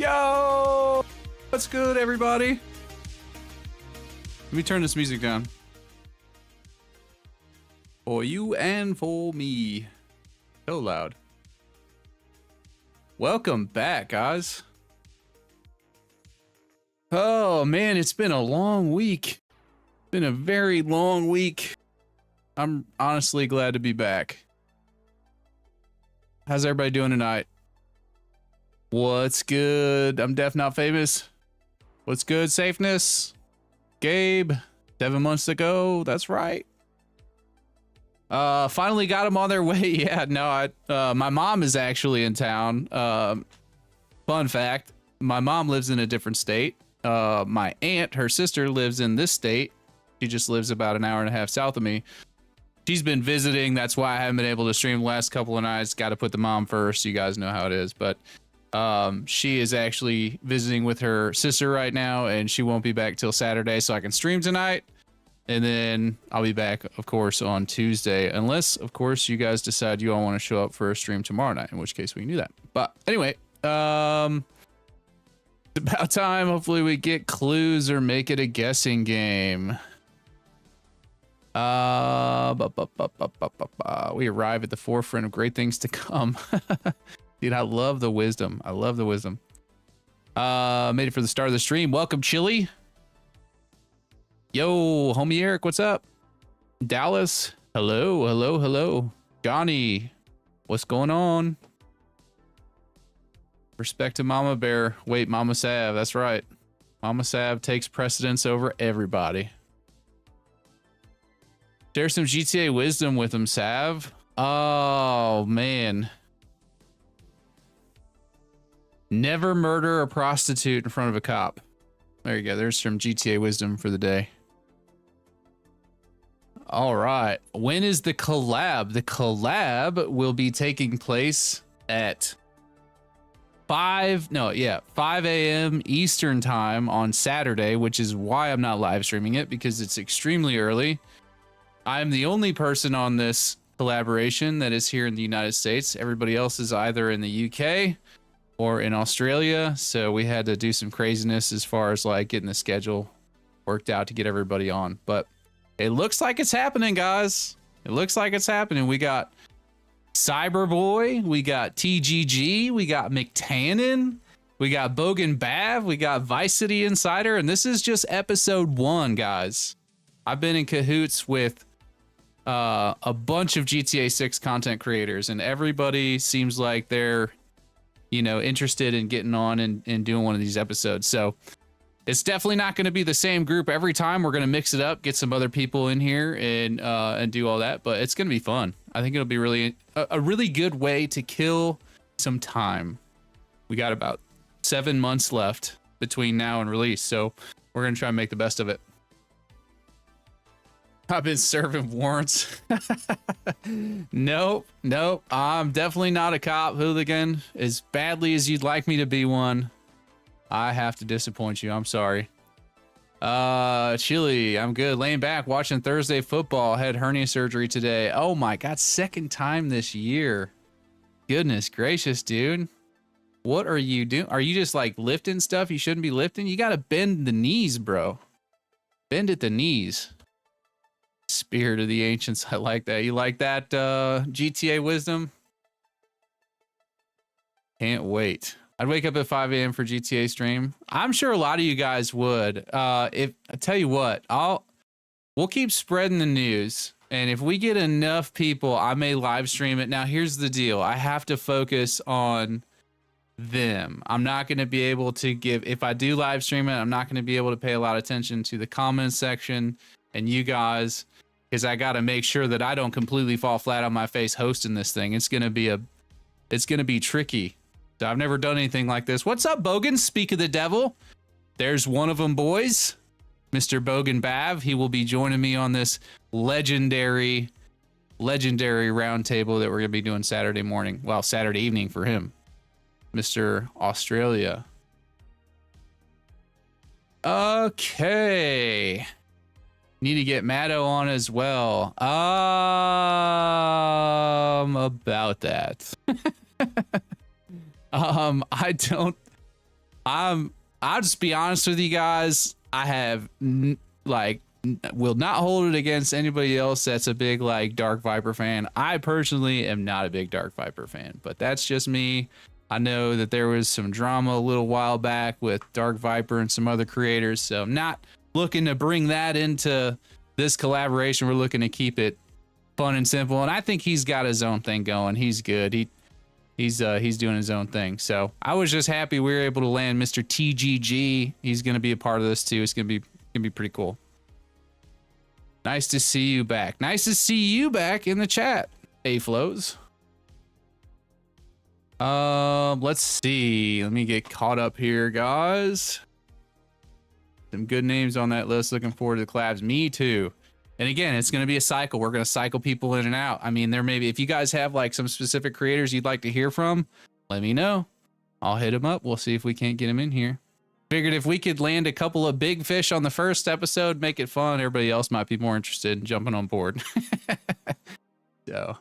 Yo! What's good, everybody? Let me turn this music down. For you and for me. So loud. Welcome back, guys. Oh, man, it's been a long week. Been a very long week. I'm honestly glad to be back. How's everybody doing tonight? What's good? I'm Deaf Not Famous. What's good, Safeness? Gabe, 7 months ago. That's right. Finally got them on their way. Yeah, no, my mom is actually in town. Fun fact, my mom lives in a different state. My aunt, her sister, lives in this state. She just lives about an hour and a half south of me. She's been visiting. That's why I haven't been able to stream the last couple of nights. Got to put the mom first. You guys know how it is. But she is actually visiting with her sister right now, and she won't be back till Saturday, so I can stream tonight. And then I'll be back, of course, on Tuesday, unless, of course, you guys decide you all want to show up for a stream tomorrow night, in which case we can do that. But anyway, it's about time. Hopefully we get clues or make it a guessing game. We arrive at the forefront of great things to come. Dude, I love the wisdom. I love the wisdom. Made it for the start of the stream. Welcome, Chili. Yo, homie Eric, what's up? Dallas, hello, hello, hello. Johnny, what's going on? Respect to Mama Bear. Wait, Mama Sav, that's right. Mama Sav takes precedence over everybody. Share some GTA wisdom with him, Sav. Oh, man. Never murder a prostitute in front of a cop. There you go. There's some GTA wisdom for the day. All right. When is the collab? The collab will be taking place at 5 a.m. Eastern time on Saturday, which is why I'm not live streaming it, because it's extremely early. I'm the only person on this collaboration that is here in the United States. Everybody else is either in the UK or in Australia. So we had to do some craziness as far as like getting the schedule worked out to get everybody on. But it looks like it's happening, guys. It looks like it's happening. We got Cyberboy, we got TGG, we got McTannon, we got Bogan Bav, we got Vice City Insider, and this is just episode 1, guys. I've been in cahoots with a bunch of GTA 6 content creators, and everybody seems like they're, you know, interested in getting on and doing one of these episodes. So it's definitely not going to be the same group every time. We're going to mix it up, get some other people in here and do all that, but it's going to be fun. I think it'll be really a really good way to kill some time. We got about 7 months left between now and release, so we're going to try and make the best of it. I've been serving warrants. Nope. I'm definitely not a cop, hooligan. As badly as you'd like me to be one, I have to disappoint you. I'm sorry. Chili, I'm good. Laying back, watching Thursday football. Had hernia surgery today. Oh my God, second time this year. Goodness gracious, dude. What are you doing? Are you just like lifting stuff you shouldn't be lifting? You got to bend the knees, bro. Bend at the knees. Spirit of the Ancients. I like that. You like that, GTA wisdom? Can't wait. I'd wake up at 5 a.m. for GTA stream. I'm sure a lot of you guys would. If I tell you what, we'll keep spreading the news, and if we get enough people, I may live stream it. Now, here's the deal. I have to focus on them. I'm not going to be able to give, if I do live stream it, I'm not going to be able to pay a lot of attention to the comments section and you guys, because I got to make sure that I don't completely fall flat on my face hosting this thing. It's going to be tricky. So I've never done anything like this. What's up, Bogan? Speak of the devil. There's one of them, boys. Mr. Bogan Bav. He will be joining me on this legendary roundtable that we're going to be doing Saturday morning. Well, Saturday evening for him. Mr. Australia. Okay. Need to get Matto on as well. About that. I don't I'll just be honest with you guys. I have will not hold it against anybody else that's a big like Dark Viper fan. I personally am not a big Dark Viper fan, but that's just me. I know that there was some drama a little while back with Dark Viper and some other creators, so I'm not looking to bring that into this collaboration. We're looking to keep it fun and simple, and I think he's got his own thing going. He's good. He's doing his own thing. So I was just happy we were able to land Mr. TGG. He's going to be a part of this too. It's going to be pretty cool. Nice to see you back. Nice to see you back in the chat, A-Flows. Let's see. Let me get caught up here, guys. Some good names on that list. Looking forward to the collabs. Me too. And again, it's going to be a cycle. We're going to cycle people in and out. I mean, there may be, if you guys have like some specific creators you'd like to hear from, let me know. I'll hit them up. We'll see if we can't get them in here. Figured if we could land a couple of big fish on the first episode, make it fun, everybody else might be more interested in jumping on board. So,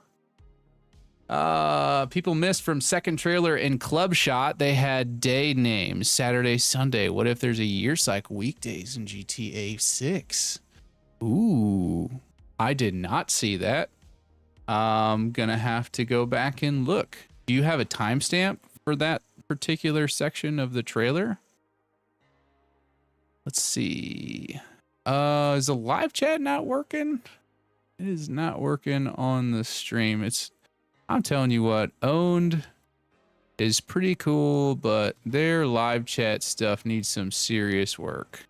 people missed from second trailer in Club Shot. They had day names, Saturday, Sunday. What if there's a year cycle weekdays in GTA 6? Ooh, I did not see that. I'm gonna have to go back and look. Do you have a timestamp for that particular section of the trailer? Let's see. Is the live chat not working? It is not working on the stream. I'm telling you what, Owned is pretty cool, but their live chat stuff needs some serious work.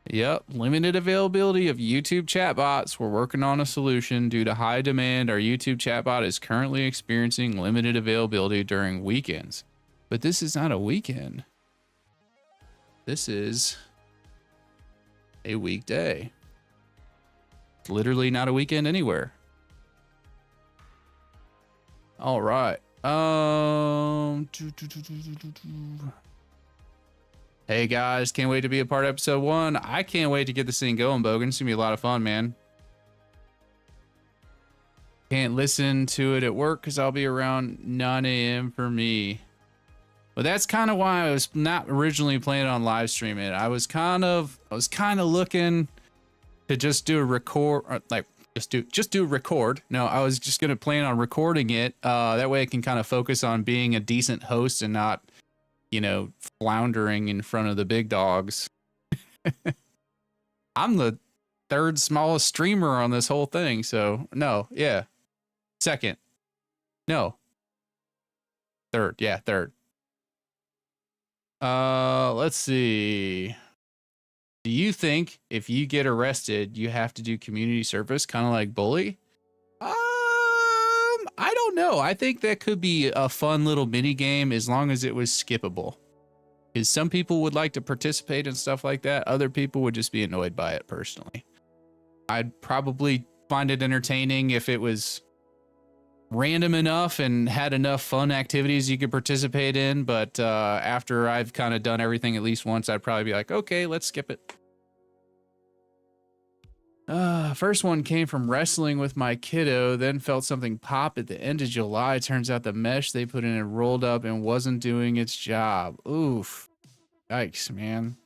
Yep, limited availability of YouTube chatbots. We're working on a solution. Due to high demand, our YouTube chatbot is currently experiencing limited availability during weekends. But this is not a weekend. This is a weekday. It's literally not a weekend anywhere. All right. Hey guys, can't wait to be a part of episode 1. I can't wait to get this thing going, Bogan. It's gonna be a lot of fun, man. Can't listen to it at work because I'll be around 9 a.m. for me. But that's kind of why I was not originally planning on live streaming it. I was kind of looking to just do a record, like just do a record. No, I was just gonna plan on recording it. That way I can kind of focus on being a decent host and not, you know, floundering in front of the big dogs. I'm the third smallest streamer on this whole thing, so no, yeah. Second. No. Third, yeah, third. Let's see. Do you think if you get arrested, you have to do community service, kind of like Bully? I don't know. I think that could be a fun little mini game as long as it was skippable. Because some people would like to participate in stuff like that. Other people would just be annoyed by it personally. I'd probably find it entertaining if it was random enough and had enough fun activities you could participate in. But after I've kind of done everything at least once, I'd probably be like, okay, let's skip it. First one came from wrestling with my kiddo, then felt something pop at the end of July. Turns out the mesh they put in it rolled up and wasn't doing its job. Oof. Yikes, man.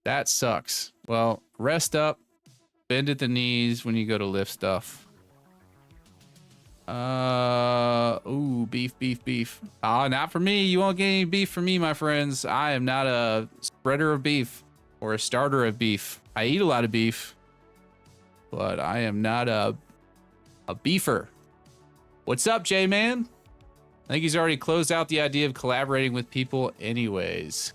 That sucks. Well, rest up. Bend at the knees when you go to lift stuff. Ooh, beef. Not for me. You won't get any beef from me, my friends. I am not a spreader of beef or a starter of beef. I eat a lot of beef, but I am not a beefer. What's up, J-Man? I think he's already closed out the idea of collaborating with people anyways.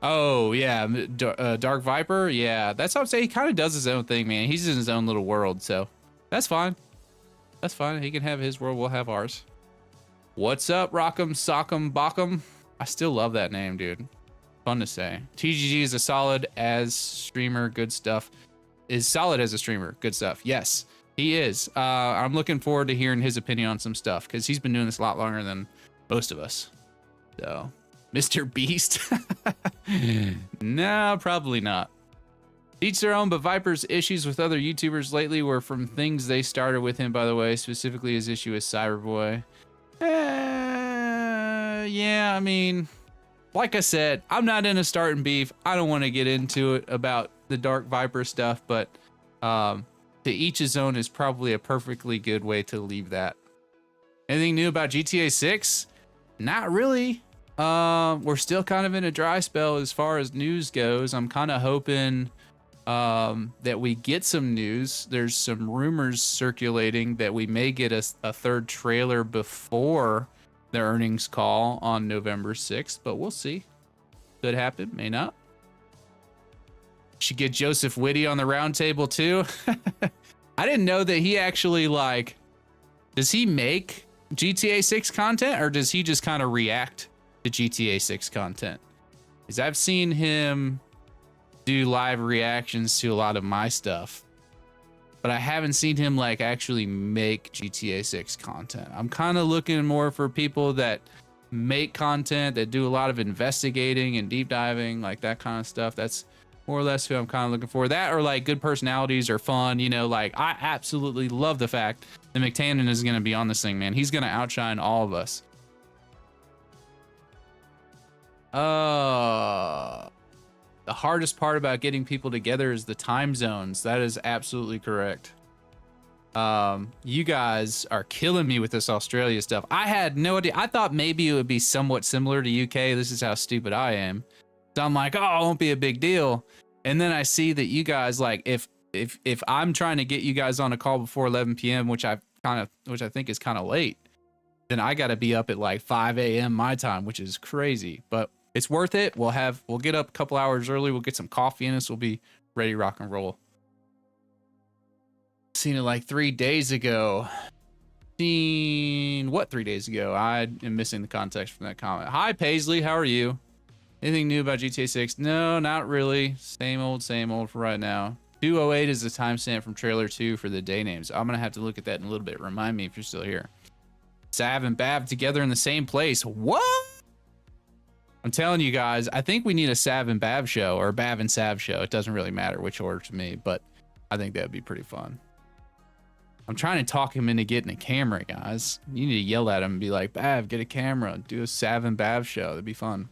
Oh, yeah, Dark Viper? Yeah, that's what I'm saying. He kind of does his own thing, man. He's in his own little world, so that's fine. That's fine. He can have his world. We'll have ours. What's up, Rock'em Sock'em Bock'em? I still love that name, dude. Fun to say. TGG is a solid as streamer. Good stuff. Is solid as a streamer. Good stuff. Yes, he is. I'm looking forward to hearing his opinion on some stuff because he's been doing this a lot longer than most of us. So, Mr. Beast? No, probably not. Each their own, but Viper's issues with other YouTubers lately were from things they started with him, by the way, specifically his issue with Cyberboy. Yeah, I mean, like I said, I'm not into starting beef. I don't want to get into it about the Dark Viper stuff, but to each his own is probably a perfectly good way to leave that. Anything new about GTA 6? Not really. We're still kind of in a dry spell as far as news goes. I'm kind of hoping that we get some news. There's some rumors circulating that we may get a third trailer before the earnings call on November 6th, but we'll see. Could happen, may not. Should get Joseph Whitty on the round table too. I didn't know that he actually, like, does he make GTA 6 content, or does he just kind of react to GTA 6 content? Because I've seen him do live reactions to a lot of my stuff, but I haven't seen him like actually make GTA 6 content. I'm kind of looking more for people that make content, that do a lot of investigating and deep diving, like that kind of stuff. That's more or less who I'm kind of looking for. That, or like good personalities are fun, you know. Like, I absolutely love the fact that McTannen is going to be on this thing, man. He's going to outshine all of us. The hardest part about getting people together is the time zones. That is absolutely correct. You guys are killing me with this Australia stuff. I had no idea. I thought maybe it would be somewhat similar to UK. This is how stupid I am. So I'm like, oh, it won't be a big deal. And then I see that you guys, like, if I'm trying to get you guys on a call before 11 p.m., which I think is kind of late, then I got to be up at like 5 a.m. my time, which is crazy. But it's worth it. We'll get up a couple hours early. We'll get some coffee in us. We'll be ready to rock and roll. Seen it like 3 days ago. Seen what 3 days ago? I am missing the context from that comment. Hi, Paisley. How are you? Anything new about GTA 6? No, not really. Same old for right now. 208 is the timestamp from trailer 2 for the day names. I'm going to have to look at that in a little bit. Remind me if you're still here. Sav and Bav together in the same place. What? I'm telling you guys, I think we need a Sav and Bav show, or Bav and Sav show. It doesn't really matter which order to me, but I think that'd be pretty fun. I'm trying to talk him into getting a camera, guys. You need to yell at him and be like, Bav, get a camera. Do a Sav and Bav show. That'd be fun.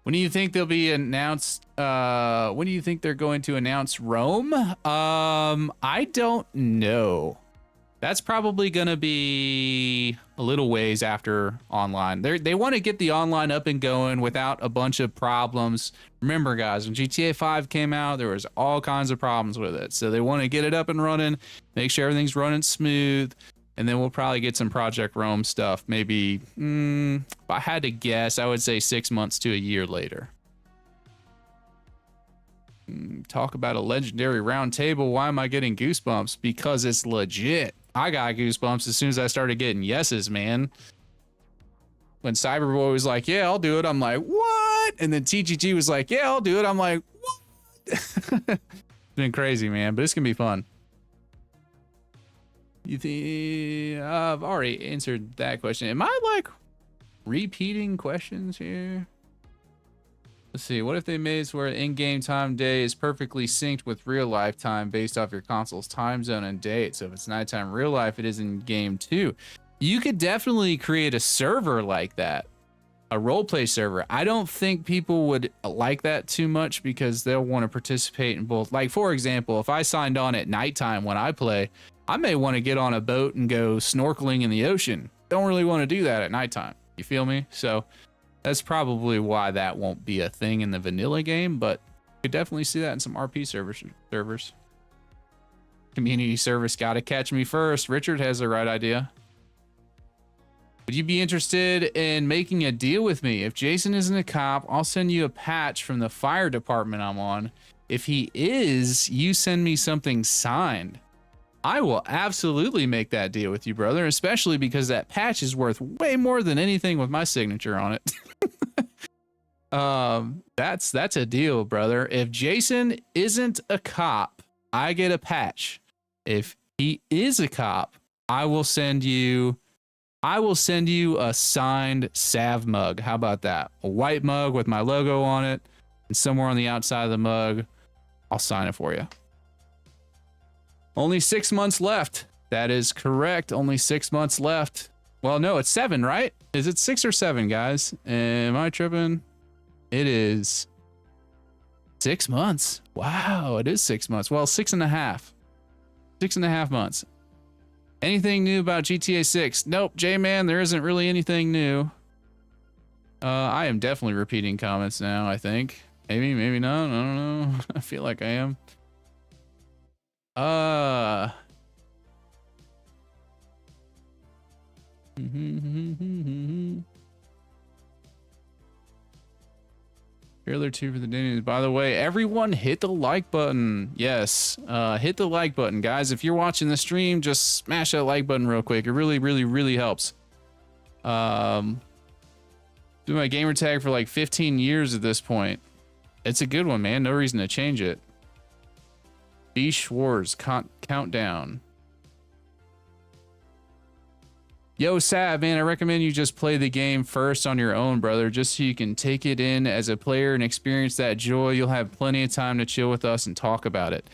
When do you think they'll be announced? When do you think they're going to announce Rome? I don't know. That's probably going to be a little ways after online. They want to get the online up and going without a bunch of problems. Remember, guys, when GTA 5 came out, there was all kinds of problems with it. So they want to get it up and running, make sure everything's running smooth. And then we'll probably get some Project Rome stuff. Maybe, if I had to guess, I would say 6 months to a year later. Talk about a legendary round table. Why am I getting goosebumps? Because it's legit. I got goosebumps as soon as I started getting yeses, man. When Cyberboy was like, yeah, I'll do it. I'm like, what? And then TGG was like, yeah, I'll do it. I'm like, what? It's been crazy, man, but it's going to be fun. You think I've already answered that question? Am I like repeating questions here? Let's see. What if they made it where in-game time day is perfectly synced with real life time based off your console's time zone and date? So if it's nighttime real life, it is in game too. You could definitely create a server like that, a roleplay server. I don't think people would like that too much because they'll want to participate in both. Like, for example, if I signed on at nighttime when I play, I may want to get on a boat and go snorkeling in the ocean. Don't really want to do that at nighttime. You feel me? So that's probably why that won't be a thing in the vanilla game, but you could definitely see that in some RP servers. Community service, gotta catch me first. Richard has the right idea. Would you be interested in making a deal with me? If Jason isn't a cop, I'll send you a patch from the fire department I'm on. If he is, you send me something signed. I will absolutely make that deal with you, brother, especially because that patch is worth way more than anything with my signature on it. That's a deal, brother. If Jason isn't a cop, I get a patch. If he is a cop, I will send you a signed Sav mug. How about that? A white mug with my logo on it, and somewhere on the outside of the mug, I'll sign it for you. Only 6 months left. That is correct. Only 6 months left. Well, no, it's 7, right? Is it 6 or 7, guys? Am I tripping? It is 6 months. Wow, it is 6 months. Well, 6.5. 6.5 months. Anything new about GTA 6? Nope, J-Man, there isn't really anything new. I am definitely repeating comments now, I think. Maybe, maybe not. I don't know. I feel like I am. Trailer 2 for the Daniels. By the way, everyone hit the like button. Yes, hit the like button, guys. If you're watching the stream, just smash that like button real quick. It really, really, really helps. Do my gamer tag for like 15 years at this point. It's a good one, man. No reason to change it. B. Schwartz, countdown. Yo, Sav, man, I recommend you just play the game first on your own, brother, just so you can take it in as a player and experience that joy. You'll have plenty of time to chill with us and talk about it.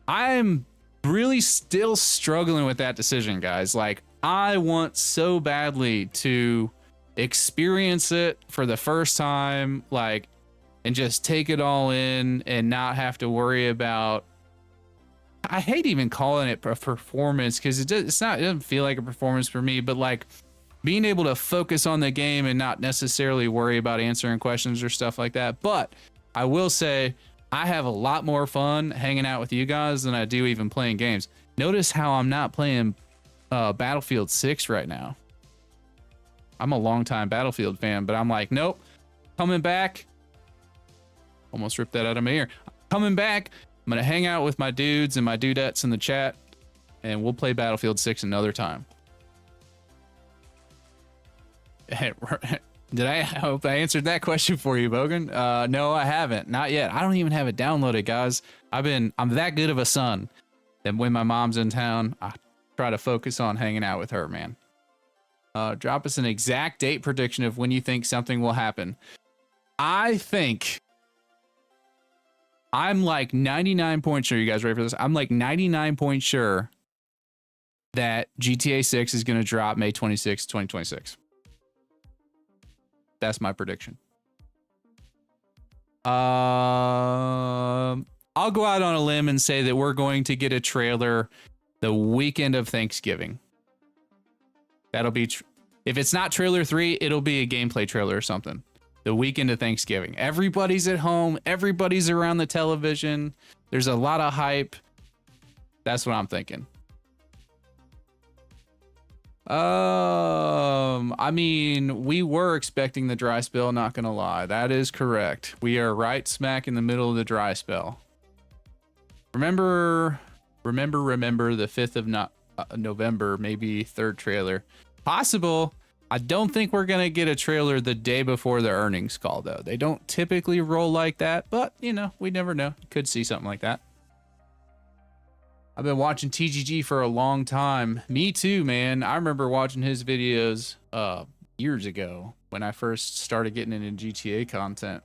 I'm really still struggling with that decision, guys. Like, I want so badly to experience it for the first time, like, and just take it all in and not have to worry about, I hate even calling it a performance, because it doesn't feel like a performance for me, but like being able to focus on the game and not necessarily worry about answering questions or stuff like that. But I will say I have a lot more fun hanging out with you guys than I do even playing games. Notice how I'm not playing Battlefield 6 right now. I'm a longtime Battlefield fan, but I'm like, nope, coming back. Almost ripped that out of my ear. Coming back. I'm going to hang out with my dudes and my dudettes in the chat, and we'll play Battlefield 6 another time. I hope I answered that question for you, Bogan? No, I haven't. Not yet. I don't even have it downloaded, guys. I'm that good of a son that when my mom's in town, I try to focus on hanging out with her, man. Drop us an exact date prediction of when you think something will happen. I think I'm like 99 point sure. You guys ready for this? I'm like 99 point sure that GTA 6 is going to drop May 26, 2026. That's my prediction. I'll go out on a limb and say that we're going to get a trailer the weekend of Thanksgiving. That'll be, if it's not trailer 3, it'll be a gameplay trailer or something. The weekend of Thanksgiving. Everybody's at home. Everybody's around the television. There's a lot of hype. That's what I'm thinking. I mean, we were expecting the dry spell, not gonna lie. That is correct. We are right smack in the middle of the dry spell. Remember the 5th of November, maybe third trailer. Possible. I don't think we're going to get a trailer the day before the earnings call, though. They don't typically roll like that, but, you know, we never know. Could see something like that. I've been watching TGG for a long time. Me too, man. I remember watching his videos years ago when I first started getting into GTA content.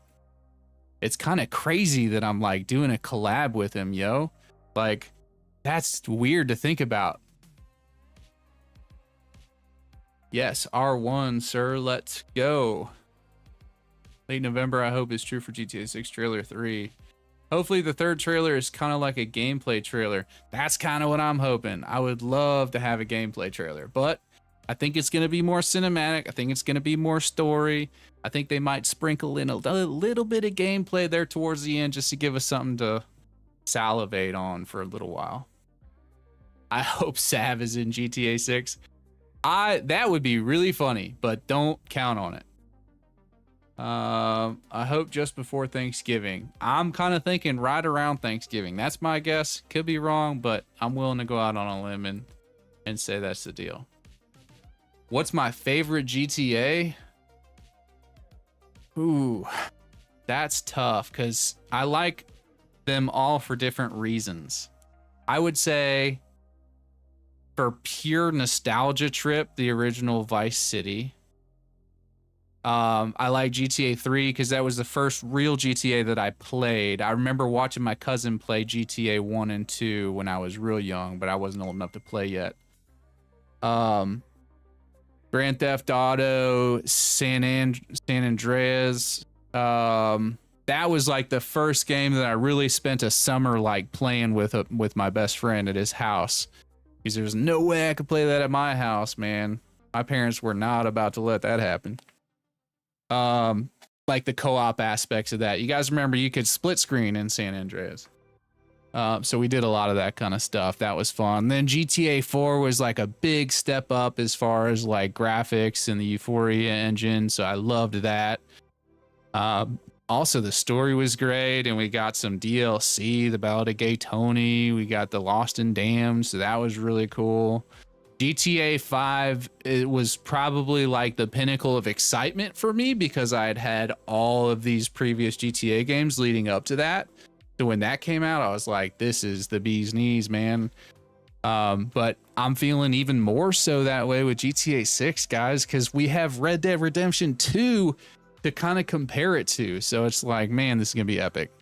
It's kind of crazy that I'm like doing a collab with him, yo. Like, that's weird to think about. Yes, R1, sir. Let's go. Late November, I hope, is true for GTA 6 trailer 3. Hopefully the third trailer is kind of like a gameplay trailer. That's kind of what I'm hoping. I would love to have a gameplay trailer, but I think it's going to be more cinematic. I think it's going to be more story. I think they might sprinkle in a little bit of gameplay there towards the end just to give us something to salivate on for a little while. I hope Sav is in GTA 6. That would be really funny, but don't count on it. I hope just before Thanksgiving. I'm kind of thinking right around Thanksgiving. That's my guess. Could be wrong, but I'm willing to go out on a limb and say that's the deal. What's my favorite GTA? Ooh, that's tough because I like them all for different reasons. I would say for pure nostalgia trip, the original Vice City. I like GTA 3 because that was the first real GTA that I played. I remember watching my cousin play GTA 1 and 2 when I was real young, but I wasn't old enough to play yet. Grand Theft Auto, San Andreas. That was like the first game that I really spent a summer like playing with my best friend at his house. Because there's no way I could play that at my house, man. My parents were not about to let that happen. Like the co-op aspects of that. You guys remember you could split screen in San Andreas. So we did a lot of that kind of stuff. That was fun. Then GTA 4 was like a big step up as far as like graphics and the Euphoria engine. So I loved that. Also, the story was great, and we got some DLC, the Ballad of Gay Tony. We got the Lost and Damned, so that was really cool. GTA 5, it was probably like the pinnacle of excitement for me because I had had all of these previous GTA games leading up to that. So when that came out, I was like, this is the bee's knees, man. But I'm feeling even more so that way with GTA 6, guys, because we have Red Dead Redemption 2 to kind of compare it to. So it's like, man, this is gonna be epic.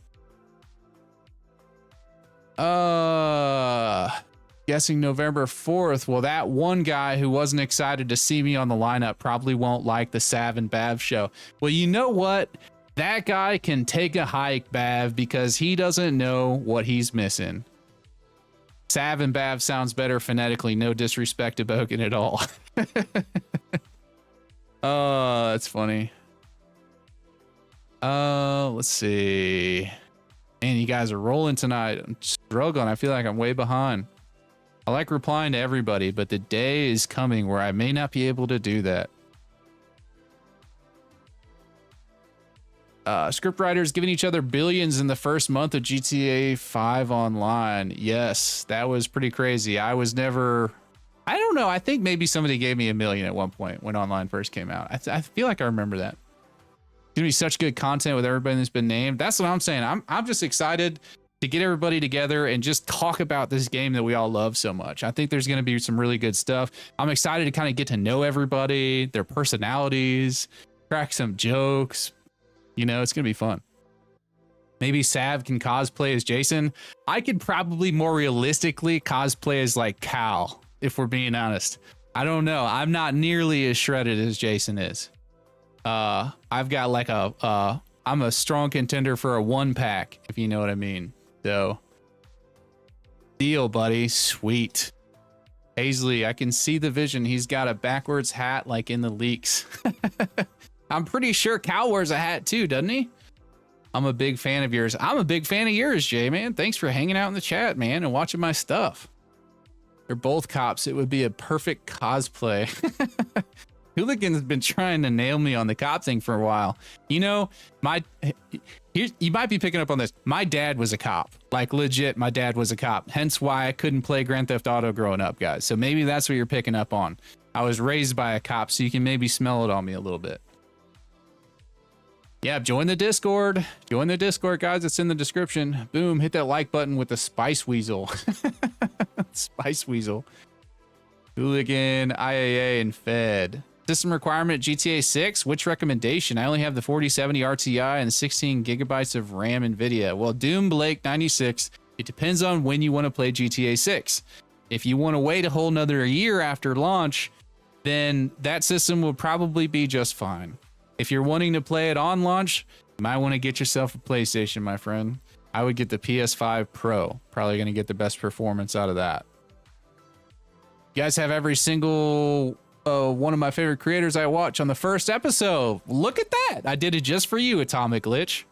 Guessing November 4th. Well, that one guy who wasn't excited to see me on the lineup probably won't like the Sav and Bav show. Well, you know what? That guy can take a hike, Bav, because he doesn't know what he's missing. Sav and Bav sounds better phonetically. No disrespect to Bogan at all. Oh, that's funny. Let's see. Man, you guys are rolling tonight. I'm struggling. I feel like I'm way behind. I like replying to everybody, but the day is coming where I may not be able to do that. Script writers giving each other billions in the first month of GTA 5 online. Yes, that was pretty crazy. I was never... I don't know. I think maybe somebody gave me $1 million at one point when online first came out. I feel like I remember that. It's gonna be such good content with everybody that's been named. That's what I'm saying. I'm just excited to get everybody together and just talk about this game that we all love so much. I think there's gonna be some really good stuff. I'm excited to kind of get to know everybody, their personalities, crack some jokes. You know, it's gonna be fun. Maybe Sav can cosplay as Jason. I could probably more realistically cosplay as like Cal, if we're being honest. I don't know. I'm not nearly as shredded as Jason is. I've got like I'm a strong contender for a 1-pack, if you know what I mean. So, deal, buddy. Sweet. Paisley, I can see the vision. He's got a backwards hat like in the leaks. I'm pretty sure Cal wears a hat too, doesn't he? I'm a big fan of yours. I'm a big fan of yours, Jay, man. Thanks for hanging out in the chat, man, and watching my stuff. They're both cops. It would be a perfect cosplay. Hooligan's been trying to nail me on the cop thing for a while. You know, you might be picking up on this. My dad was a cop. Like, legit, my dad was a cop. Hence why I couldn't play Grand Theft Auto growing up, guys. So maybe that's what you're picking up on. I was raised by a cop, so you can maybe smell it on me a little bit. Yeah, join the Discord. Join the Discord, guys. It's in the description. Boom, hit that like button with the Spice Weasel. Spice Weasel. Hooligan, IAA, and Fed. System requirement GTA 6. Which recommendation? I only have the 4070 RTI and 16 gigabytes of RAM NVIDIA. Well, Doom Blake 96. It depends on when you want to play GTA 6. If you want to wait a whole nother year after launch, then that system will probably be just fine. If you're wanting to play it on launch, you might want to get yourself a PlayStation, my friend. I would get the PS5 Pro. Probably going to get the best performance out of that. You guys have every single one of my favorite creators I watch on the first episode. Look at that. I did it just for you, Atomic Glitch.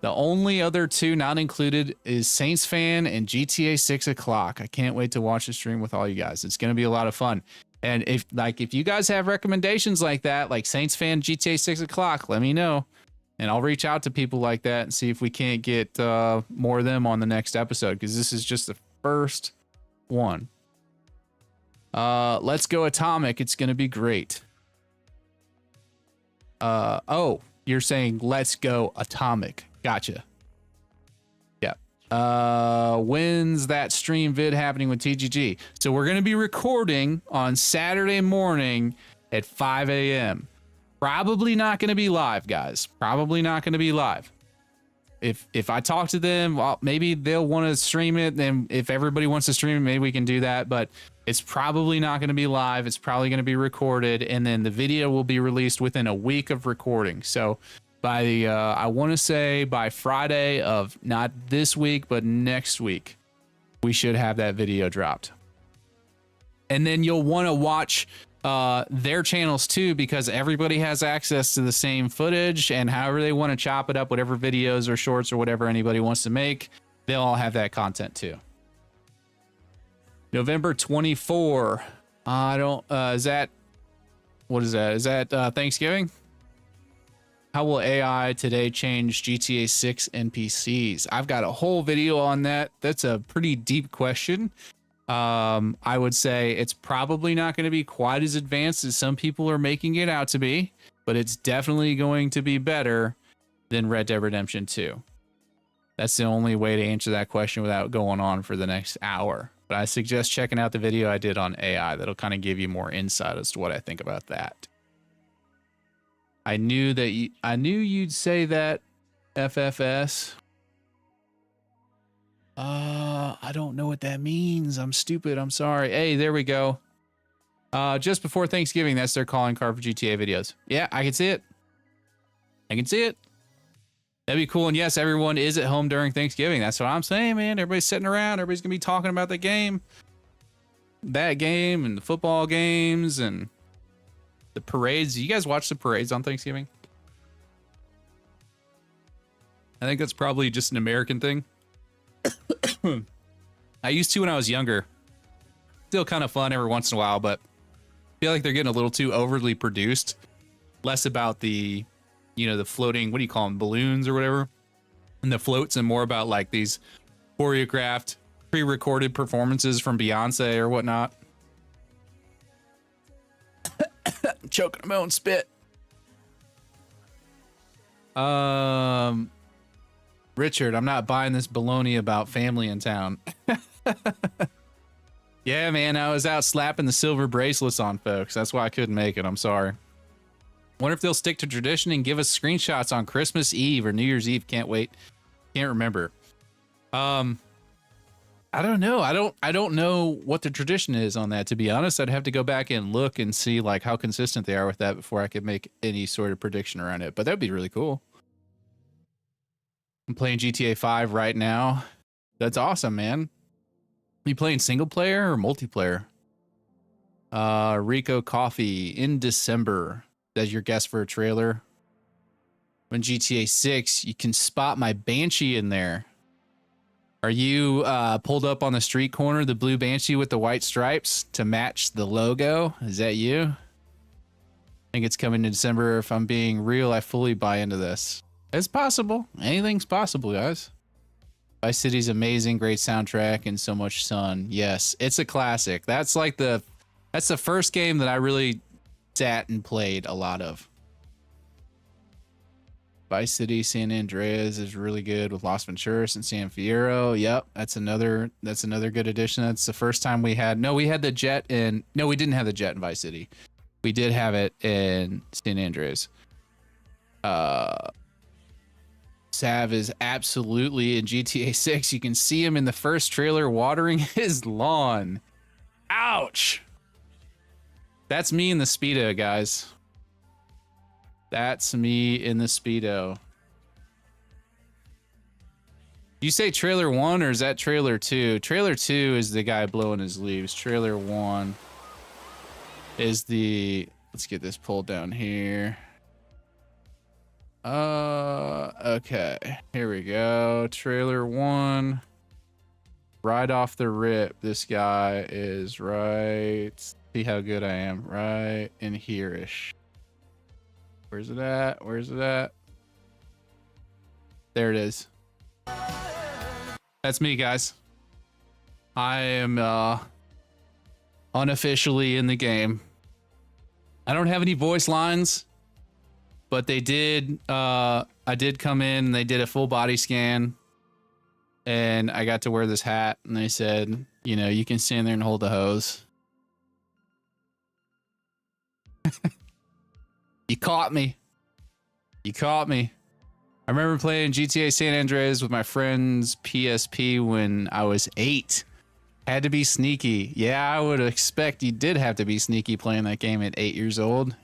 The only other two not included is Saints Fan and GTA 6 o'clock. I can't wait to watch the stream with all you guys. It's going to be a lot of fun. And if you guys have recommendations like that, like Saints Fan, GTA 6 o'clock, let me know. And I'll reach out to people like that and see if we can't get more of them on the next episode, because this is just the first one. Let's go Atomic. It's going to be great. Oh, you're saying let's go Atomic. Gotcha. Yeah. When's that stream vid happening with TGG? So we're going to be recording on Saturday morning at 5 a.m. Probably not going to be live, guys. Probably not going to be live. if I talk to them, well, maybe they'll want to stream it. Then if everybody wants to stream it, maybe we can do that. But it's probably not going to be live. It's probably going to be recorded, and then the video will be released within a week of recording. So by I want to say by Friday of not this week, but next week, we should have that video dropped. And then you'll want to watch their channels too, because everybody has access to the same footage, and however they want to chop it up, whatever videos or shorts or whatever anybody wants to make, they'll all have that content too. November 24. I don't, is that, what is that? Is that Thanksgiving? How will AI today change GTA 6 NPCs? I've got a whole video on that. That's a pretty deep question. I would say it's probably not going to be quite as advanced as some people are making it out to be, but it's definitely going to be better than Red Dead Redemption 2. That's the only way to answer that question without going on for the next hour. But I suggest checking out the video I did on AI. That'll kind of give you more insight as to what I think about that. I knew that I knew you'd say that, FFS. I don't know what that means. I'm stupid. I'm sorry. Hey, there we go. Just before Thanksgiving, that's their calling card for GTA videos. Yeah, I can see it. I can see it. That'd be cool. And yes, everyone is at home during Thanksgiving. That's what I'm saying, man. Everybody's sitting around. Everybody's going to be talking about the game. That game and the football games and the parades. You guys watch the parades on Thanksgiving? I think that's probably just an American thing. I used to when I was younger. Still kind of fun every once in a while, but I feel like they're getting a little too overly produced. Less about the, you know, the floating, what do you call them, balloons or whatever, and the floats, and more about like these choreographed, pre-recorded performances from Beyonce or whatnot. Choking on my own spit. Richard, I'm not buying this baloney about family in town. Yeah, man, I was out slapping the silver bracelets on folks. That's why I couldn't make it. I'm sorry. Wonder if they'll stick to tradition and give us screenshots on Christmas Eve or New Year's Eve. Can't wait. Can't remember. I don't know. I don't know what the tradition is on that, to be honest. I'd have to go back and look and see like how consistent they are with that before I could make any sort of prediction around it. But that'd be really cool. I'm playing GTA 5 right now. That's awesome, man. You playing single player or multiplayer? Rico Coffee in December. That's your guess for a trailer. When GTA 6, you can spot my Banshee in there. Are you pulled up on the street corner, the blue Banshee with the white stripes to match the logo? Is that you? I think it's coming in December. If I'm being real, I fully buy into this. It's possible. Anything's possible, guys. Vice City's amazing, great soundtrack, and so much sun. Yes, it's a classic. That's the first game that I really sat and played a lot of. Vice City, San Andreas is really good with Las Venturas and San Fierro. Yep, that's another good addition. That's the first time we had the jet in. No, we didn't have the jet in Vice City. We did have it in San Andreas. Sav is absolutely in GTA 6. You can see him in the first trailer watering his lawn. Ouch. That's me in the Speedo, guys. That's me in the Speedo. You say trailer 1 or is that trailer 2? Trailer 2 is the guy blowing his leaves. Trailer 1 is the... Let's get this pulled down here. Okay, here we go. Trailer 1. Right off the rip, this guy is right. See how good I am. Right in here-ish. Where's it at? Where's it at? There it is. That's me, guys. I am unofficially in the game. I don't have any voice lines. But they did, I did come in and they did a full body scan and I got to wear this hat and they said, you know, you can stand there and hold the hose. You caught me. You caught me. I remember playing GTA San Andreas with my friend's PSP when I was 8. Had to be sneaky. Yeah, I would expect you did have to be sneaky playing that game at 8 years old.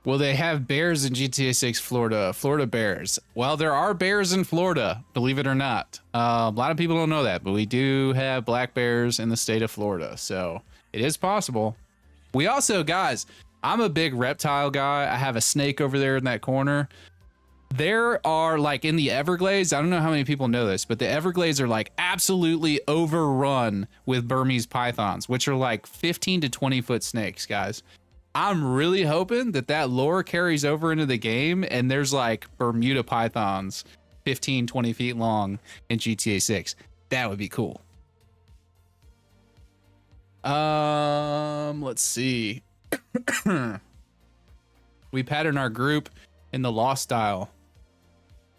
Well, they have bears in GTA 6 Florida. Florida bears. Well, there are bears in Florida, believe it or not. A lot of people don't know that, but we do have black bears in the state of Florida. So it is possible. We also, guys, I'm a big reptile guy. I have a snake over there in that corner. There are, like, in the Everglades, I don't know how many people know this, but the Everglades are like absolutely overrun with Burmese pythons, which are like 15 to 20 foot snakes, guys. I'm really hoping that that lore carries over into the game and there's like Bermuda pythons 15, 20 feet long in GTA 6. That would be cool. Let's see. We pattern our group in the Lost style.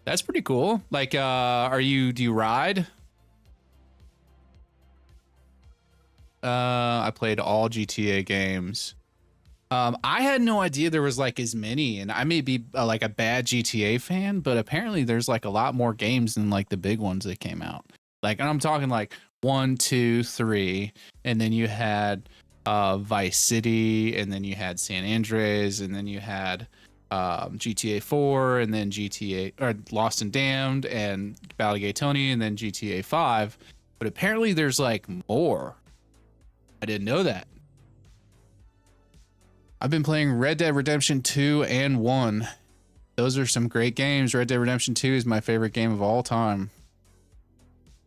That's pretty cool. Like, do you ride? I played all GTA games. I had no idea there was like as many, and I may be like a bad GTA fan, but apparently there's like a lot more games than like the big ones that came out. Like, and I'm talking like 1, 2, 3, and then you had Vice City, and then you had San Andreas, and then you had GTA 4, and then GTA or Lost and Damned, and Battle Gate Tony, and then GTA 5. But apparently there's like more. I didn't know that. I've been playing Red Dead Redemption 2 and 1. Those are some great games. Red Dead Redemption 2 is my favorite game of all time.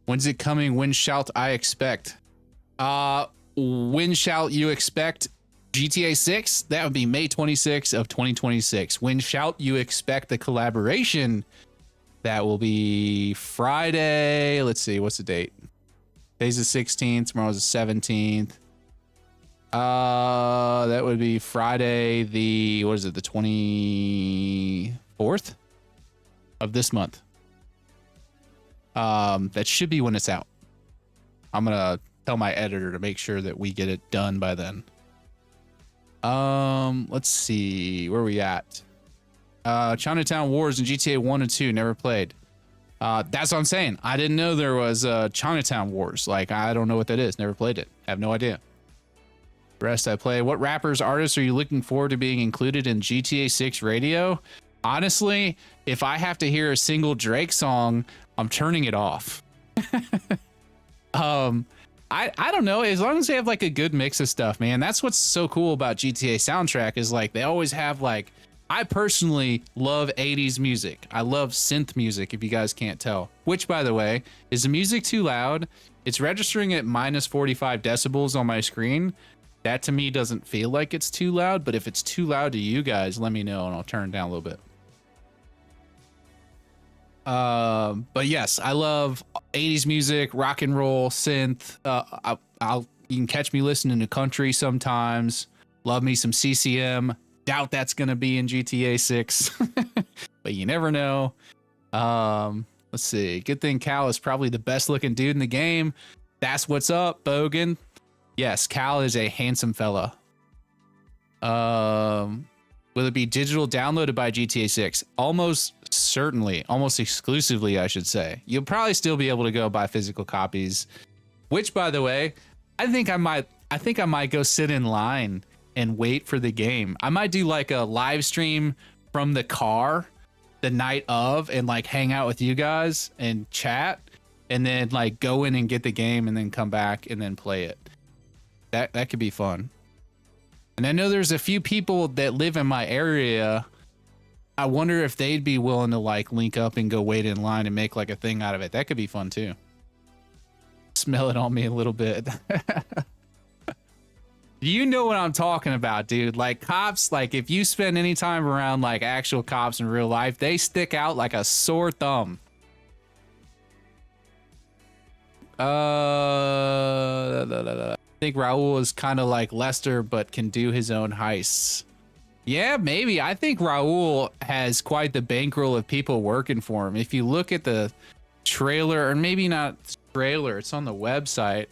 When's it coming? When shall I expect? When shall you expect GTA 6? That would be May 26th of 2026. When shall you expect the collaboration? That will be Friday. Let's see, what's the date? Today's the 16th, tomorrow's the 17th. That would be Friday, the 24th of this month. That should be when it's out. I'm gonna tell my editor to make sure that we get it done by then. Let's see, where are we at? Chinatown Wars in GTA 1 and 2, never played. That's what I'm saying. I didn't know there was Chinatown Wars. Like, I don't know what that is. Never played it. Have no idea. The rest I play. What rappers, artists are you looking forward to being included in GTA 6 radio? Honestly, if I have to hear a single Drake song, I'm turning it off. I don't know. As long as they have like a good mix of stuff, man. That's what's so cool about GTA soundtrack is like they always have like, I personally love 80s music. I love synth music, if you guys can't tell. Which, by the way, is the music too loud? It's registering at minus 45 decibels on my screen. That to me doesn't feel like it's too loud, but if it's too loud to you guys, let me know and I'll turn it down a little bit. But yes, I love 80s music, rock and roll, synth. You can catch me listening to country sometimes. Love me some CCM. Doubt that's going to be in GTA 6, but you never know. Let's see. Good thing Cal is probably the best looking dude in the game. That's what's up, Bogan. Yes, Cal is a handsome fella. Will it be digital downloaded by GTA 6? Almost certainly, almost exclusively, I should say. You'll probably still be able to go buy physical copies, which, by the way, I think I might go sit in line and wait for the game. I might do like a live stream from the car the night of and like hang out with you guys and chat, and then like go in and get the game and then come back and then play it. That could be fun. And I know there's a few people that live in my area. I wonder if they'd be willing to like link up and go wait in line and make like a thing out of it. That could be fun too. Smell it on me a little bit. You know what I'm talking about, dude. Like cops, like if you spend any time around like actual cops in real life, they stick out like a sore thumb. I think Raul is kind of like Lester, but can do his own heists. Yeah, maybe. I think Raul has quite the bankroll of people working for him. If you look at the trailer, or maybe not trailer, it's on the website.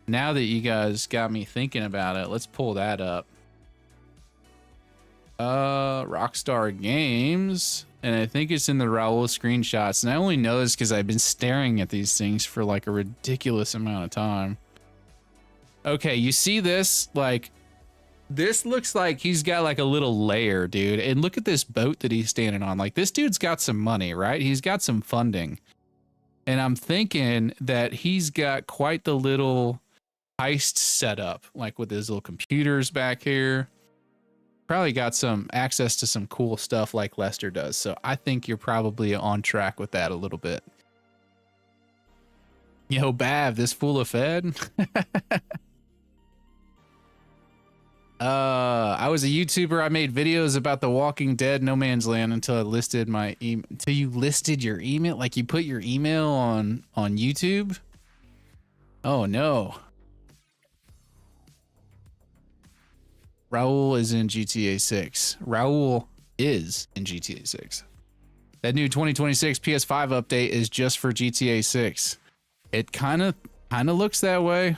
Now that you guys got me thinking about it, let's pull that up. Rockstar Games. And I think it's in the Raul screenshots. And I only know this because I've been staring at these things for like a ridiculous amount of time. Okay, you see this? Like, this looks like he's got like a little lair, dude. And look at this boat that he's standing on. Like, this dude's got some money, right? He's got some funding. And I'm thinking that he's got quite the little heist setup, like with his little computers back here. Probably got some access to some cool stuff like Lester does. So I think you're probably on track with that a little bit. Yo, Bav, this fool of Fed. I was a YouTuber. I made videos about The Walking Dead, No Man's Land until I listed my email. Until you listed your email? Like you put your email on YouTube? Oh no. Raul is in GTA 6. Raul is in GTA 6. That new 2026 PS5 update is just for GTA 6. It kind of looks that way.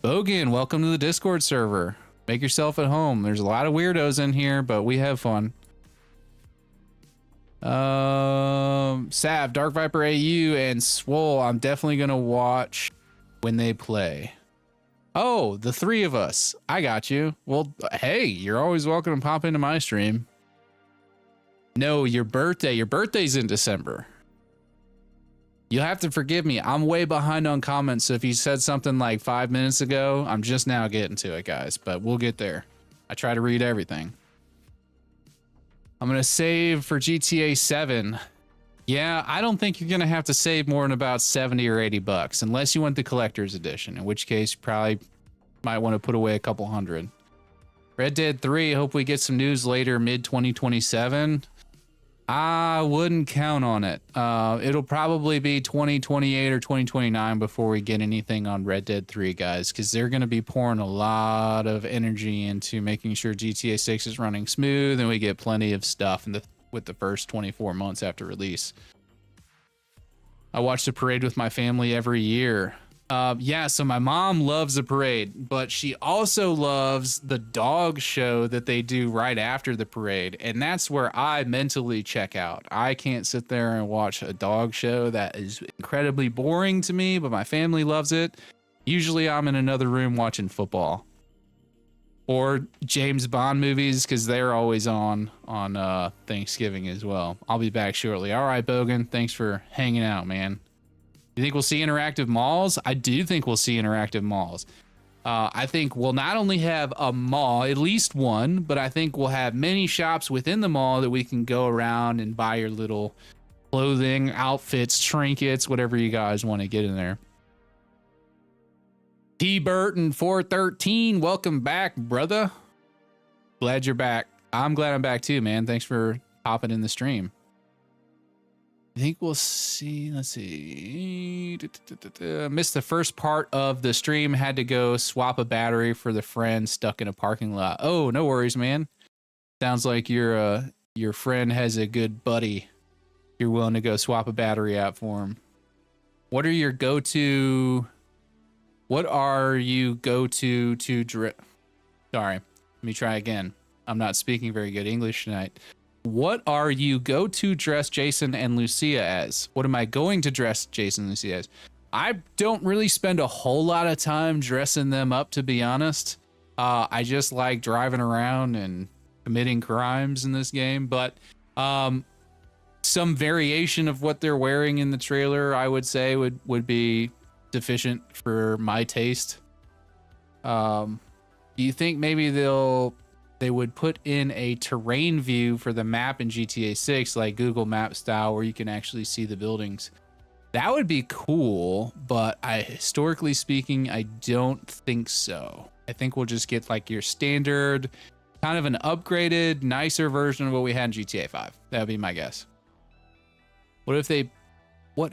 Bogan, welcome to the Discord server. Make yourself at home. There's a lot of weirdos in here, but we have fun. Sav, Dark Viper AU, and Swole, I'm definitely going to watch when they play. Oh, the three of us. I got you. Well, hey, you're always welcome to pop into my stream. No, your birthday. Your birthday's in December. You'll have to forgive me. I'm way behind on comments, so if you said something like 5 minutes ago, I'm just now getting to it, guys, but we'll get there. I try to read everything. I'm going to save for GTA 7. Yeah, I don't think you're going to have to save more than about 70 or 80 bucks, unless you want the collector's edition, in which case you probably might want to put away a couple hundred. Red Dead 3, hope we get some news later, mid-2027. I wouldn't count on it. It'll probably be 2028 or 2029 before we get anything on Red Dead 3, guys, because they're going to be pouring a lot of energy into making sure GTA 6 is running smooth and we get plenty of stuff with the first 24 months after release. I watch the parade with my family every year. Yeah, so my mom loves the parade, but she also loves the dog show that they do right after the parade. And that's where I mentally check out. I can't sit there and watch a dog show. That is incredibly boring to me, but my family loves it. Usually I'm in another room watching football or James Bond movies, because they're always on Thanksgiving as well. I'll be back shortly. All right, Bogan, thanks for hanging out, man. You think we'll see interactive malls? I do think we'll see interactive malls. I think we'll not only have a mall, at least one, but I think we'll have many shops within the mall that we can go around and buy your little clothing, outfits, trinkets, whatever you guys want to get in there. T Burton 413, welcome back, brother. Glad you're back. I'm glad I'm back too, man. Thanks for hopping in the stream. I think we'll see. Let's see. Missed the first part of the stream. Had to go swap a battery for the friend stuck in a parking lot. Oh, no worries, man. Sounds like your friend has a good buddy. You're willing to go swap a battery out for him. What are your go-to? What are you go-to to Sorry, let me try again. I'm not speaking very good English tonight. What are you go to dress Jason and Lucia as? What am I going to dress Jason and Lucia as? I don't really spend a whole lot of time dressing them up, to be honest. I just like driving around and committing crimes in this game, but some variation of what they're wearing in the trailer, I would say would be sufficient for my taste. Do you think maybe they would put in a terrain view for the map in GTA 6, like Google Map style, where you can actually see the buildings? That would be cool, but historically speaking, I don't think so. I think we'll just get like your standard, kind of an upgraded, nicer version of what we had in GTA 5. That would be my guess. What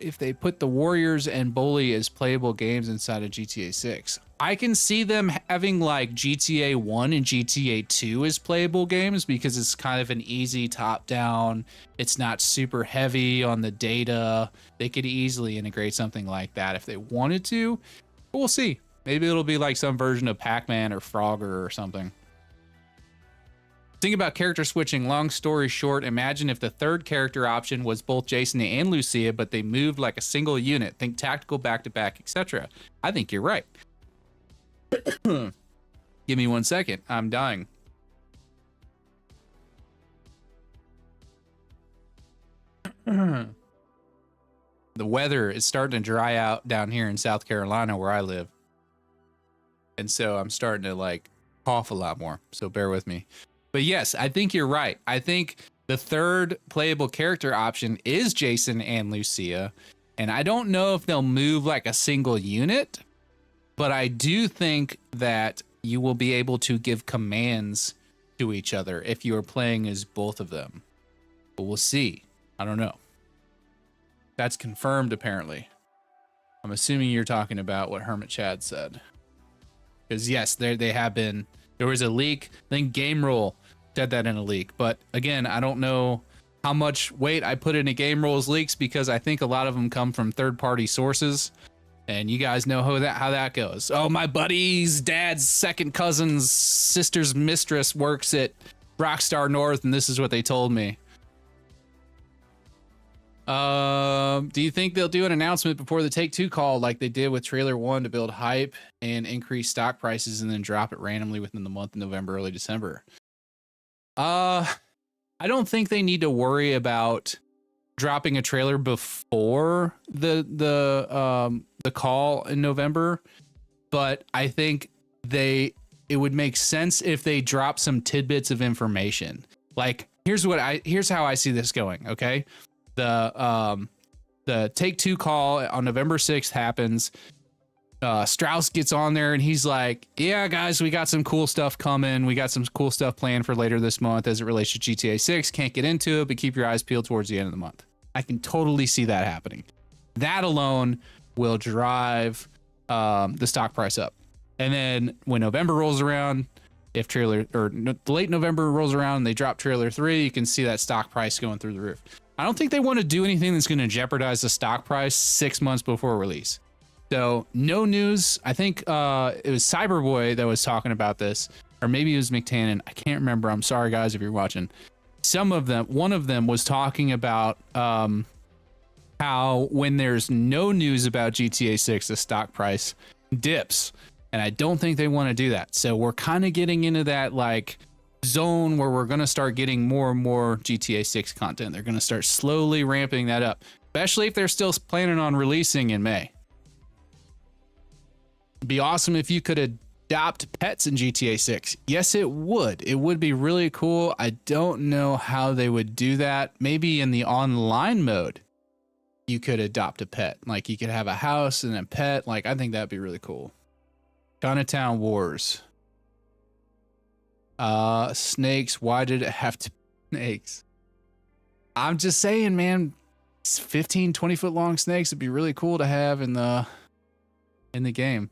if they put the Warriors and Bully as playable games inside of GTA 6? I can see them having like GTA 1 and GTA 2 as playable games because it's kind of an easy top-down. It's not super heavy on the data. They could easily integrate something like that if they wanted to. But we'll see. Maybe it'll be like some version of Pac-Man or Frogger or something. Think about character switching. Long story short, imagine if the third character option was both Jason and Lucia, but they moved like a single unit. Think tactical, back-to-back, etc. I think you're right. Give me 1 second. I'm dying. The weather is starting to dry out down here in South Carolina where I live. And so I'm starting to like cough a lot more. So bear with me. But yes, I think you're right. I think the third playable character option is Jason and Lucia. And I don't know if they'll move like a single unit, but I do think that you will be able to give commands to each other if you are playing as both of them. But we'll see. I don't know. That's confirmed, apparently. I'm assuming you're talking about what Hermit Chad said. Because yes, they have been. There was a leak. I think Game Roll said that in a leak. But again, I don't know how much weight I put into Game Roll's leaks because I think a lot of them come from third-party sources. And you guys know how that goes. Oh, my buddy's dad's second cousin's sister's mistress works at Rockstar North, and this is what they told me. Do you think they'll do an announcement before the Take-Two call like they did with Trailer 1 to build hype and increase stock prices and then drop it randomly within the month of November, early December? I don't think they need to worry about dropping a trailer before the call in November, but I think it would make sense if they drop some tidbits of information. Like here's how I see this going, okay? The Take-Two call on November 6th happens. Strauss gets on there and he's like, yeah, guys, we got some cool stuff coming. We got some cool stuff planned for later this month as it relates to GTA 6. Can't get into it, but keep your eyes peeled towards the end of the month. I can totally see that happening. That alone will drive the stock price up. And then when November rolls around, if late November rolls around and they drop trailer 3, you can see that stock price going through the roof. I don't think they want to do anything that's going to jeopardize the stock price 6 months before release. So no news. I think it was Cyberboy that was talking about this, or maybe it was McTannen. I can't remember. I'm sorry, guys, if you're watching. One of them was talking about how when there's no news about GTA 6, the stock price dips. And I don't think they want to do that. So we're kind of getting into that like zone where we're going to start getting more and more GTA 6 content. They're going to start slowly ramping that up, especially if they're still planning on releasing in May. It'd be awesome if you could adopt pets in GTA 6. Yes, it would. It would be really cool. I don't know how they would do that. Maybe in the online mode, you could adopt a pet. Like you could have a house and a pet. Like I think that'd be really cool. Chinatown Wars. Snakes. Why did it have to be snakes? I'm just saying, man, 15, 20 foot long snakes would be really cool to have in the game.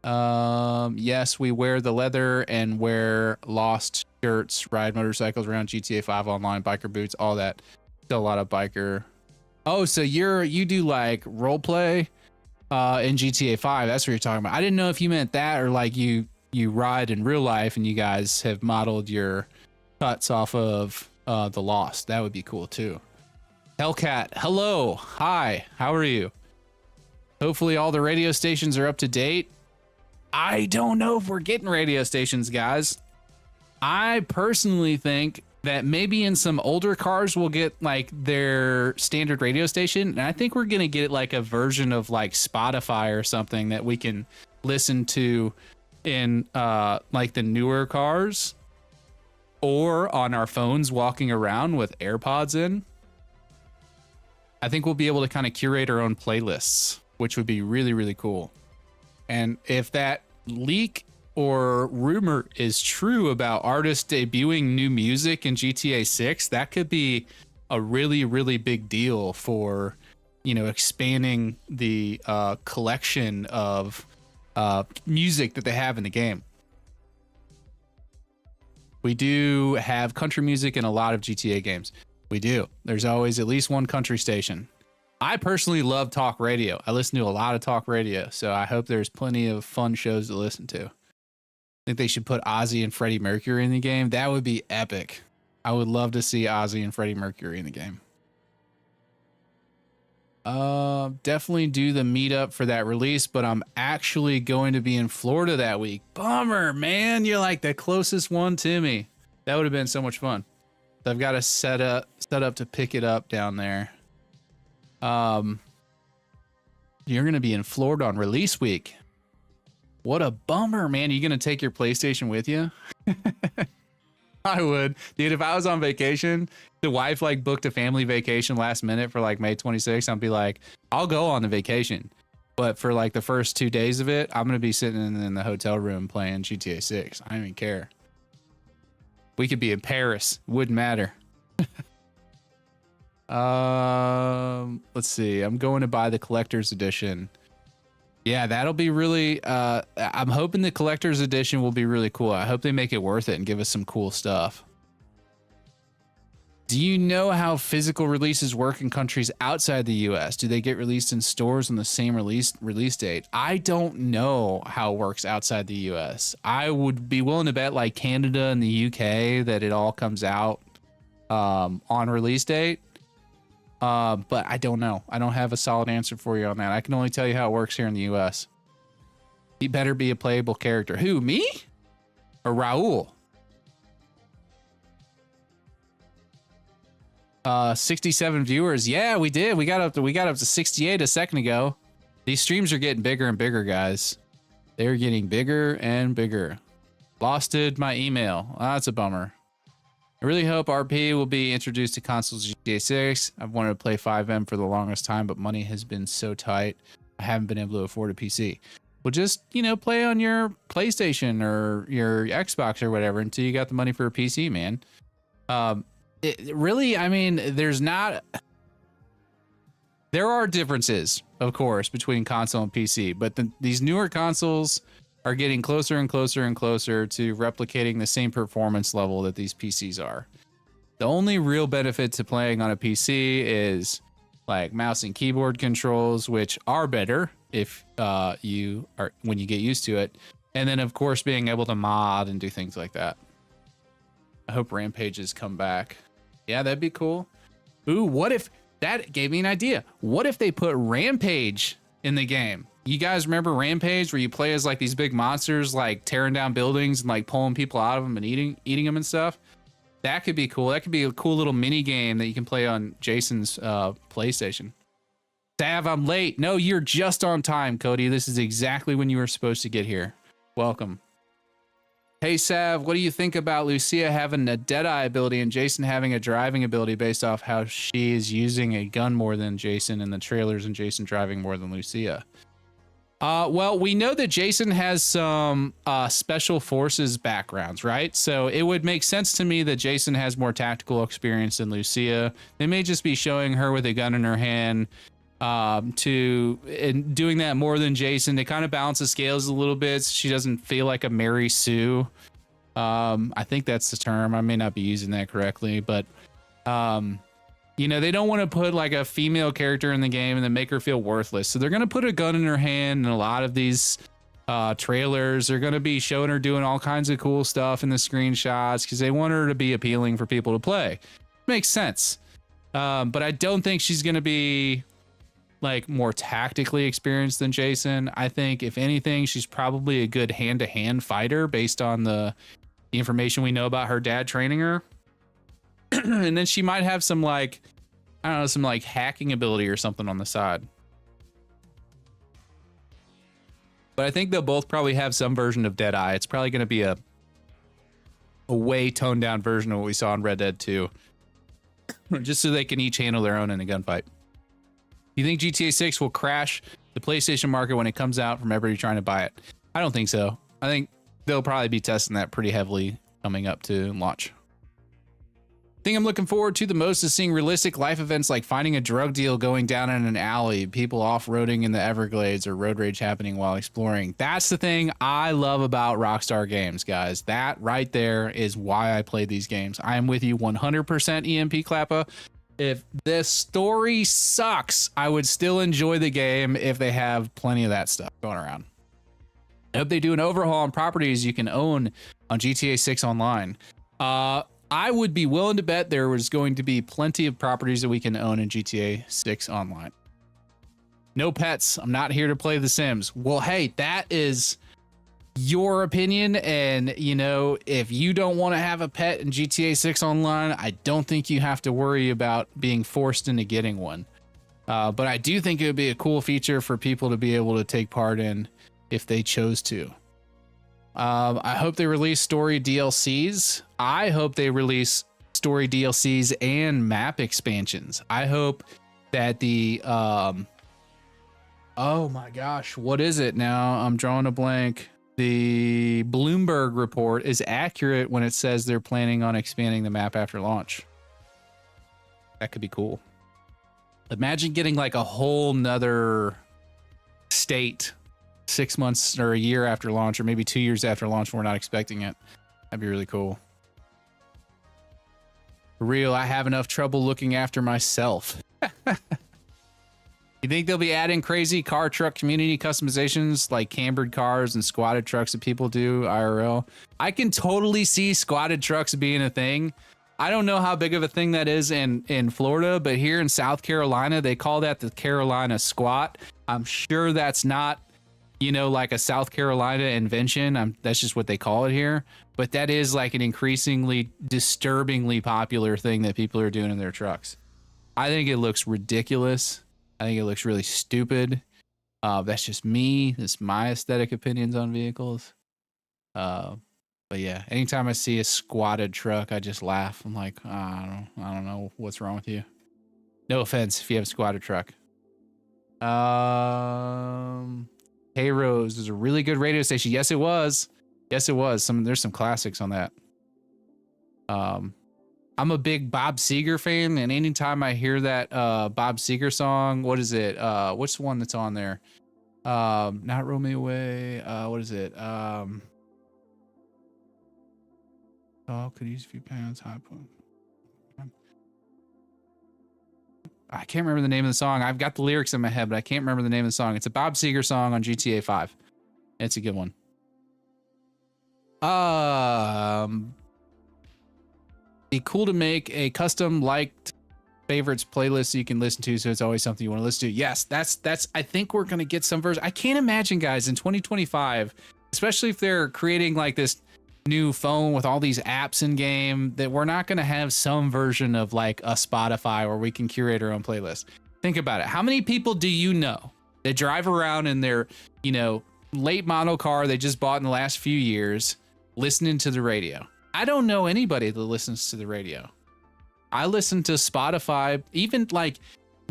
Yes, we wear the leather and wear Lost shirts, ride motorcycles around GTA 5 online, biker boots, all that. Still a lot of biker. Oh, so you do like role play in GTA 5. That's what you're talking about. I didn't know if you meant that or like you ride in real life and you guys have modeled your cuts off of the Lost. That would be cool too. Hellcat, hello. Hi, how are you? Hopefully all the radio stations are up to date. I don't know if we're getting radio stations, guys. I personally think that maybe in some older cars we'll get like their standard radio station. And I think we're going to get like a version of like Spotify or something that we can listen to in like the newer cars or on our phones walking around with AirPods in. I think we'll be able to kind of curate our own playlists, which would be really, really cool. And if that leak or rumor is true about artists debuting new music in GTA 6, that could be a really, really big deal for, expanding the collection of music that they have in the game. We do have country music in a lot of GTA games. We do. There's always at least one country station. I personally love talk radio. I listen to a lot of talk radio, so I hope there's plenty of fun shows to listen to. think they should put Ozzy and Freddie Mercury in the game. That would be epic. I would love to see Ozzy and Freddie Mercury in the game. Definitely do the meetup for that release, but I'm actually going to be in Florida that week. Bummer, man. You're like the closest one to me. That would have been so much fun. So I've got to set up to pick it up down there. You're going to be in Florida on release week. What a bummer, man. Are you going to take your PlayStation with you? I would. Dude, if I was on vacation, the wife like booked a family vacation last minute for like May 26th, I'd be like, I'll go on the vacation. But for like the first 2 days of it, I'm going to be sitting in the hotel room playing GTA 6. I don't even care. We could be in Paris. Wouldn't matter. Let's see. I'm going to buy the collector's edition. Yeah, that'll be really, I'm hoping the collector's edition will be really cool. I hope they make it worth it and give us some cool stuff. Do you know how physical releases work in countries outside the US? Do they get released in stores on the same release date? I don't know how it works outside the US. I would be willing to bet like Canada and the UK that it all comes out on release date. But I don't know. I don't have a solid answer for you on that. I can only tell you how it works here in the US. He better be a playable character. Who, me? Or Raul? 67 viewers. Yeah, we did. We got up to 68 a second ago. These streams are getting bigger and bigger, guys. They're getting bigger and bigger. Losted my email. Oh, that's a bummer. I really hope RP will be introduced to consoles GTA 6. I've wanted to play 5M for the longest time, but money has been so tight. I haven't been able to afford a PC. Well, just, you know, play on your PlayStation or your Xbox or whatever until you got the money for a PC, man. Really, I mean, there are differences, of course, between console and PC, but these newer consoles are getting closer and closer and closer to replicating the same performance level that these PCs are. The only real benefit to playing on a PC is like mouse and keyboard controls, which are better if when you get used to it. And then of course being able to mod and do things like that. I hope Rampages come back. Yeah, that'd be cool. Ooh, what if that gave me an idea? What if they put Rampage in the game? You guys remember Rampage, where you play as like these big monsters, like tearing down buildings and like pulling people out of them and eating them and stuff? That could be cool. That could be a cool little mini game that you can play on Jason's PlayStation. Sav, I'm late. No, you're just on time, Cody. This is exactly when you were supposed to get here. Welcome. Hey, Sav, what do you think about Lucia having a Deadeye ability and Jason having a driving ability based off how she is using a gun more than Jason in the trailers and Jason driving more than Lucia? Well, we know that Jason has some special forces backgrounds, right? So it would make sense to me that Jason has more tactical experience than Lucia. They may just be showing her with a gun in her hand and doing that more than Jason to kind of balance the scales a little bit so she doesn't feel like a Mary Sue. I think that's the term. I may not be using that correctly, but you know, they don't want to put like a female character in the game and then make her feel worthless. So they're going to put a gun in her hand, and a lot of these trailers, they're going to be showing her doing all kinds of cool stuff in the screenshots because they want her to be appealing for people to play. Makes sense. But I don't think she's going to be like more tactically experienced than Jason. I think if anything, she's probably a good hand-to-hand fighter based on the information we know about her dad training her. And then she might have some like, I don't know, some like hacking ability or something on the side. But I think they'll both probably have some version of Deadeye. It's probably going to be a way toned down version of what we saw in Red Dead 2. Just so they can each handle their own in a gunfight. Do you think GTA 6 will crash the PlayStation market when it comes out from everybody trying to buy it? I don't think so. I think they'll probably be testing that pretty heavily coming up to launch. Thing I'm looking forward to the most is seeing realistic life events like finding a drug deal going down in an alley, people off-roading in the Everglades, or road rage happening while exploring. That's the thing I love about Rockstar games, guys. That right there is why I play these games. I am with you 100%, EMP Clappa. If the story sucks, I would still enjoy the game if they have plenty of that stuff going around. I hope they do an overhaul on properties you can own on GTA 6 Online. I would be willing to bet there was going to be plenty of properties that we can own in GTA 6 Online. No pets. I'm not here to play The Sims. Well, hey, that is your opinion. And, you know, if you don't want to have a pet in GTA 6 Online, I don't think you have to worry about being forced into getting one. But I do think it would be a cool feature for people to be able to take part in if they chose to. I hope they release story DLCs. I hope they release story DLCs and map expansions. I hope that the oh my gosh, what is it now? I'm drawing a blank. The Bloomberg report is accurate when it says they're planning on expanding the map after launch. That could be cool. Imagine getting like a whole nother state 6 months or a year after launch, or maybe 2 years after launch when we're not expecting it. That'd be really cool. For real, I have enough trouble looking after myself. You think they'll be adding crazy car truck community customizations like cambered cars and squatted trucks that people do IRL? I can totally see squatted trucks being a thing. I don't know how big of a thing that is in Florida, but here in South Carolina, they call that the Carolina squat. I'm sure that's not, you know, like a South Carolina invention. That's just what they call it here. But that is like an increasingly disturbingly popular thing that people are doing in their trucks. I think it looks ridiculous. I think it looks really stupid. That's just me. That's my aesthetic opinions on vehicles. But yeah, anytime I see a squatted truck, I just laugh. I'm like, I don't know what's wrong with you. No offense if you have a squatted truck. Hey Rose is a really good radio station. Yes, it was. Yes, it was. There's some classics on that. I'm a big Bob Seger fan, and anytime I hear that Bob Seger song, what is it? What's the one that's on there? Not Roll Me Away. What is it? Oh, could use a few pounds. High point. I can't remember the name of the song. I've got the lyrics in my head, but I can't remember the name of the song. It's a Bob Seger song on GTA 5. It's a good one. Be cool to make a custom liked favorites playlist so you can listen to, so it's always something you want to listen to. Yes, that's I think we're gonna get some version. I can't imagine, guys, in 2025, especially if they're creating like this new phone with all these apps in game, that we're not gonna have some version of like a Spotify where we can curate our own playlist. Think about it. How many people do you know that drive around in their, you know, late model car they just bought in the last few years listening to the radio? I don't know anybody that listens to the radio. I listen to Spotify. Even like,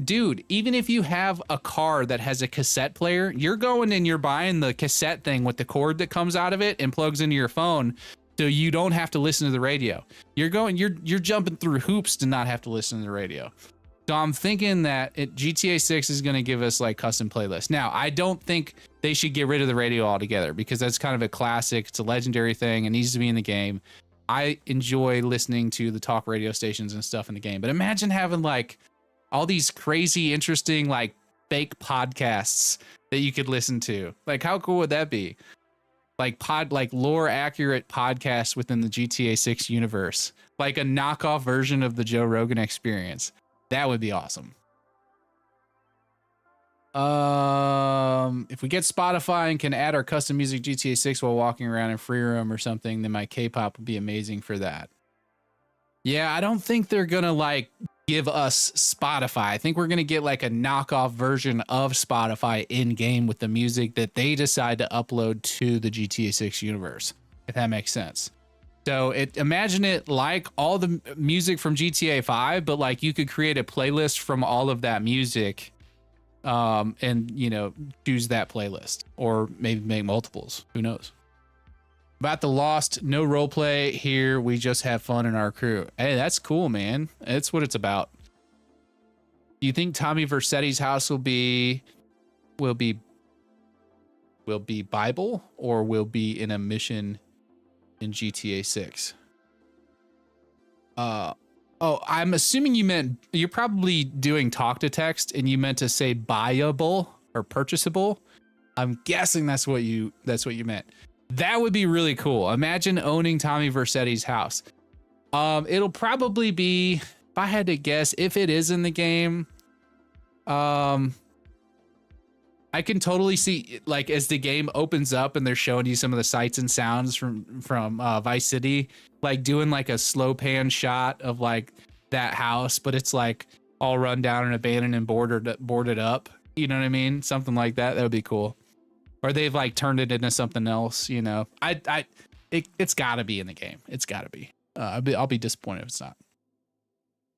dude, even if you have a car that has a cassette player, you're going and you're buying the cassette thing with the cord that comes out of it and plugs into your phone, so you don't have to listen to the radio. You're jumping through hoops to not have to listen to the radio. So I'm thinking that GTA 6 is going to give us like custom playlists. Now, I don't think they should get rid of the radio altogether, because that's kind of a classic. It's a legendary thing. It needs to be in the game. I enjoy listening to the talk radio stations and stuff in the game, but imagine having like all these crazy, interesting, like fake podcasts that you could listen to. Like, how cool would that be? Like lore accurate podcasts within the GTA 6 universe, like a knockoff version of the Joe Rogan Experience. That would be awesome. If we get Spotify and can add our custom music GTA 6 while walking around in free roam or something, then my K-pop would be amazing for that. Yeah, I don't think they're gonna like give us Spotify. I think we're gonna get like a knockoff version of Spotify in game with the music that they decide to upload to the GTA 6 universe, if that makes sense. So imagine it like all the music from GTA 5, but like you could create a playlist from all of that music, and, you know, choose that playlist, or maybe make multiples. Who knows? About the Lost, no role play here. We just have fun in our crew. Hey, that's cool, man. That's what it's about. Do you think Tommy Vercetti's house will be Bible, or will be in a mission in GTA 6? Oh, I'm assuming you're probably doing talk to text and you meant to say buyable or purchasable. I'm guessing that's what you meant. That would be really cool. Imagine owning Tommy Vercetti's house. It'll probably be, if I had to guess, if it is in the game, I can totally see, like, as the game opens up and they're showing you some of the sights and sounds from Vice City, like doing like a slow pan shot of like that house, but it's like all run down and abandoned and boarded up. You know what I mean? Something like that. That would be cool. Or they've like turned it into something else. You know, it's got to be in the game. It's got to be. I'll be disappointed if it's not.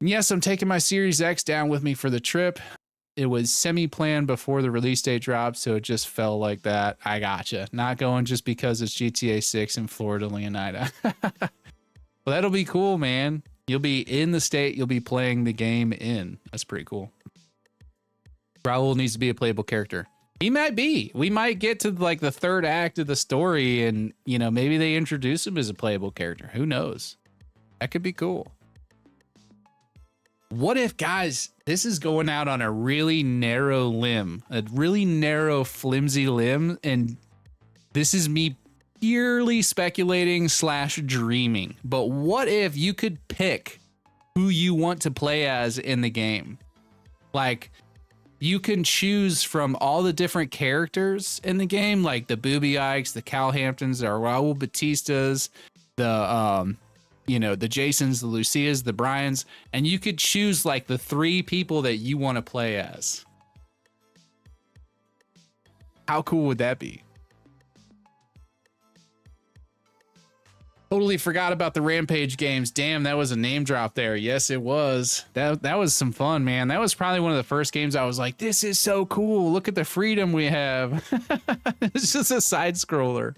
And yes, I'm taking my Series X down with me for the trip. It was semi-planned before the release date dropped, so it just fell like that. I gotcha. Not going just because it's GTA 6 in Florida, Leonida. Well, that'll be cool, man. You'll be in the state you'll be playing the game in. That's pretty cool. Raul needs to be a playable character. He might be. We might get to like the third act of the story and, you know, maybe they introduce him as a playable character. Who knows? That could be cool. What if, guys, this is going out on a really narrow limb, a really narrow, flimsy limb, and this is me purely speculating / dreaming. But what if you could pick who you want to play as in the game? Like, you can choose from all the different characters in the game, like the Booby Ikes, the Cal Hamptons, the Raul Batistas, the you know, the Jasons, the Lucias, the Bryans, and you could choose like the 3 people that you want to play as. How cool would that be? Totally forgot about the Rampage games. Damn, that was a name drop there. Yes, it was. That was some fun, man. That was probably one of the first games I was like, this is so cool. Look at the freedom we have. It's just a side scroller.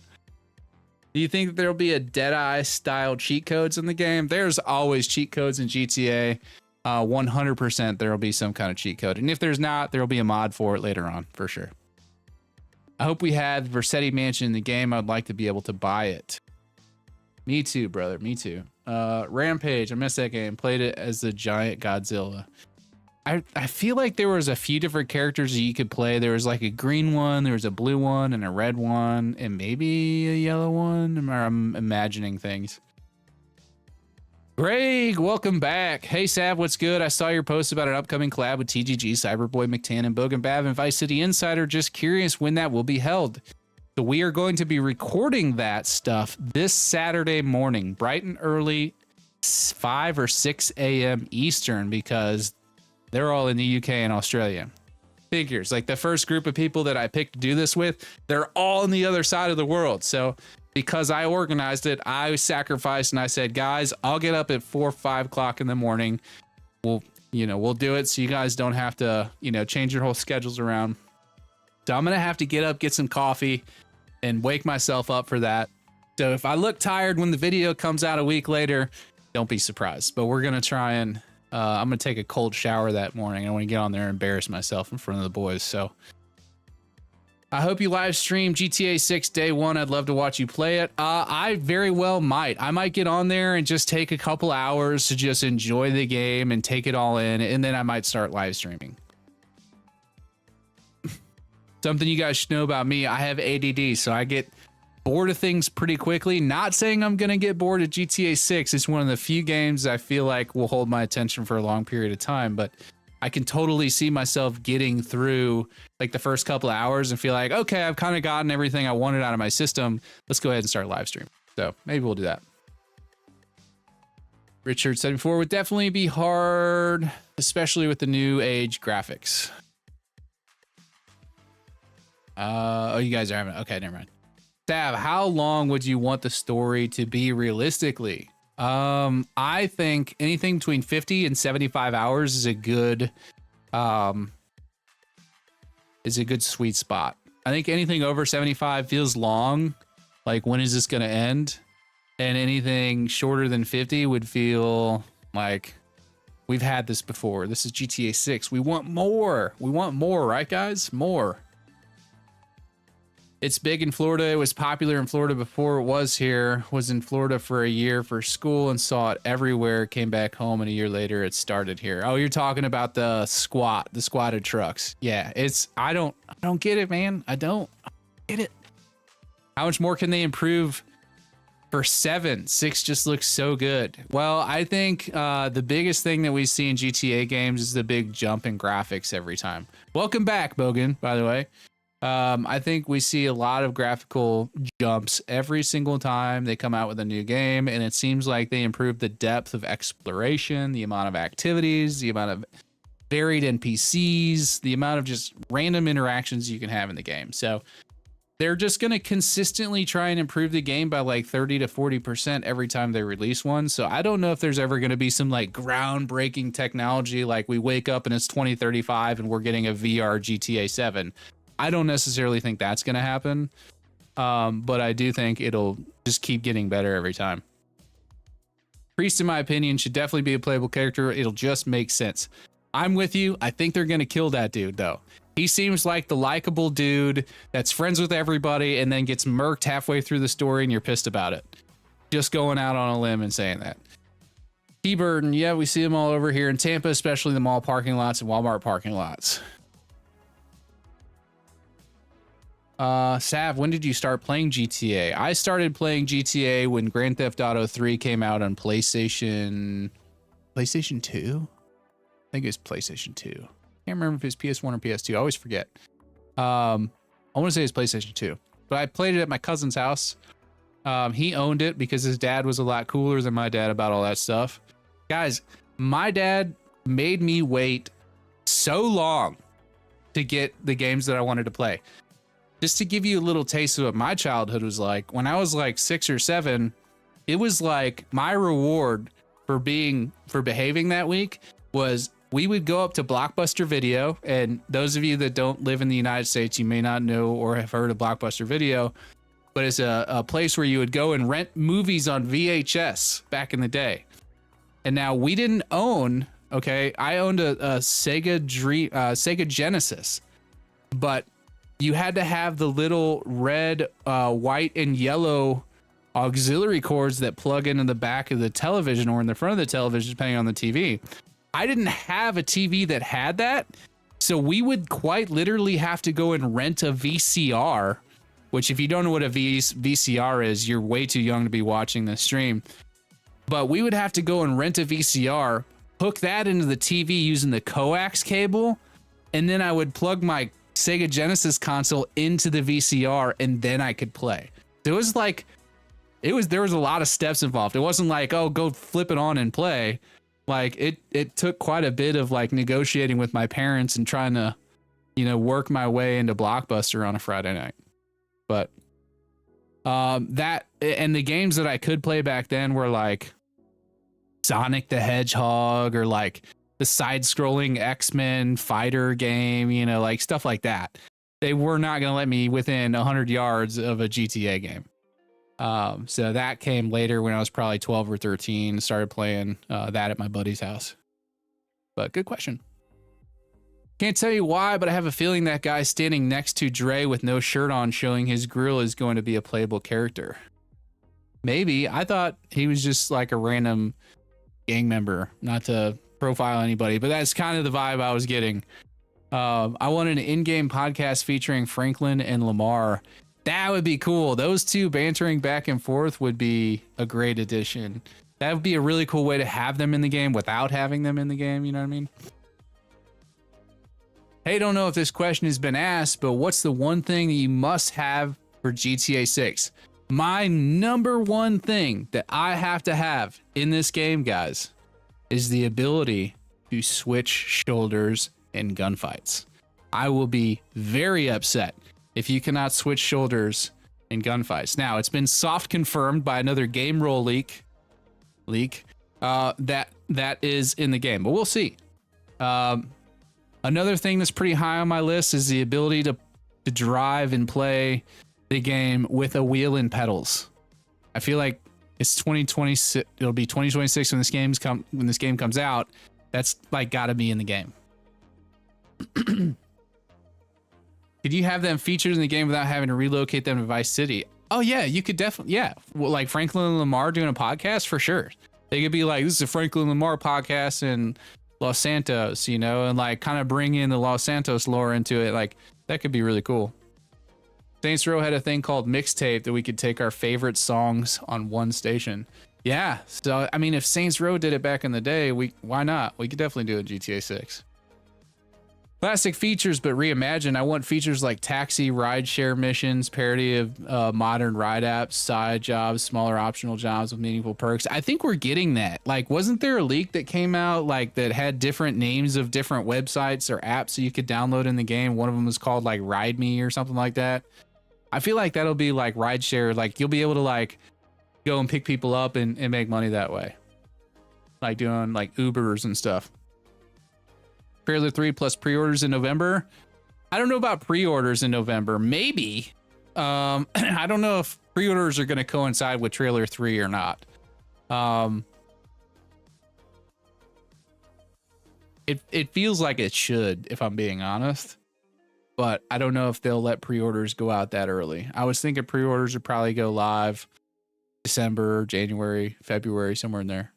Do you think that there'll be a Deadeye style cheat codes in the game? There's always cheat codes in GTA. 100% there'll be some kind of cheat code. And if there's not, there'll be a mod for it later on, for sure. I hope we have Vercetti Mansion in the game. I'd like to be able to buy it. Me too, brother. Me too. Rampage. I missed that game. Played it as the giant Godzilla. I feel like there was a few different characters that you could play. There was like a green one, there was a blue one, and a red one, and maybe a yellow one. Or I'm imagining things. Greg, welcome back. Hey, Sav, what's good? I saw your post about an upcoming collab with TGG, Cyberboy, McTan, and Bogan Bav and Vice City Insider. Just curious when that will be held. So we are going to be recording that stuff this Saturday morning, bright and early, 5 or 6 a.m. Eastern, because they're all in the UK and Australia. Figures, like the first group of people that I picked to do this with, they're all on the other side of the world. So because I organized it, I sacrificed and I said, guys, I'll get up at 4 or 5 o'clock in the morning. We'll do it so you guys don't have to, change your whole schedules around. So I'm going to have to get up, get some coffee, and wake myself up for that. So if I look tired when the video comes out a week later, don't be surprised. But we're going to try and I'm going to take a cold shower that morning. I want to get on there and embarrass myself in front of the boys. So I hope you live stream GTA 6 day 1. I'd love to watch you play it. I very well might. I might get on there and just take a couple hours to just enjoy the game and take it all in. And then I might start live streaming. Something you guys should know about me, I have ADD, so I get bored of things pretty quickly. Not saying I'm going to get bored of GTA 6. It's one of the few games I feel like will hold my attention for a long period of time, but I can totally see myself getting through like the first couple of hours and feel like, okay, I've kind of gotten everything I wanted out of my system. Let's go ahead and start live stream. So maybe we'll do that. Richard said before, would definitely be hard, especially with the new age graphics. Oh, you guys are having, okay, never mind. Sav, how long would you want the story to be realistically? I think anything between 50 and 75 hours is a good sweet spot. I think anything over 75 feels long. Like, when is this going to end? And anything shorter than 50 would feel like we've had this before. This is GTA 6. We want more. We want more, right, guys? More. It's big in Florida. It was popular in Florida before it was here. Was in Florida for a year for school and saw it everywhere. Came back home and a year later it started here. Oh, you're talking about the squatted trucks. Yeah, I don't get it, man. I don't. Get it. How much more can they improve for 7? 6 just looks so good. Well, I think the biggest thing that we see in GTA games is the big jump in graphics every time. Welcome back, Bogan, by the way. I think we see a lot of graphical jumps every single time they come out with a new game, and it seems like they improve the depth of exploration, the amount of activities, the amount of varied NPCs, the amount of just random interactions you can have in the game. So they're just going to consistently try and improve the game by like 30 to 40% every time they release one. So I don't know if there's ever going to be some like groundbreaking technology, like we wake up and it's 2035 and we're getting a VR GTA 7. I don't necessarily think that's going to happen. But I do think it'll just keep getting better every time. Priest, in my opinion, should definitely be a playable character. It'll just make sense. I'm with you. I think they're going to kill that dude, though. He seems like the likable dude that's friends with everybody and then gets murked halfway through the story and you're pissed about it. Just going out on a limb and saying that. T-Burton, yeah, we see them all over here in Tampa, especially the mall parking lots and Walmart parking lots. Sav, when did you start playing GTA? I started playing GTA when Grand Theft Auto 3 came out on PlayStation 2? I think it was PlayStation 2. Can't remember if it's PS1 or PS2. I always forget. I want to say it's PlayStation 2, but I played it at my cousin's house. He owned it because his dad was a lot cooler than my dad about all that stuff. Guys, my dad made me wait so long to get the games that I wanted to play. Just to give you a little taste of what my childhood was like, when I was like 6 or 7, it was like my reward for behaving that week was we would go up to Blockbuster Video. And those of you that don't live in the United States, you may not know or have heard of Blockbuster Video, but it's a place where you would go and rent movies on VHS back in the day. And now we didn't own, okay, I owned a Sega Genesis, but you had to have the little red, white, and yellow auxiliary cords that plug into the back of the television or in the front of the television, depending on the TV. I didn't have a TV that had that, so we would quite literally have to go and rent a VCR, which if you don't know what a VCR is, you're way too young to be watching this stream. But we would have to go and rent a VCR, hook that into the TV using the coax cable, and then I would plug my Sega Genesis console into the VCR and then I could play. It was like, there was a lot of steps involved. It wasn't like, oh, go flip it on and play. Like it took quite a bit of like negotiating with my parents and trying to, work my way into Blockbuster on a Friday night. But that and the games that I could play back then were like Sonic the Hedgehog or like the side-scrolling X-Men fighter game, like stuff like that. They were not going to let me within 100 yards of a GTA game. So that came later when I was probably 12 or 13, started playing that at my buddy's house. But good question. Can't tell you why, but I have a feeling that guy standing next to Dre with no shirt on showing his grill is going to be a playable character. Maybe. I thought he was just like a random gang member, not to profile anybody, but that's kind of the vibe I was getting. I wanted an in-game podcast featuring Franklin and Lamar. That would be cool. Those two bantering back and forth would be a great addition. That would be a really cool way to have them in the game without having them in the game. You know what I mean? Hey, don't know if this question has been asked, but what's the one thing that you must have for GTA 6? My number one thing that I have to have in this game, guys, is the ability to switch shoulders in gunfights. I will be very upset if you cannot switch shoulders in gunfights. Now, it's been soft confirmed by another game roll leak that is in the game, but we'll see. Another thing that's pretty high on my list is the ability to drive and play the game with a wheel and pedals. I feel like it's 2026. It'll be 2026 when this game comes out. That's like got to be in the game. Could you have them featured in the game without having to relocate them to Vice City? Oh yeah, you could definitely. Yeah, well, like Franklin and Lamar doing a podcast for sure. They could be like, this is a Franklin and Lamar podcast in Los Santos, and like kind of bring in the Los Santos lore into it. Like that could be really cool. Saints Row had a thing called mixtape that we could take our favorite songs on one station. Yeah, so I mean, if Saints Row did it back in the day, why not? We could definitely do a GTA 6. Classic features, but reimagined. I want features like taxi, rideshare missions, parody of modern ride apps, side jobs, smaller optional jobs with meaningful perks. I think we're getting that. Like, wasn't there a leak that came out like that had different names of different websites or apps so you could download in the game? One of them was called like Ride Me or something like that. I feel like that'll be like rideshare. Like you'll be able to like go and pick people up and make money that way. Like doing like Ubers and stuff. Trailer 3 plus pre-orders in November. I don't know about pre-orders in November. Maybe. I don't know if pre-orders are going to coincide with Trailer 3 or not. It feels like it should, if I'm being honest. But I don't know if they'll let pre-orders go out that early. I was thinking pre-orders would probably go live December, January, February, somewhere in there.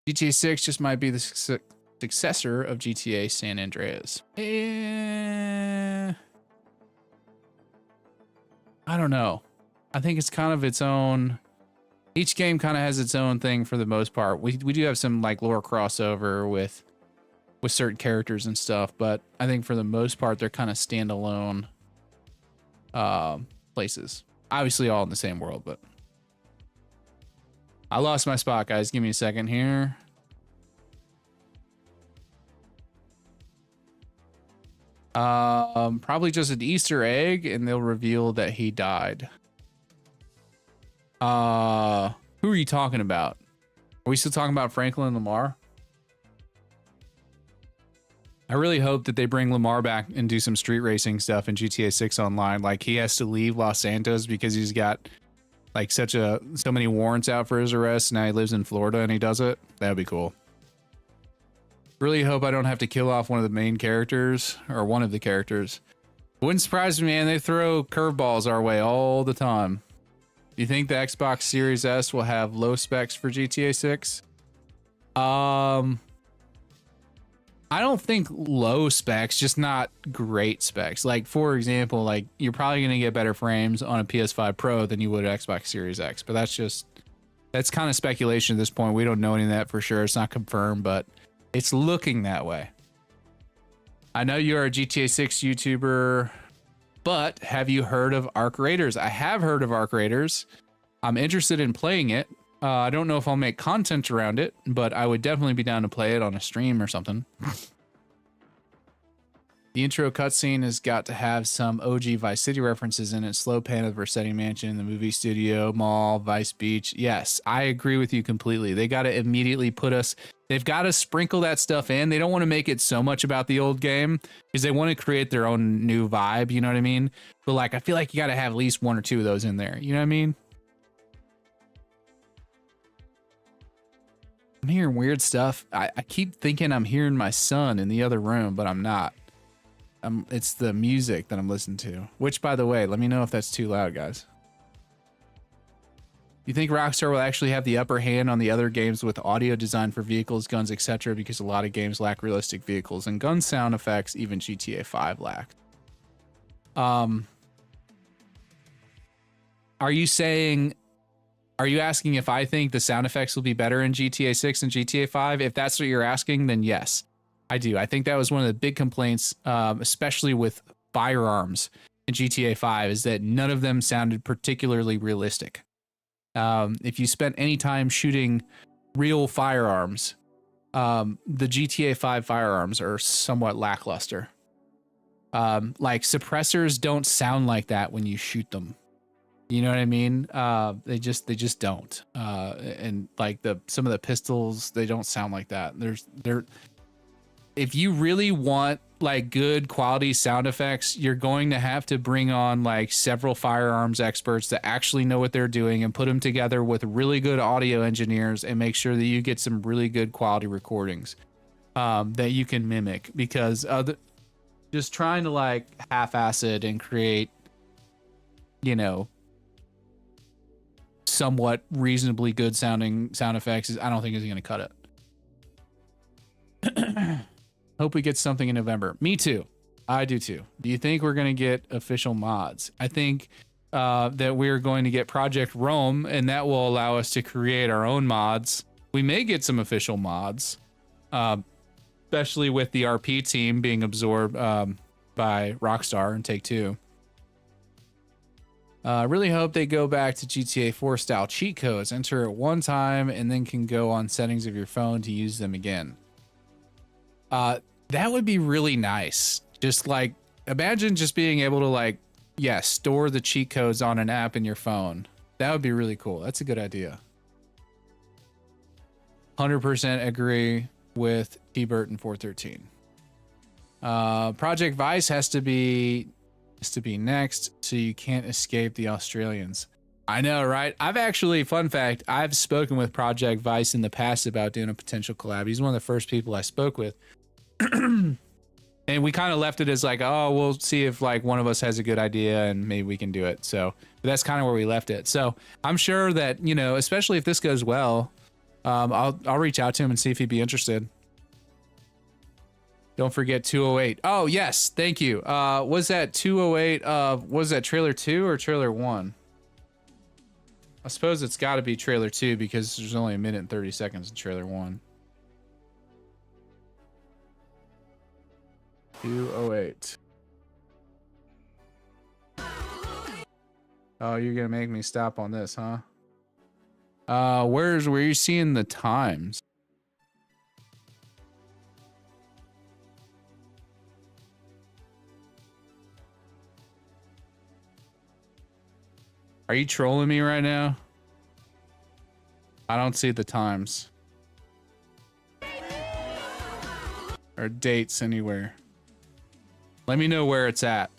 GTA 6 just might be the successor of GTA San Andreas. I don't know. I think it's kind of its own. Each game kind of has its own thing for the most part. We do have some like lore crossover with certain characters and stuff, but I think for the most part they're kind of standalone places. Obviously all in the same world, but I lost my spot, guys. Give me a second here. Probably just an Easter egg, and they'll reveal that he died. Who are you talking about? Are we still talking about Franklin Lamar? I really hope that they bring Lamar back and do some street racing stuff in GTA 6 Online. Like he has to leave Los Santos because he's got like so many warrants out for his arrest. Now he lives in Florida and he does it. That'd be cool. Really hope I don't have to kill off one of the main characters or one of the characters. Wouldn't surprise me, man. They throw curveballs our way all the time. Do you think the Xbox Series S will have low specs for GTA 6? I don't think low specs, just not great specs. Like, for example, like you're probably going to get better frames on a PS5 Pro than you would at Xbox Series X. But that's kind of speculation at this point. We don't know any of that for sure. It's not confirmed, but it's looking that way. I know you're a GTA 6 YouTuber, but have you heard of Arc Raiders? I have heard of Arc Raiders. I'm interested in playing it. I don't know if I'll make content around it, but I would definitely be down to play it on a stream or something. The intro cutscene has got to have some OG Vice City references in it. Slow pan of the Vercetti Mansion, the movie studio, mall, Vice Beach. Yes, I agree with you completely. They got to immediately they've got to sprinkle that stuff in. They don't want to make it so much about the old game because they want to create their own new vibe. You know what I mean? But like, I feel like you got to have at least one or two of those in there. You know what I mean? I'm hearing weird stuff. I keep thinking I'm hearing my son in the other room, but I'm not. It's the music that I'm listening to. Which, by the way, let me know if that's too loud, guys. You think Rockstar will actually have the upper hand on the other games with audio design for vehicles, guns, etc.? Because a lot of games lack realistic vehicles and gun sound effects. Even GTA 5 lacked. Are you asking if I think the sound effects will be better in GTA 6 and GTA 5? If that's what you're asking, then yes, I do. I think that was one of the big complaints, especially with firearms in GTA 5, is that none of them sounded particularly realistic. If you spent any time shooting real firearms, the GTA 5 firearms are somewhat lackluster. Like suppressors don't sound like that when you shoot them. You know what I mean? They just don't. And like some of the pistols, they don't sound like that. If you really want like good quality sound effects, you're going to have to bring on like several firearms experts that actually know what they're doing and put them together with really good audio engineers and make sure that you get some really good quality recordings that you can mimic, because just trying to like half-ass it and create, somewhat reasonably good sounding sound effects I don't think is going to cut it. Hope we get something in November. Me too. I do too. Do you think we're going to get official mods? I think that we're going to get Project Rome, and that will allow us to create our own mods. We may get some official mods, especially with the RP team being absorbed by Rockstar and Take-Two. I really hope they go back to GTA 4 style cheat codes. Enter at one time and then can go on settings of your phone to use them again. That would be really nice. Just like, imagine just being able to like, yeah, store the cheat codes on an app in your phone. That would be really cool. That's a good idea. 100% agree with T-Burton 413. Project Vice has to be next, so you can't escape the Australians. I know, right? I've actually, fun fact, I've spoken with Project Vice in the past about doing a potential collab. He's one of the first people I spoke with. And we kind of left it as like, oh, we'll see if like one of us has a good idea and maybe we can do it. So but that's kind of where we left it. So I'm sure that, you know, especially if this goes well, I'll reach out to him and see if he'd be interested. Don't forget 208. Oh, yes. Thank you. Was that 208? Was that trailer 2 or trailer 1? I suppose it's got to be trailer 2 because there's only 1 minute and 30 seconds in trailer 1. 208. Oh, you're gonna make me stop on this, huh? Where are you seeing the times? Are you trolling me right now? I don't see the times or dates anywhere. Let me know where it's at.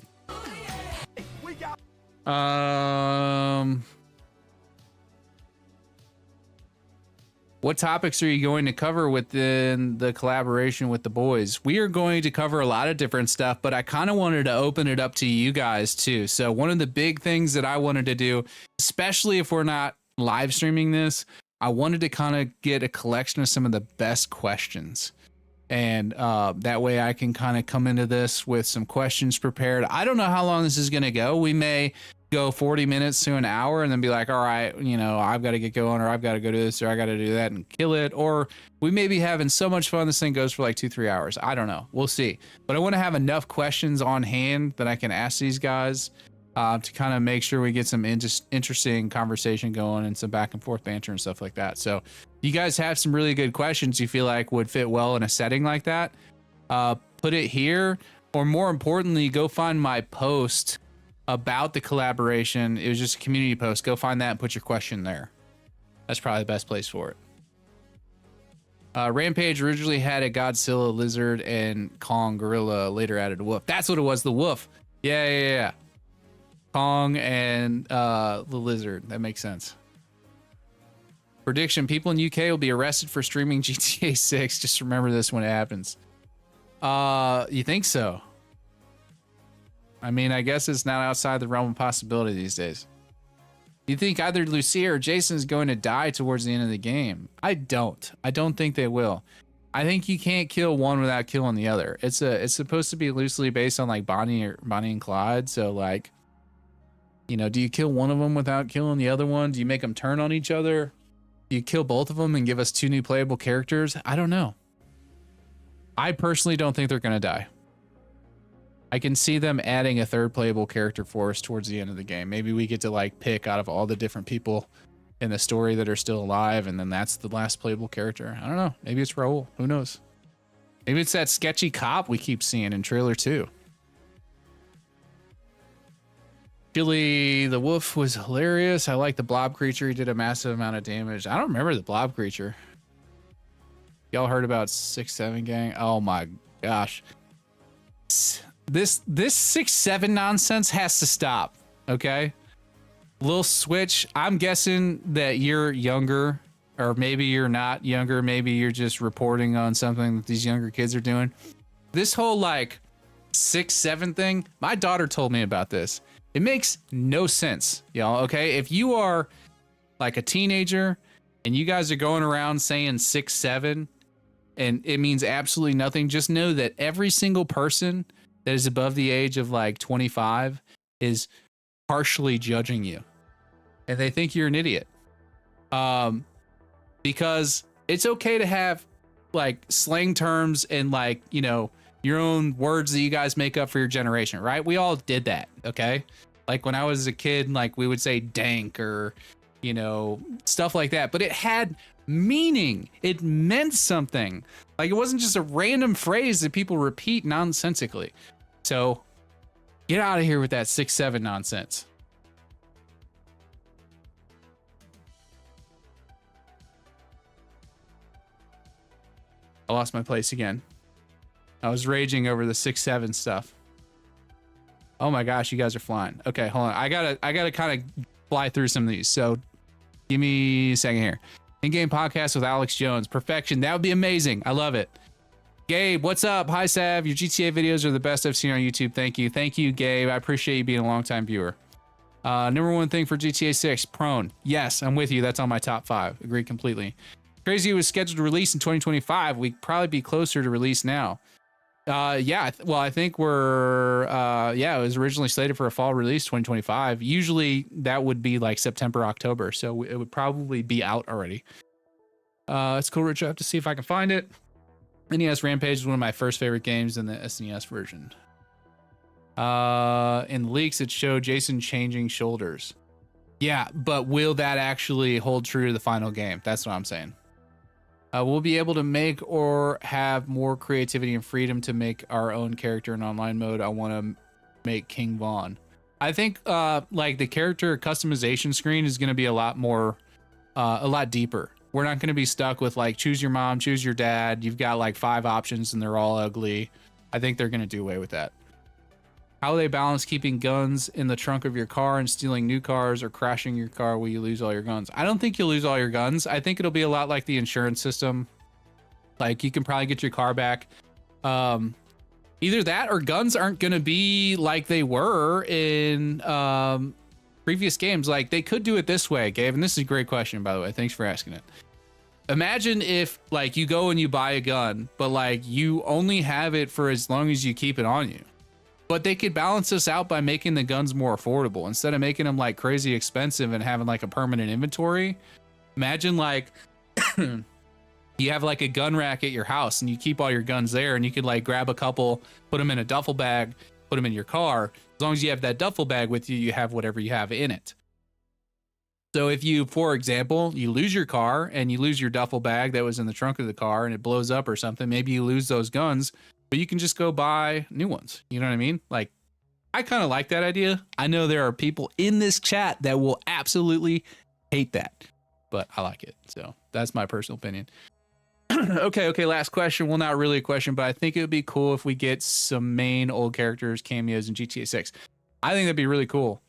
What topics are you going to cover within the collaboration with the boys? We are going to cover a lot of different stuff, but I kind of wanted to open it up to you guys too. So one of the big things that I wanted to do, especially if we're not live streaming this, I wanted to kind of get a collection of some of the best questions. And that way I can kind of come into this with some questions prepared. I don't know how long this is going to go. We may go 40 minutes to an hour and then be like, all right, you know, I've got to get going, or I've got to go do this, or I got to do that and kill it. Or we may be having so much fun this thing goes for like 2-3 hours. I don't know. We'll see. But I want to have enough questions on hand that I can ask these guys to kind of make sure we get some interesting conversation going and some back and forth banter and stuff like that. So you guys have some really good questions you feel like would fit well in a setting like that, put it here, or more importantly, go find my post about the collaboration. It was just a community post. Go find that and put your question there. That's probably the best place for it. Rampage originally had a Godzilla, lizard, and Kong gorilla, later added a wolf. That's what it was, the wolf. Yeah. Kong and the lizard. That makes sense. Prediction: people in UK will be arrested for streaming GTA 6. Just remember this when it happens. You think so? I mean, I guess it's not outside the realm of possibility these days. You think either Lucia or Jason is going to die towards the end of the game? I don't think they will. I think you can't kill one without killing the other. It's supposed to be loosely based on like Bonnie and Clyde. So like, you know, do you kill one of them without killing the other one? Do you make them turn on each other? Do you kill both of them and give us 2 new playable characters? I don't know. I personally don't think they're going to die. I can see them adding a 3rd playable character for us towards the end of the game. Maybe we get to like pick out of all the different people in the story that are still alive, and then that's the last playable character. I don't know. Maybe it's Raul. Who knows? Maybe it's that sketchy cop we keep seeing in trailer 2. Chili the wolf was hilarious. I like the blob creature. He did a massive amount of damage. I don't remember the blob creature. Y'all heard about 6-7 gang? Oh my gosh. This 6-7 nonsense has to stop. Okay. Little switch. I'm guessing that you're younger, or maybe you're not younger. Maybe you're just reporting on something that these younger kids are doing. This whole like 6-7 thing. My daughter told me about this. It makes no sense, y'all. Okay. If you are like a teenager and you guys are going around saying 6-7 and it means absolutely nothing, just know that every single person that is above the age of like 25 is harshly judging you, and they think you're an idiot. Because it's okay to have like slang terms and like, you know, your own words that you guys make up for your generation, right? We all did that, okay? Like when I was a kid, like we would say dank or, you know, stuff like that, but it had meaning. It meant something. Like it wasn't just a random phrase that people repeat nonsensically. So get out of here with that 6'7" nonsense. I lost my place again. I was raging over the 6'7" stuff. Oh my gosh, you guys are flying. Okay, hold on. I gotta kind of fly through some of these. So give me a second here. In-game podcast with Alex Jones. Perfection. That would be amazing. I love it. Gabe, what's up? Hi, Sav. Your GTA videos are the best I've seen on YouTube. Thank you. Thank you, Gabe. I appreciate you being a longtime viewer. Number one thing for GTA 6, Prone. Yes, I'm with you. That's on my top 5. Agree completely. Crazy was scheduled to release in 2025. We'd probably be closer to release now. Yeah, well, I think we're, it was originally slated for a fall release 2025. Usually that would be like September, October. So it would probably be out already. It's cool, Rich. I have to see if I can find it. NES Rampage is one of my first favorite games in the SNES version. In the leaks, it showed Jason changing shoulders. Yeah, but will that actually hold true to the final game? That's what I'm saying. We'll be able to make or have more creativity and freedom to make our own character in online mode. I want to make King Vaughn. I think like the character customization screen is going to be a lot deeper. We're not going to be stuck with like choose your mom, choose your dad. You've got like 5 options and they're all ugly. I think they're going to do away with that. How they balance keeping guns in the trunk of your car and stealing new cars or crashing your car where you lose all your guns. I don't think you'll lose all your guns. I think it'll be a lot like the insurance system. Like you can probably get your car back. Either that or guns aren't going to be like they were in previous games. Like they could do it this way, Gabe. And this is a great question, by the way. Thanks for asking it. Imagine if like you go and you buy a gun, but like you only have it for as long as you keep it on you. But they could balance this out by making the guns more affordable instead of making them like crazy expensive and having like a permanent inventory. Imagine like you have like a gun rack at your house and you keep all your guns there and you could like grab a couple, put them in a duffel bag, put them in your car. As long as you have that duffel bag with you, you have whatever you have in it. So if you, for example, you lose your car and you lose your duffel bag that was in the trunk of the car and it blows up or something, maybe you lose those guns, but you can just go buy new ones. You know what I mean? Like, I kind of like that idea. I know there are people in this chat that will absolutely hate that, but I like it. So that's my personal opinion. Okay. Last question. Well, not really a question, but I think it would be cool if we get some main old characters cameos in GTA 6. I think that'd be really cool.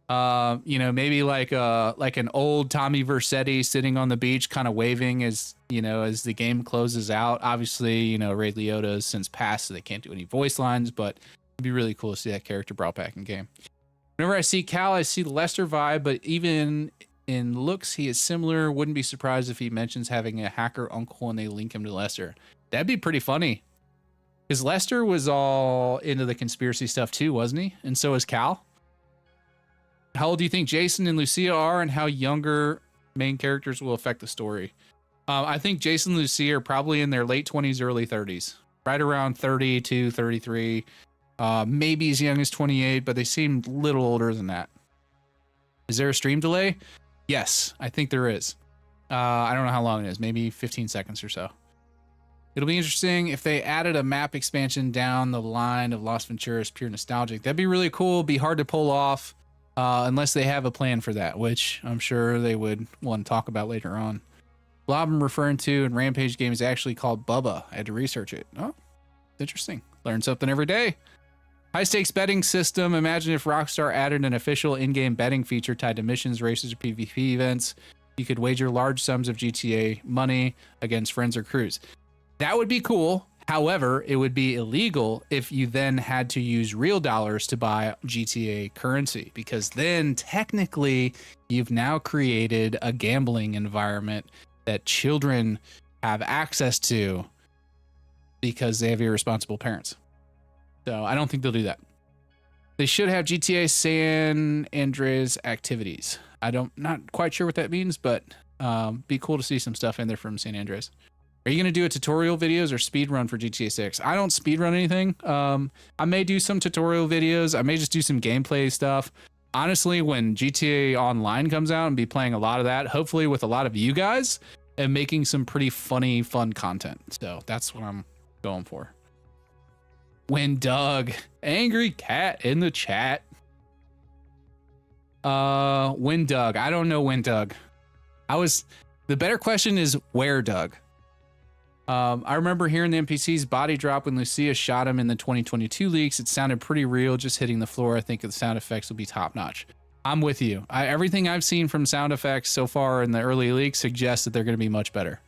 You know, maybe like an old Tommy Vercetti sitting on the beach, kind of waving as, you know, as the game closes out. Obviously, you know, Ray Liotta has since passed, so they can't do any voice lines, but it'd be really cool to see that character brought back in game. Whenever I see Cal, I see the Lester vibe, but even in looks, he is similar. Wouldn't be surprised if he mentions having a hacker uncle and they link him to Lester. That'd be pretty funny. Because Lester was all into the conspiracy stuff too, wasn't he? And so is Cal. How old do you think Jason and Lucia are, and how younger main characters will affect the story? I think Jason and Lucia are probably in their late 20s, early 30s, right around 32, 33, maybe as young as 28, but they seem a little older than that. Is there a stream delay? Yes, I think there is. I don't know how long it is, maybe 15 seconds or so. It'll be interesting if they added a map expansion down the line of Las Venturas pure nostalgic. That'd be really cool, be hard to pull off. Unless they have a plan for that, which I'm sure they would want to talk about later on. Blob I'm referring to in Rampage game is actually called Bubba. I had to research it. Oh, interesting. Learn something every day. High stakes betting system. Imagine if Rockstar added an official in-game betting feature tied to missions, races, or PvP events. You could wager large sums of GTA money against friends or crews. That would be cool. However, it would be illegal if you then had to use real dollars to buy GTA currency, because then technically you've now created a gambling environment that children have access to because they have irresponsible parents. So I don't think they'll do that. They should have GTA San Andreas activities. Not quite sure what that means, but be cool to see some stuff in there from San Andreas. Are you going to do a tutorial videos or speed run for GTA 6? I don't speed run anything. I may do some tutorial videos. I may just do some gameplay stuff. Honestly, when GTA Online comes out and be playing a lot of that, hopefully with a lot of you guys and making some pretty funny, fun content. So that's what I'm going for. When Doug, angry cat in the chat. When Doug, I don't know when Doug. The better question is where Doug. I remember hearing the NPC's body drop when Lucia shot him in the 2022 leaks. It sounded pretty real, just hitting the floor. I think the sound effects will be top notch. I'm with you. Everything I've seen from sound effects so far in the early leaks suggests that they're going to be much better.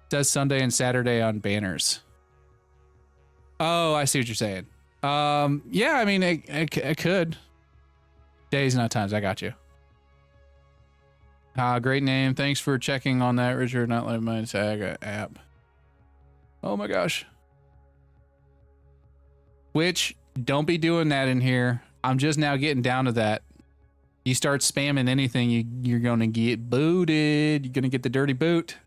It does Sunday and Saturday on banners. Oh, I see what you're saying. Yeah, I mean, it could. Days, not times. I got you. Great name. Thanks for checking on that, Richard. Not like my tag app. Oh my gosh. Which, don't be doing that in here. I'm just now getting down to that. You start spamming anything, you're going to get booted. You're going to get the dirty boot.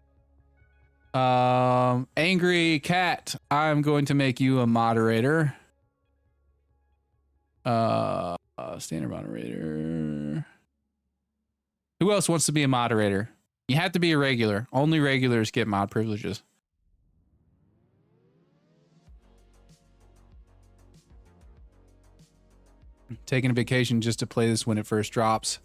Angry cat. I'm going to make you a moderator. Standard moderator. Who else wants to be a moderator? You have to be a regular. Only regulars get mod privileges. Taking a vacation just to play this when it first drops.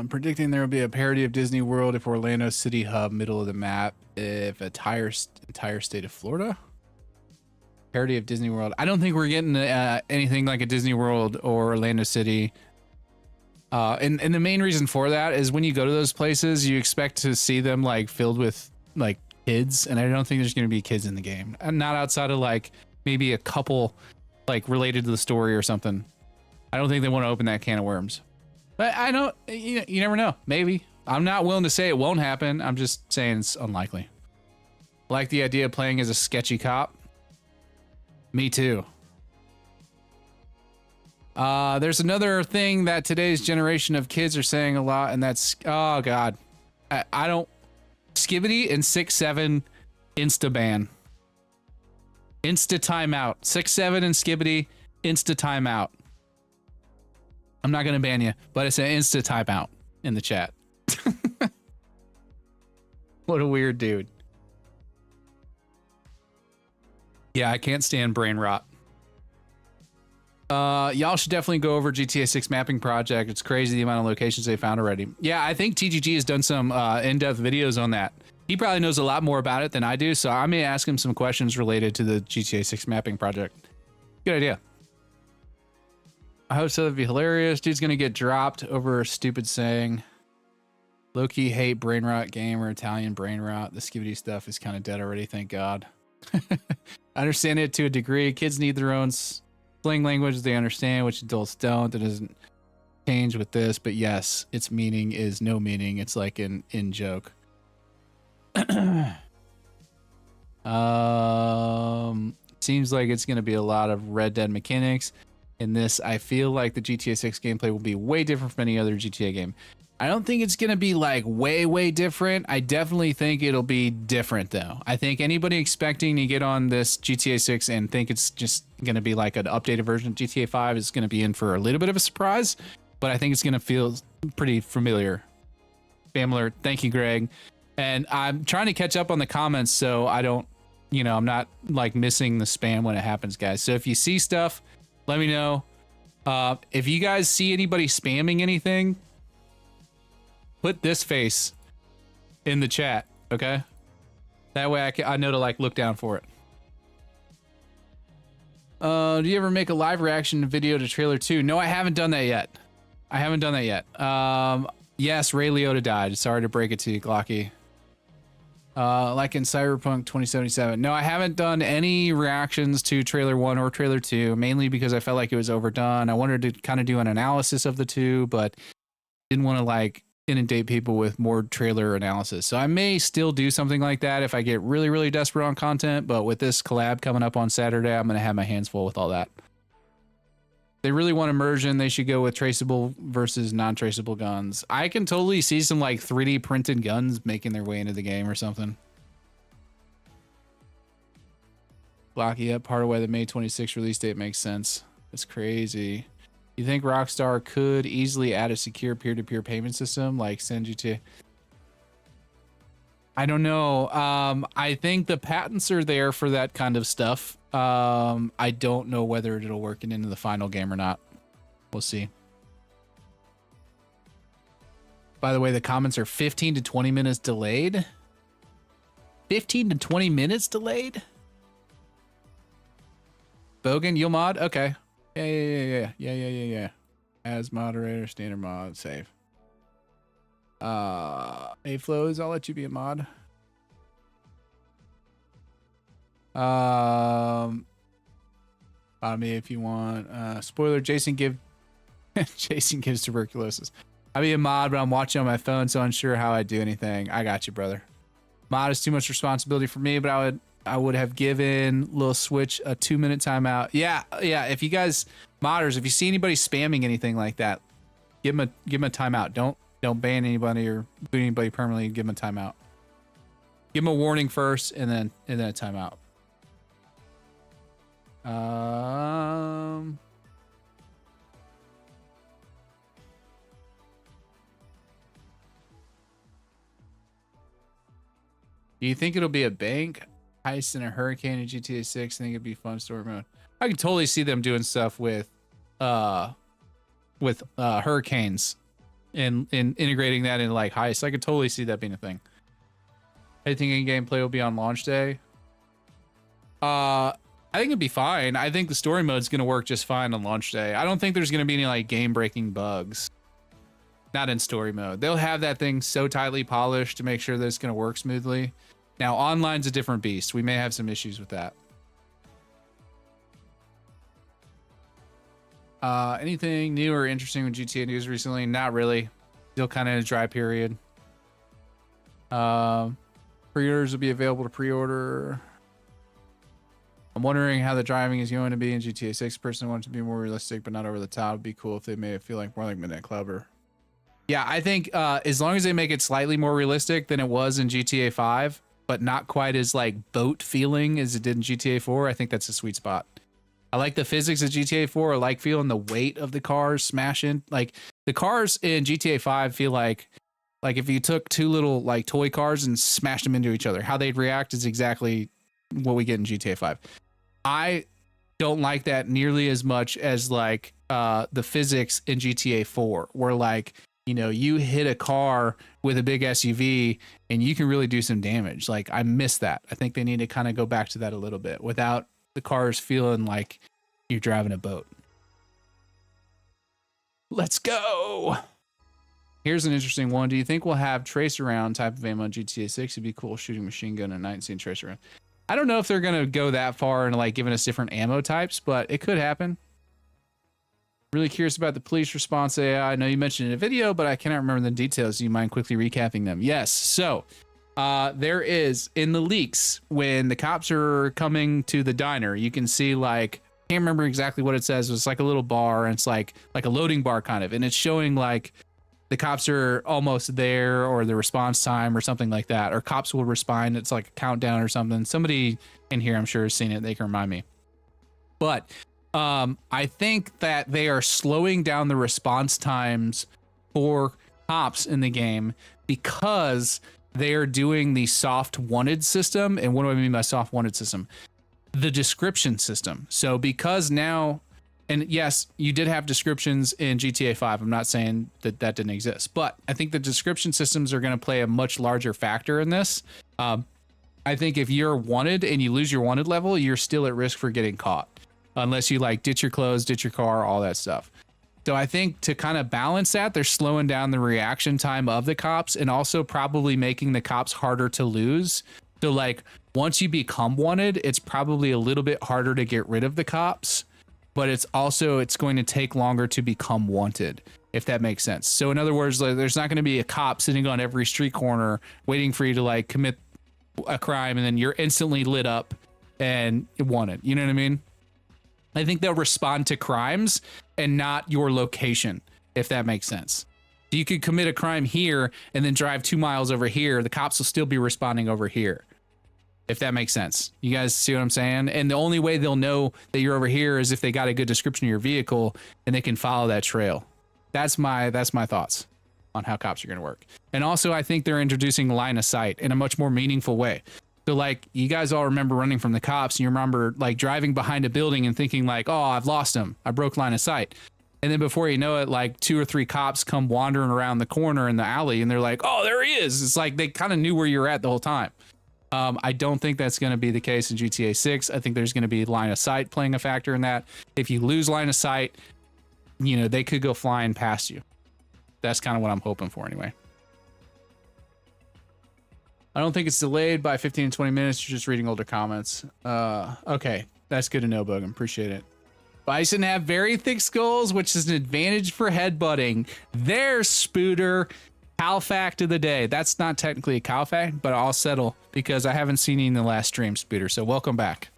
Predicting there will be a parody of Disney World if Orlando City Hub, middle of the map, if entire state of Florida. Parody of Disney World. I don't think we're getting anything like a Disney World or Orlando City. And the main reason for that is when you go to those places, you expect to see them like filled with like kids, and I don't think there's going to be kids in the game. And not outside of like maybe a couple like related to the story or something. I don't think they want to open that can of worms. But I don't, you never know. Maybe. I'm not willing to say it won't happen. I'm just saying it's unlikely. Like the idea of playing as a sketchy cop. Me too. There's another thing that today's generation of kids are saying a lot, and that's, oh God. I don't, Skibidi and 6-7 insta ban. Insta timeout. 6-7 and Skibidi, insta timeout. I'm not going to ban you, but it's an insta timeout in the chat. What a weird dude. Yeah, I can't stand brain rot. Y'all should definitely go over GTA 6 mapping project. It's crazy the amount of locations they found already. Yeah, I think TGG has done some in-depth videos on that. He probably knows a lot more about it than I do, so I may ask him some questions related to the GTA 6 mapping project. Good idea. I hope so. That'd be hilarious. Dude's gonna get dropped over a stupid saying. Low-key hate brain rot gamer, Italian brain rot. The Skibidi stuff is kind of dead already, thank God. I understand it to a degree. Kids need their own slang language they understand, which adults don't. That doesn't change with this, but yes, its meaning is no meaning. It's like an in joke. Seems like it's gonna be a lot of Red Dead mechanics. In this, I feel like the GTA 6 gameplay will be way different from any other GTA game. I don't think it's going to be like way different. I definitely think it'll be different though. I think anybody expecting to get on this GTA 6 and think it's just going to be like an updated version of GTA 5 is going to be in for a little bit of a surprise, but I think it's going to feel pretty familiar. Famler, thank you, Greg. And I'm trying to catch up on the comments so I don't, I'm not like missing the spam when it happens, guys. So if you see stuff, let me know. If you guys see anybody spamming anything, put this face in the chat, okay? That way I know to like look down for it. Do you ever make a live reaction video to trailer 2? No, I haven't done that yet. Yes, Ray Liotta died. Sorry to break it to you, Glocky. Like in Cyberpunk 2077. No, I haven't done any reactions to trailer 1 or trailer 2, mainly because I felt like it was overdone. I wanted to kind of do an analysis of the two, but didn't want to like inundate people with more trailer analysis. So I may still do something like that if I get really, really desperate on content. But with this collab coming up on Saturday, I'm going to have my hands full with all that. They really want immersion. They should go with traceable versus non-traceable guns. I can totally see some like 3D printed guns making their way into the game or something. Blocky up part of why the May 26th release date makes sense. It's crazy. You think Rockstar could easily add a secure peer-to-peer payment system like send you to? I don't know. I think the patents are there for that kind of stuff. I don't know whether it'll work into the final game or not. We'll see. By the way, the comments are 15 to 20 minutes delayed. 15 to 20 minutes delayed? Bogan, you'll mod? Okay. Yeah. As moderator, standard mod, save. Hey Flows, I'll let you be a mod. Follow me if you want. Spoiler, Jason gives tuberculosis. I'll be a mod, but I'm watching on my phone, so unsure how I do anything. I got you, brother. Mod is too much responsibility for me, but I would have given Lil Switch a 2-minute timeout. Yeah. If you guys modders, if you see anybody spamming anything like that, give him a timeout. Don't ban anybody or boot anybody permanently. Give him a timeout. Give him a warning first, and then a timeout. Do you think it'll be a bank heist and a hurricane in GTA 6? I think it'd be fun story mode. I can totally see them doing stuff with hurricanes and integrating that into like heists. I could totally see that being a thing. I think in gameplay will be on launch day. I think it'd be fine. I think the story mode's gonna work just fine on launch day. I don't think there's gonna be any like game breaking bugs. Not in story mode. They'll have that thing so tightly polished to make sure that it's gonna work smoothly. Now online's a different beast. We may have some issues with that. Anything new or interesting with GTA news recently? Not really. Still kind of in a dry period. Pre-orders will be available to pre-order. I'm wondering how the driving is going to be in GTA 6. Personally, want it to be more realistic, but not over the top. It'd be cool if they made it feel like more like Midnight Club. Yeah, I think as long as they make it slightly more realistic than it was in GTA 5, but not quite as like boat feeling as it did in GTA 4, I think that's a sweet spot. I like the physics of GTA 4. I like feeling the weight of the cars smashing. Like the cars in GTA 5 feel like if you took two little like toy cars and smashed them into each other, how they'd react is exactly what we get in GTA 5. I don't like that nearly as much as like the physics in GTA 4, where like, you know, you hit a car with a big SUV and you can really do some damage. Like I miss that. I think they need to kind of go back to that a little bit without the cars feeling like you're driving a boat. Let's go. Here's an interesting one. Do you think we'll have tracer round type of ammo on GTA 6? It'd be cool shooting machine gun at night and seeing tracer round. I don't know if they're going to go that far and like giving us different ammo types, but it could happen. Really curious about the police response AI. I know you mentioned it in a video, but I cannot remember the details. Do you mind quickly recapping them? Yes. So there is in the leaks when the cops are coming to the diner, you can see like, I can't remember exactly what it says. It's like a little bar and it's like a loading bar kind of, and it's showing like the cops are almost there or the response time or something like that, or cops will respond. It's like a countdown or something. Somebody in here, I'm sure, has seen it. They can remind me. But I think that they are slowing down the response times for cops in the game because they are doing the soft wanted system. And what do I mean by soft wanted system? The description system. So because now, and yes, you did have descriptions in GTA 5. I'm not saying that didn't exist, but I think the description systems are going to play a much larger factor in this. I think if you're wanted and you lose your wanted level, you're still at risk for getting caught unless you like ditch your clothes, ditch your car, all that stuff. So I think to kind of balance that, they're slowing down the reaction time of the cops and also probably making the cops harder to lose. So like once you become wanted, it's probably a little bit harder to get rid of the cops, but it's going to take longer to become wanted. if that makes sense. So in other words, like, there's not going to be a cop sitting on every street corner waiting for you to like commit a crime and then you're instantly lit up and wanted. You know what I mean? I think they'll respond to crimes and not your location, if that makes sense. You could commit a crime here and then drive 2 miles over here. The cops will still be responding over here, if that makes sense. You guys see what I'm saying? And the only way they'll know that you're over here is if they got a good description of your vehicle and they can follow that trail. That's my thoughts on how cops are going to work. And also, I think they're introducing line of sight in a much more meaningful way. So like, you guys all remember running from the cops and you remember like driving behind a building and thinking like, oh, I've lost him. I broke line of sight. And then before you know it, like 2 or 3 cops come wandering around the corner in the alley and they're like, oh, there he is. It's like they kind of knew where you're at the whole time. I don't think that's going to be the case in GTA 6. I think there's going to be line of sight playing a factor in that. If you lose line of sight, you know, they could go flying past you. That's kind of what I'm hoping for anyway. I don't think it's delayed by 15 to 20 minutes. You're just reading older comments. Okay, that's good to know, Bogan. Appreciate it. Bison have very thick skulls, which is an advantage for headbutting. There's Spooter. Cow fact of the day. That's not technically a cow fact, but I'll settle because I haven't seen you in the last stream, Spooter. So welcome back.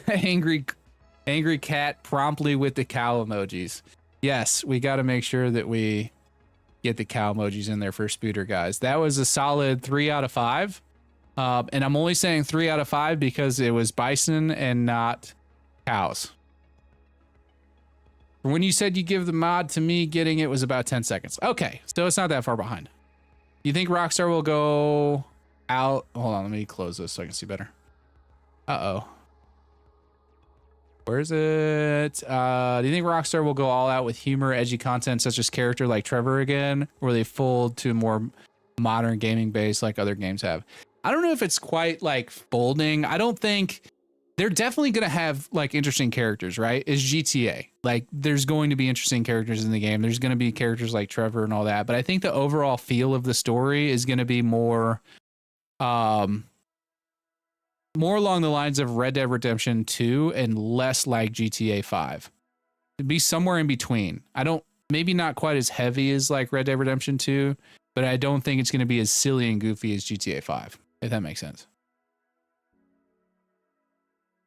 Angry cat promptly with the cow emojis. Yes, we got to make sure that we get the cow emojis in there for Spooter, guys. That was a solid 3 out of 5. And I'm only saying 3 out of 5 because it was bison and not cows. When you said you give the mod to me, getting it was about 10 seconds. Okay, so it's not that far behind. You think Rockstar will go out? Hold on, let me close this so I can see better. Uh-oh. Where is it? Do you think Rockstar will go all out with humor, edgy content such as character like Trevor again? Or will they fold to a more modern gaming base like other games have? I don't know if it's quite like folding. I don't think... They're definitely going to have like interesting characters, right? It's GTA. Like there's going to be interesting characters in the game. There's going to be characters like Trevor and all that. But I think the overall feel of the story is going to be more along the lines of Red Dead Redemption 2 and less like GTA 5. It'd be somewhere in between. Maybe not quite as heavy as like Red Dead Redemption 2, but I don't think it's going to be as silly and goofy as GTA 5, if that makes sense.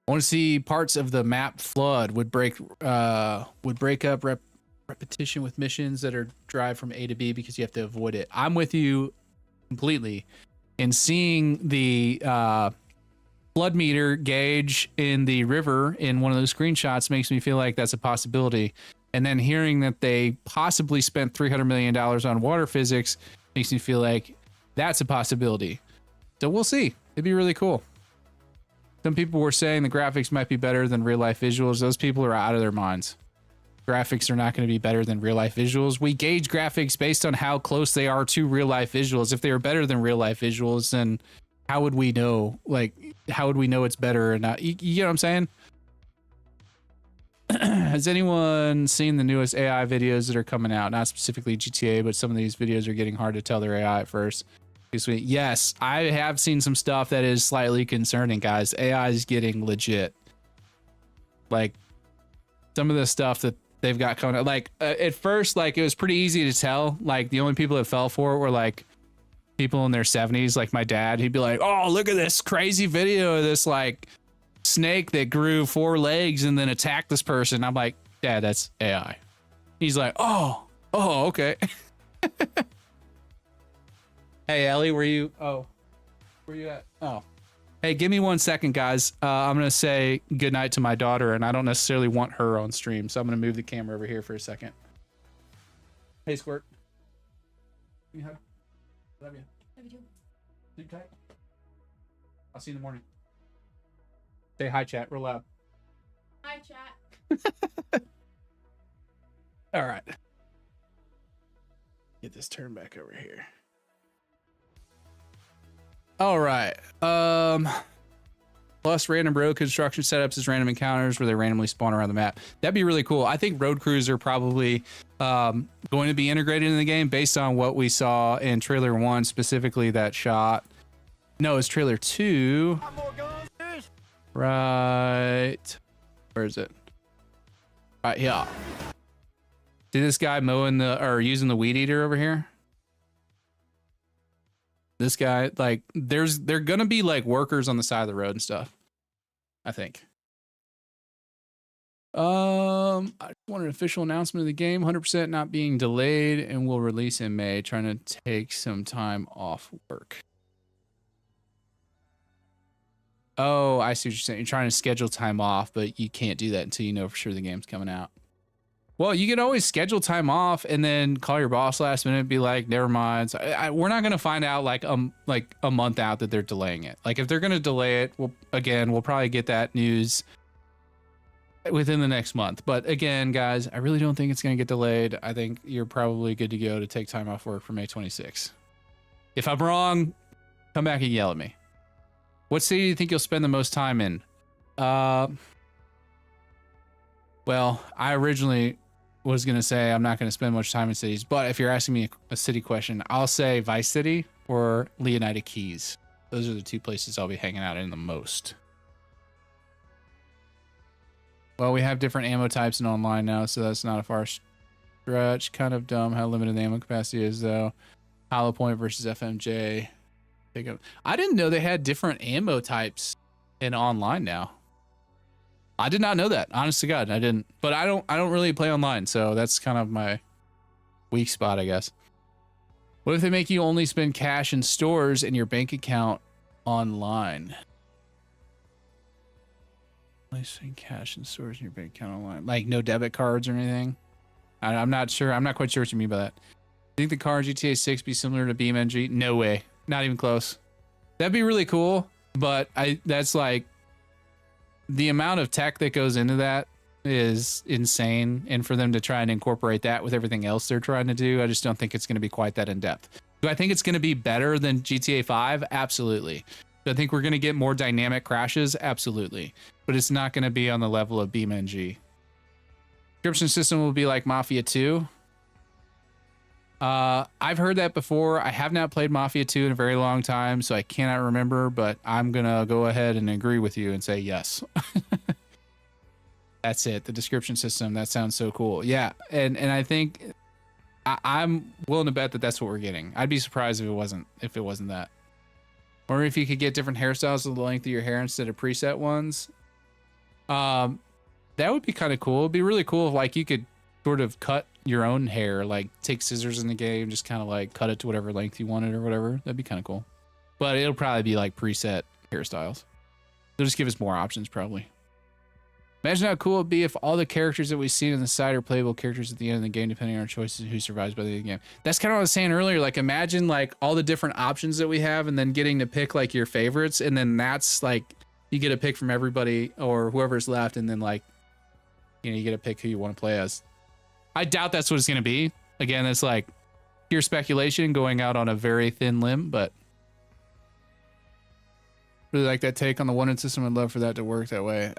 I want to see parts of the map flood would break up repetition with missions that are drive from A to B because you have to avoid it. I'm with you completely. And seeing the flood meter gauge in the river in one of those screenshots makes me feel like that's a possibility. And then hearing that they possibly spent $300 million on water physics makes me feel like that's a possibility. So we'll see. It'd be really cool. Some people were saying the graphics might be better than real life visuals. Those people are out of their minds. Graphics are not going to be better than real life visuals. We gauge graphics based on how close they are to real life visuals. If they were better than real life visuals, then how would we know? Like, how would we know it's better or not? You know what I'm saying? Has anyone seen the newest AI videos that are coming out? Not specifically GTA, but some of these videos are getting hard to tell they're AI at first. Yes, I have seen some stuff that is slightly concerning, guys. AI is getting legit. Like some of the stuff that they've got coming out. Like at first, like it was pretty easy to tell. Like the only people that fell for it were like people in their 70s, like my dad. He'd be like, "Oh, look at this crazy video of this like snake that grew 4 legs and then attacked this person." I'm like, "Dad, that's AI." He's like, "Oh, okay." Hey, Ellie, where you at? Oh, hey, give me 1 second, guys. I'm going to say goodnight to my daughter, and I don't necessarily want her on stream, so I'm going to move the camera over here for a second. Hey, Squirt. You hug? Love you. Love you too. Sleep tight. I'll see you in the morning. Say hi, chat. Real loud. Hi, chat. All right. Get this turned back over here. All right. Plus random road construction setups as random encounters where they randomly spawn around the map. That'd be really cool. I think road crews are probably going to be integrated in the game based on what we saw in trailer 1, specifically that shot. No, it's trailer 2. Right. Where is it? Yeah. See this guy mowing or using the weed eater over here? This guy, like, they're gonna be like workers on the side of the road and stuff, I think. I just want an official announcement of the game, 100% not being delayed, and will release in May. Trying to take some time off work. Oh, I see what you're saying. You're trying to schedule time off, but you can't do that until you know for sure the game's coming out. Well, you can always schedule time off and then call your boss last minute and be like, never mind. So we're not going to find out like a month out that they're delaying it. Like if they're going to delay it, we'll probably get that news within the next month. But again, guys, I really don't think it's going to get delayed. I think you're probably good to go to take time off work for May 26th. If I'm wrong, come back and yell at me. What city do you think you'll spend the most time in? Well, I originally was going to say I'm not going to spend much time in cities, but if you're asking me a city question, I'll say Vice City or Leonida Keys. Those are the two places I'll be hanging out in the most. Well, we have different ammo types in online now, so that's not a far stretch. Kind of dumb how limited the ammo capacity is, though. Hollow Point versus FMJ. I didn't know they had different ammo types in online now. I did not know that. Honest to God, I didn't. But I don't really play online, so that's kind of my weak spot, I guess. What if they make you only spend cash in stores in your bank account online? Only spend cash in stores in your bank account online, like no debit cards or anything. I'm not sure. I'm not quite sure what you mean by that. Think the car in GTA 6 be similar to BeamNG? No way. Not even close. That'd be really cool, but that's like the amount of tech that goes into that is insane, and for them to try and incorporate that with everything else they're trying to do, I just don't think it's going to be quite that in depth. Do I think it's going to be better than GTA 5? Absolutely. Do I think we're going to get more dynamic crashes? Absolutely. But it's not going to be on the level of BeamNG. Subscription system will be like Mafia 2. I've heard that before. I have not played Mafia 2 in a very long time, so I cannot remember, but I'm going to go ahead and agree with you and say yes. That's it. The description system. That sounds so cool. Yeah. And I think I'm willing to bet that that's what we're getting. I'd be surprised if it wasn't that. Or if you could get different hairstyles with the length of your hair instead of preset ones. That would be kind of cool. It'd be really cool if like you could sort of cut your own hair, like take scissors in the game, just kind of like cut it to whatever length you wanted or whatever. That'd be kind of cool. But it'll probably be like preset hairstyles. They'll just give us more options probably. Imagine how cool it'd be if all the characters that we've seen in the side are playable characters at the end of the game, depending on our choices and who survives by the end of the game. That's kind of what I was saying earlier. Like imagine like all the different options that we have and then getting to pick like your favorites. And then that's like, you get a pick from everybody or whoever's left. And then like, you know, you get to pick who you want to play as. I doubt that's what it's going to be. Again, it's like pure speculation going out on a very thin limb, but really like that take on the one-in system. I'd love for that to work that way.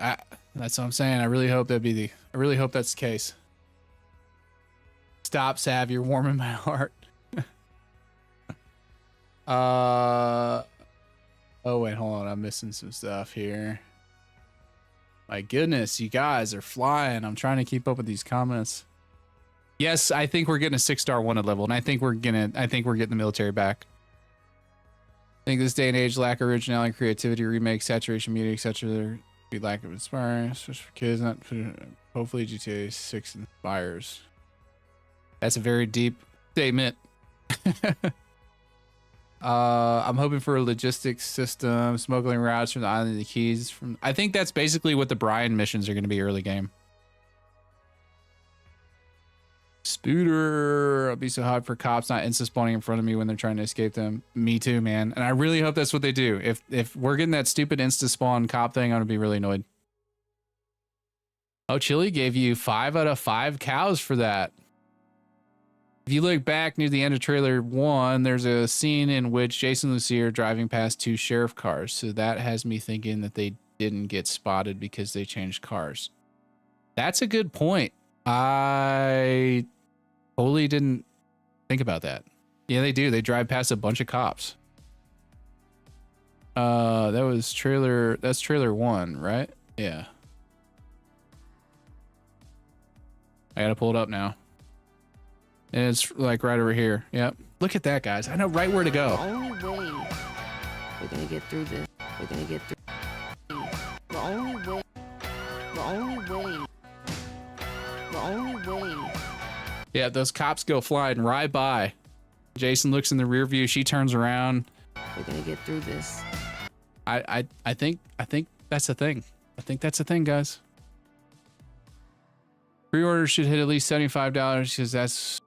That's what I'm saying. I really hope that's the case. Stop, Sav. You're warming my heart. Oh wait, hold on. I'm missing some stuff here. My goodness, you guys are flying. I'm trying to keep up with these comments. Yes, I think we're getting a 6-star wanted level, and I think we're getting the military back. I think this day and age lack of originality, creativity, remakes, saturation, media, etc. There be lack of inspiring, especially for kids. Not hopefully GTA 6 inspires. That's a very deep statement. I'm hoping for a logistics system, smuggling routes from the island of the Keys. I think that's basically what the Brian missions are going to be early game. Spooter, I'll be so hot for cops not insta spawning in front of me when they're trying to escape them. Me too, man. And I really hope that's what they do. If we're getting that stupid insta spawn cop thing, I'm gonna be really annoyed. Oh, Chili gave you 5 out of 5 cows for that. If you look back near the end of trailer 1, there's a scene in which Jason and Lucy are driving past 2 sheriff cars. So that has me thinking that they didn't get spotted because they changed cars. That's a good point. I totally didn't think about that. Yeah, they do. They drive past a bunch of cops. That's trailer 1, right? Yeah. I gotta pull it up now. And it's like right over here. Yep. Look at that, guys. I know right where to The go. only way we're gonna get through this. We're gonna get through. The only way. The only way. The only way. Yeah, those cops go flying right by. Jason looks in the rear view. She turns around. We're gonna get through this. I think that's a thing. I think that's a thing, guys. Pre-order should hit at least $75 because that's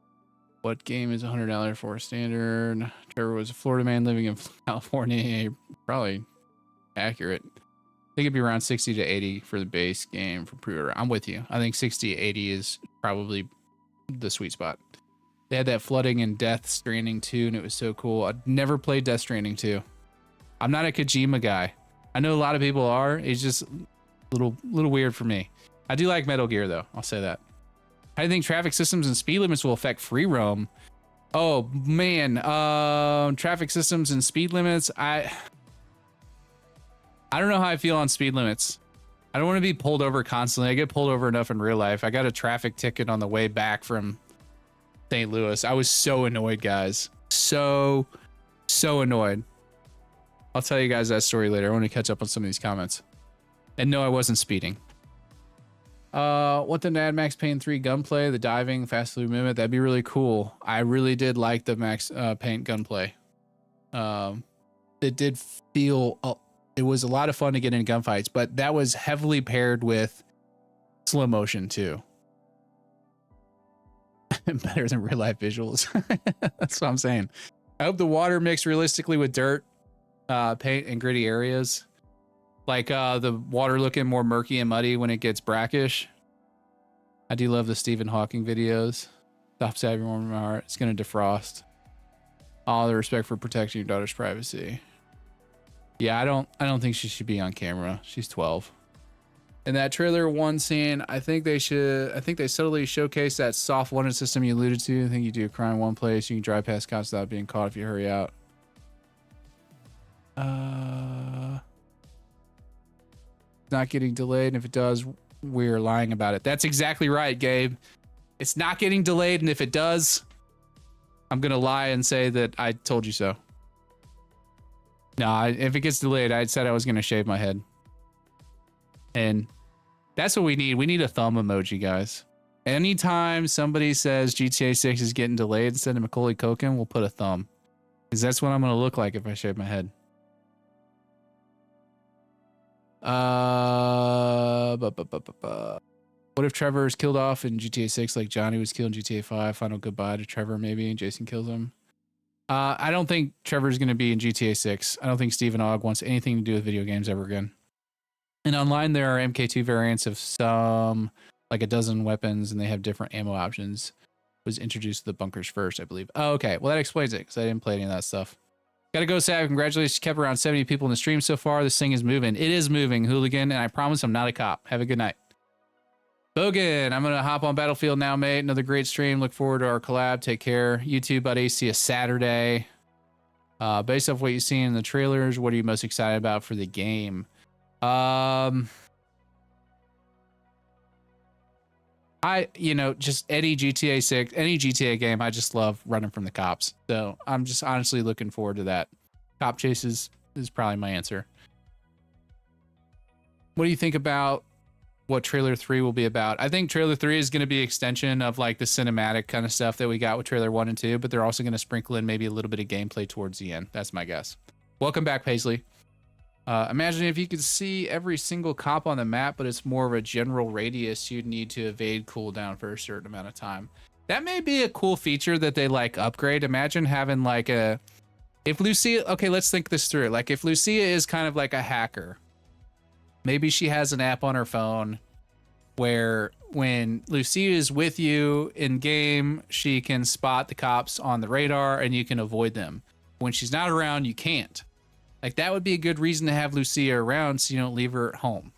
what game is $100 for standard. Trevor was a Florida man living in California. Probably accurate. I think it'd be around 60 to 80 for the base game for pre-order. I'm with you. I think 60 to 80 is probably the sweet spot. They had that flooding in Death Stranding 2, and it was so cool. I'd never played Death Stranding 2. I'm not a Kojima guy. I know a lot of people are. It's just a little weird for me. I do like Metal Gear, though. I'll say that. How do you think traffic systems and speed limits will affect free roam? Oh, man. Traffic systems and speed limits. I don't know how I feel on speed limits. I don't want to be pulled over constantly. I get pulled over enough in real life. I got a traffic ticket on the way back from St. Louis. I was so annoyed, guys. So annoyed. I'll tell you guys that story later. I want to catch up on some of these comments. And no, I wasn't speeding. What the Mad Max Payne 3 gunplay, the diving, fast food movement, that'd be really cool. I really did like the Max Payne gunplay. It did feel, it was a lot of fun to get in gunfights, but that was heavily paired with slow motion too. Better than real life visuals. That's what I'm saying. I hope the water mixed realistically with dirt, paint, and gritty areas. Like the water looking more murky and muddy when it gets brackish. I do love the Stephen Hawking videos. Stop stabbing warm in my heart. It's gonna defrost. All the respect for protecting your daughter's privacy. Yeah, I don't think she should be on camera. She's 12. In that trailer one scene, I think they subtly showcase that soft wanted system you alluded to. I think you do a crime in one place, you can drive past cops without being caught if you hurry out. Not getting delayed, and if it does, we're lying about it. That's exactly right, Gabe. It's not getting delayed, and if it does, I'm gonna lie and say that I told you so. No, if it gets delayed, I said I was gonna shave my head. And that's what we need. We need a thumb emoji, guys. Anytime somebody says GTA 6 is getting delayed instead of Macaulay Culkin, we'll put a thumb. Because that's what I'm gonna look like if I shave my head. What if Trevor is killed off in GTA 6 like Johnny was killed in GTA 5? Final goodbye to Trevor, maybe, and Jason kills him. I don't think Trevor's going to be in GTA 6. I don't think Stephen Ogg wants anything to do with video games ever again. And online, there are MK2 variants of some, like a dozen weapons, and they have different ammo options. Was introduced to the bunkers first, I believe. Oh, okay. Well, that explains it, because I didn't play any of that stuff. Gotta go, Sav. Congratulations. Kept around 70 people in the stream so far. This thing is moving. It is moving, Hooligan, and I promise I'm not a cop. Have a good night. Bogan, I'm gonna hop on Battlefield now, mate. Another great stream. Look forward to our collab. Take care. YouTube, buddy. See you Saturday. Based off what you've seen in the trailers, what are you most excited about for the game? Just any GTA 6, any GTA game, I just love running from the cops. So I'm just honestly looking forward to that. Cop chases is probably my answer. What do you think about what trailer 3 will be about? I think trailer 3 is going to be an extension of like the cinematic kind of stuff that we got with trailer 1 and 2, but they're also going to sprinkle in maybe a little bit of gameplay towards the end. That's my guess. Welcome back, Paisley. Imagine if you could see every single cop on the map, but it's more of a general radius you'd need to evade cooldown for a certain amount of time. That may be a cool feature that they like upgrade. Imagine having like if Lucia, okay, let's think this through. Like if Lucia is kind of like a hacker, maybe she has an app on her phone where when Lucia is with you in game, she can spot the cops on the radar and you can avoid them. When she's not around, you can't. Like that would be a good reason to have Lucia around so you don't leave her at home.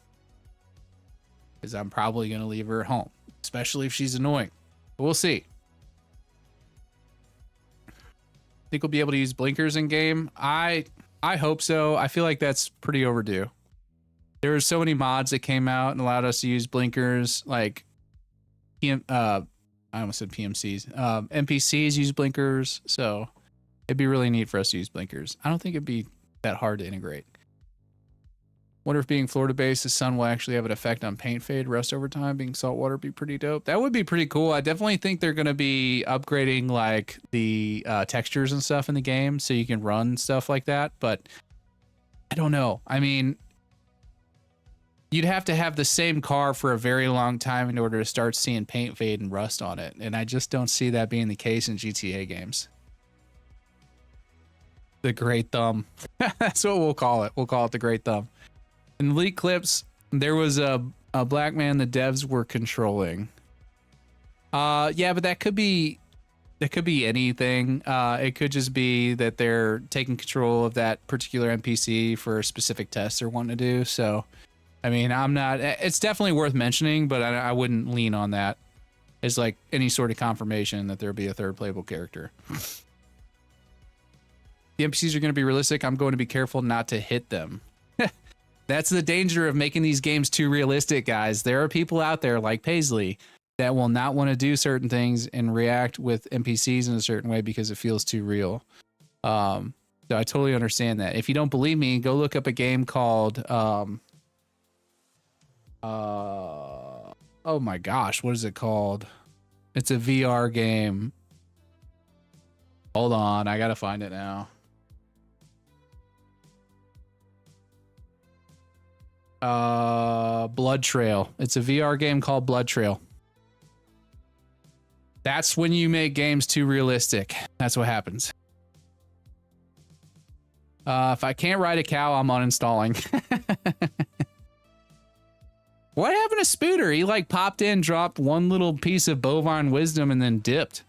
Because I'm probably going to leave her at home, especially if she's annoying. But we'll see. Think we'll be able to use blinkers in game? I hope so. I feel like that's pretty overdue. There were so many mods that came out and allowed us to use blinkers. Like I almost said PMCs. NPCs use blinkers, so it'd be really neat for us to use blinkers. I don't think it'd be that hard to integrate. Wonder if being Florida-based, the sun will actually have an effect on paint fade, rust over time. Being saltwater would be pretty dope. That would be pretty cool. I definitely think they're going to be upgrading like the textures and stuff in the game so you can run stuff like that. But I don't know. I mean, you'd have to have the same car for a very long time in order to start seeing paint fade and rust on it. And I just don't see that being the case in GTA games. The Great Thumb. That's what we'll call it. We'll call it the Great Thumb. In leak clips, there was a black man the devs were controlling. Yeah, but that could be anything. It could just be that they're taking control of that particular NPC for a specific test they're wanting to do. So, I mean, it's definitely worth mentioning, but I wouldn't lean on that as like any sort of confirmation that there'll be a third playable character. The NPCs are going to be realistic. I'm going to be careful not to hit them. That's the danger of making these games too realistic, guys. There are people out there like Paisley that will not want to do certain things and react with NPCs in a certain way because it feels too real. So I totally understand that. If you don't believe me, go look up a game called oh my gosh, what is it called? It's a VR game. Hold on, I gotta find it now. Blood Trail. It's a VR game called Blood Trail. That's when you make games too realistic. That's what happens. If I can't ride a cow, I'm uninstalling. What happened to Spooter? He like popped in, dropped one little piece of bovine wisdom, and then dipped.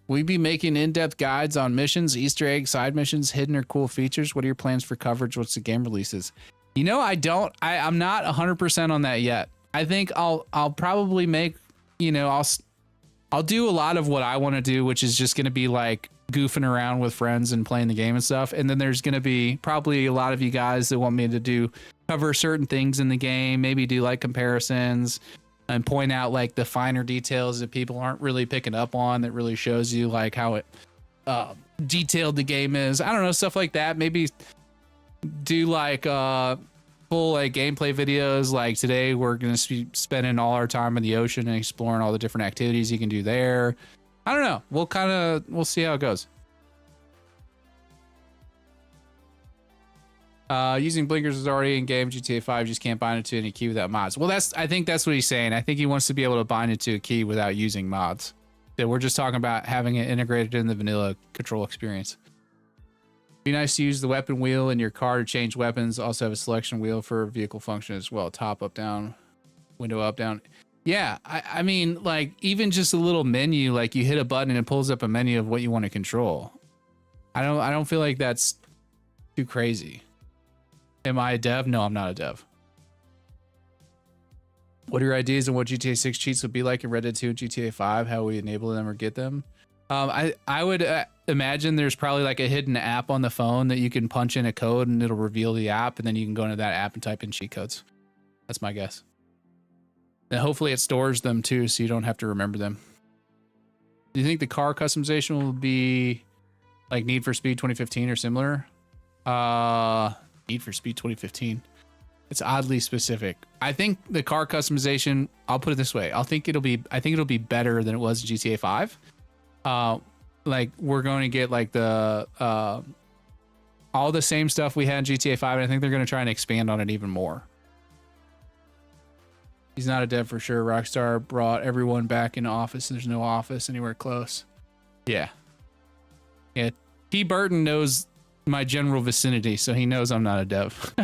Will you be making in-depth guides on missions, Easter eggs, side missions, hidden or cool features? What are your plans for coverage once the game releases? You know, I'm not 100% on that yet. I think I'll probably make, you know, I'll do a lot of what I want to do, which is just going to be like goofing around with friends and playing the game and stuff. And then there's going to be probably a lot of you guys that want me to cover certain things in the game, maybe do like comparisons and point out like the finer details that people aren't really picking up on that really shows you like how it detailed the game is. I don't know, stuff like that. Maybe do like full like gameplay videos. Like today we're gonna be spending all our time in the ocean and exploring all the different activities you can do there. I don't know, we'll see how it goes. Using blinkers is already in game GTA 5, just can't bind it to any key without mods. Well, I think that's what he's saying. I think he wants to be able to bind it to a key without using mods. That we're just talking about having it integrated in the vanilla control experience. Be nice to use the weapon wheel in your car to change weapons. Also have a selection wheel for vehicle function as well. Top, up, down, window up, down. Yeah, I mean, like even just a little menu, like you hit a button and it pulls up a menu of what you want to control. I don't feel like that's too crazy. Am I a dev? No, I'm not a dev. What are your ideas on what GTA 6 cheats would be like in Red Dead 2 and GTA 5? How we enable them or get them? I would imagine there's probably like a hidden app on the phone that you can punch in a code and it'll reveal the app, and then you can go into that app and type in cheat codes. That's my guess. And hopefully it stores them too, so you don't have to remember them. Do you think the car customization will be like Need for Speed 2015 or similar? Need for Speed 2015. It's oddly specific. I think the car customization, I'll put it this way. I think it'll be better than it was in GTA 5. Like we're going to get like the all the same stuff we had in GTA 5, and I think they're going to try and expand on it even more. He's not a dev for sure. Rockstar brought everyone back into office. There's no office anywhere close. Yeah. T. Burton knows my general vicinity, so he knows I'm not a dev.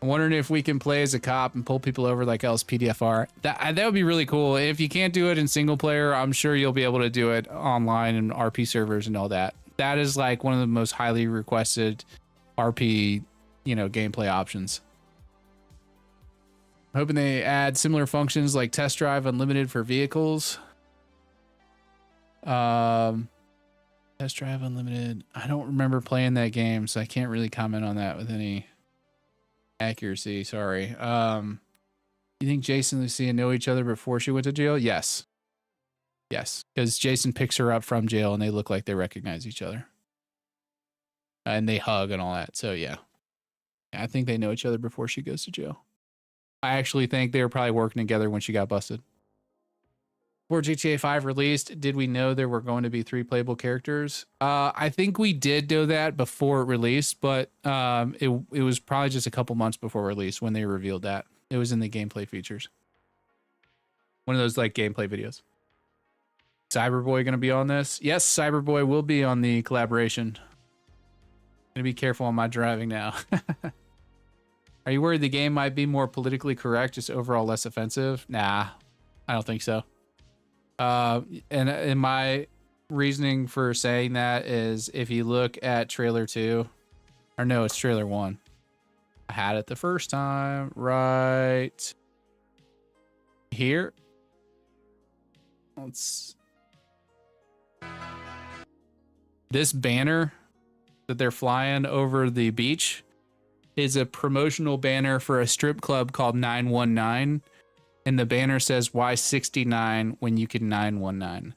I'm wondering if we can play as a cop and pull people over like LSPDFR. That would be really cool. If you can't do it in single player, I'm sure you'll be able to do it online and RP servers and all that. That is like one of the most highly requested RP, gameplay options. I'm hoping they add similar functions like test drive unlimited for vehicles. Test drive unlimited. I don't remember playing that game, so I can't really comment on that with any accuracy. Sorry. You think Jason and Lucia know each other before she went to jail? Yes. Yes, because Jason picks her up from jail and they look like they recognize each other. And they hug and all that. So, yeah. I think they know each other before she goes to jail. I actually think they were probably working together when she got busted. Before GTA 5 released, did we know there were going to be 3 playable characters? I think we did know that before it released, but it was probably just a couple months before release when they revealed that. It was in the gameplay features. One of those like gameplay videos. Cyberboy gonna be on this? Yes, Cyberboy will be on the collaboration. Gonna be careful on my driving now. Are you worried the game might be more politically correct, just overall less offensive? Nah, I don't think so. And my reasoning for saying that is if you look at trailer 2, or no, it's trailer 1. I had it the first time, right here. This banner that they're flying over the beach is a promotional banner for a strip club called 919. And the banner says, why 69 when you can 919?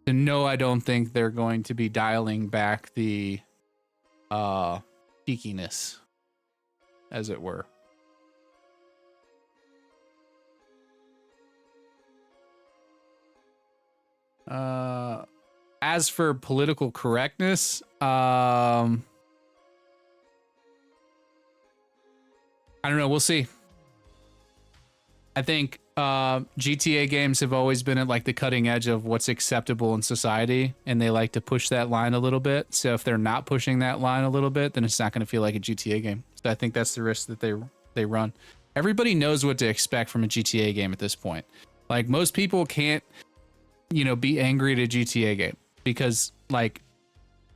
So no, I don't think they're going to be dialing back the cheekiness, as it were. As for political correctness, I don't know. We'll see. I think GTA games have always been at like the cutting edge of what's acceptable in society, and they like to push that line a little bit. So if they're not pushing that line a little bit, then it's not going to feel like a GTA game. So I think that's the risk that they run. Everybody knows what to expect from a GTA game at this point. Like most people can't, be angry at a GTA game because like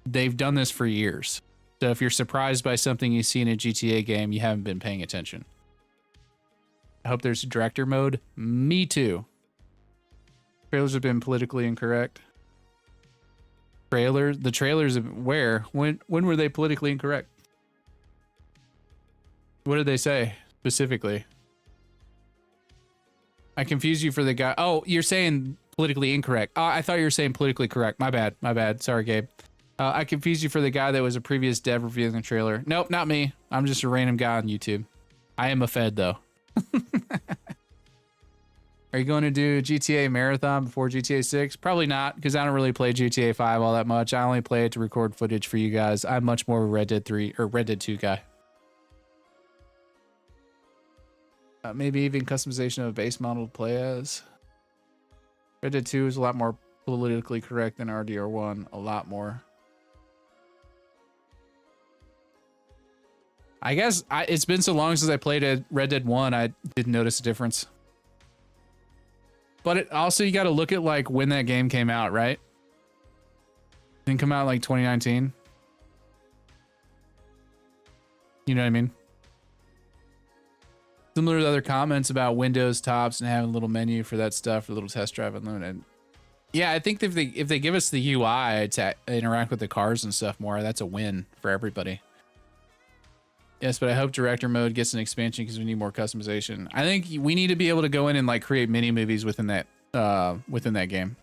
they've done this for years. So if you're surprised by something you see in a GTA game, you haven't been paying attention. I hope there's director mode. Me too. Trailers have been politically incorrect. The trailers where? When were they politically incorrect? What did they say specifically? I confused you for the guy. Oh, you're saying politically incorrect. Oh, I thought you were saying politically correct. My bad. Sorry, Gabe. I confused you for the guy that was a previous dev reviewing the trailer. Nope, not me. I'm just a random guy on YouTube. I am a Fed though. Are you going to do GTA marathon before GTA 6? Probably not, because I don't really play GTA 5 all that much. I only play it to record footage for you guys. I'm much more of a Red Dead 3 or Red Dead 2 guy. Maybe even customization of a base model to play as. Red Dead 2 is a lot more politically correct than RDR1. A lot more. I guess it's been so long since I played a Red Dead 1, I didn't notice a difference. But it also, you got to look at like when that game came out, right? Didn't come out like 2019. You know what I mean? Similar to other comments about Windows tops and having a little menu for that stuff, for a little test drive unlimited. Yeah, I think if they give us the UI to interact with the cars and stuff more, that's a win for everybody. Yes, but I hope director mode gets an expansion because we need more customization. I think we need to be able to go in and like create mini movies within that game.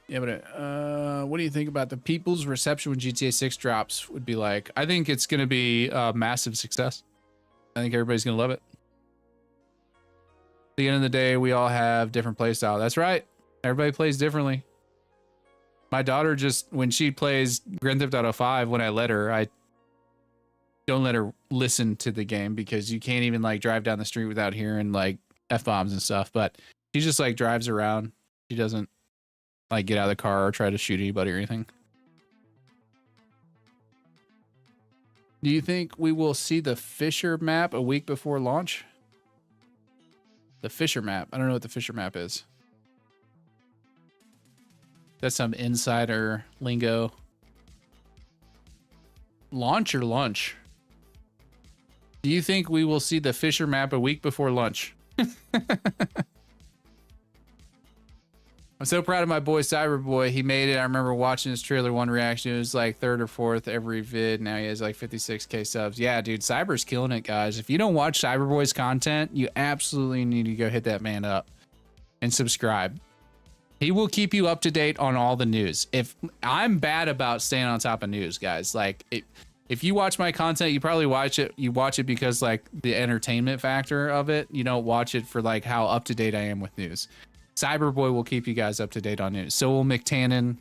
Yeah, but what do you think about the people's reception when GTA 6 drops would be like? I think it's going to be a massive success. I think everybody's going to love it. At the end of the day, we all have different play style. That's right. Everybody plays differently. My daughter when she plays Grand Theft Auto 5, when I let her, I don't let her listen to the game because you can't even like drive down the street without hearing like F-bombs and stuff. But she just like drives around. She doesn't like get out of the car or try to shoot anybody or anything. Do you think we will see the Fisher map a week before launch? The Fisher map. I don't know what the Fisher map is. That's some insider lingo. Launch or lunch? Do you think we will see the Fisher map a week before lunch? I'm so proud of my boy Cyberboy. He made it. I remember watching his trailer one reaction. It was like third or fourth every vid. Now he has like 56K subs. Yeah, dude, Cyber's killing it, guys. If you don't watch Cyberboy's content, you absolutely need to go hit that man up and subscribe. He will keep you up to date on all the news. If I'm bad about staying on top of news, guys, like if you watch my content, you probably watch it. You watch it because like the entertainment factor of it. You don't watch it for like how up to date I am with news. Cyberboy will keep you guys up to date on news. So will McTannen.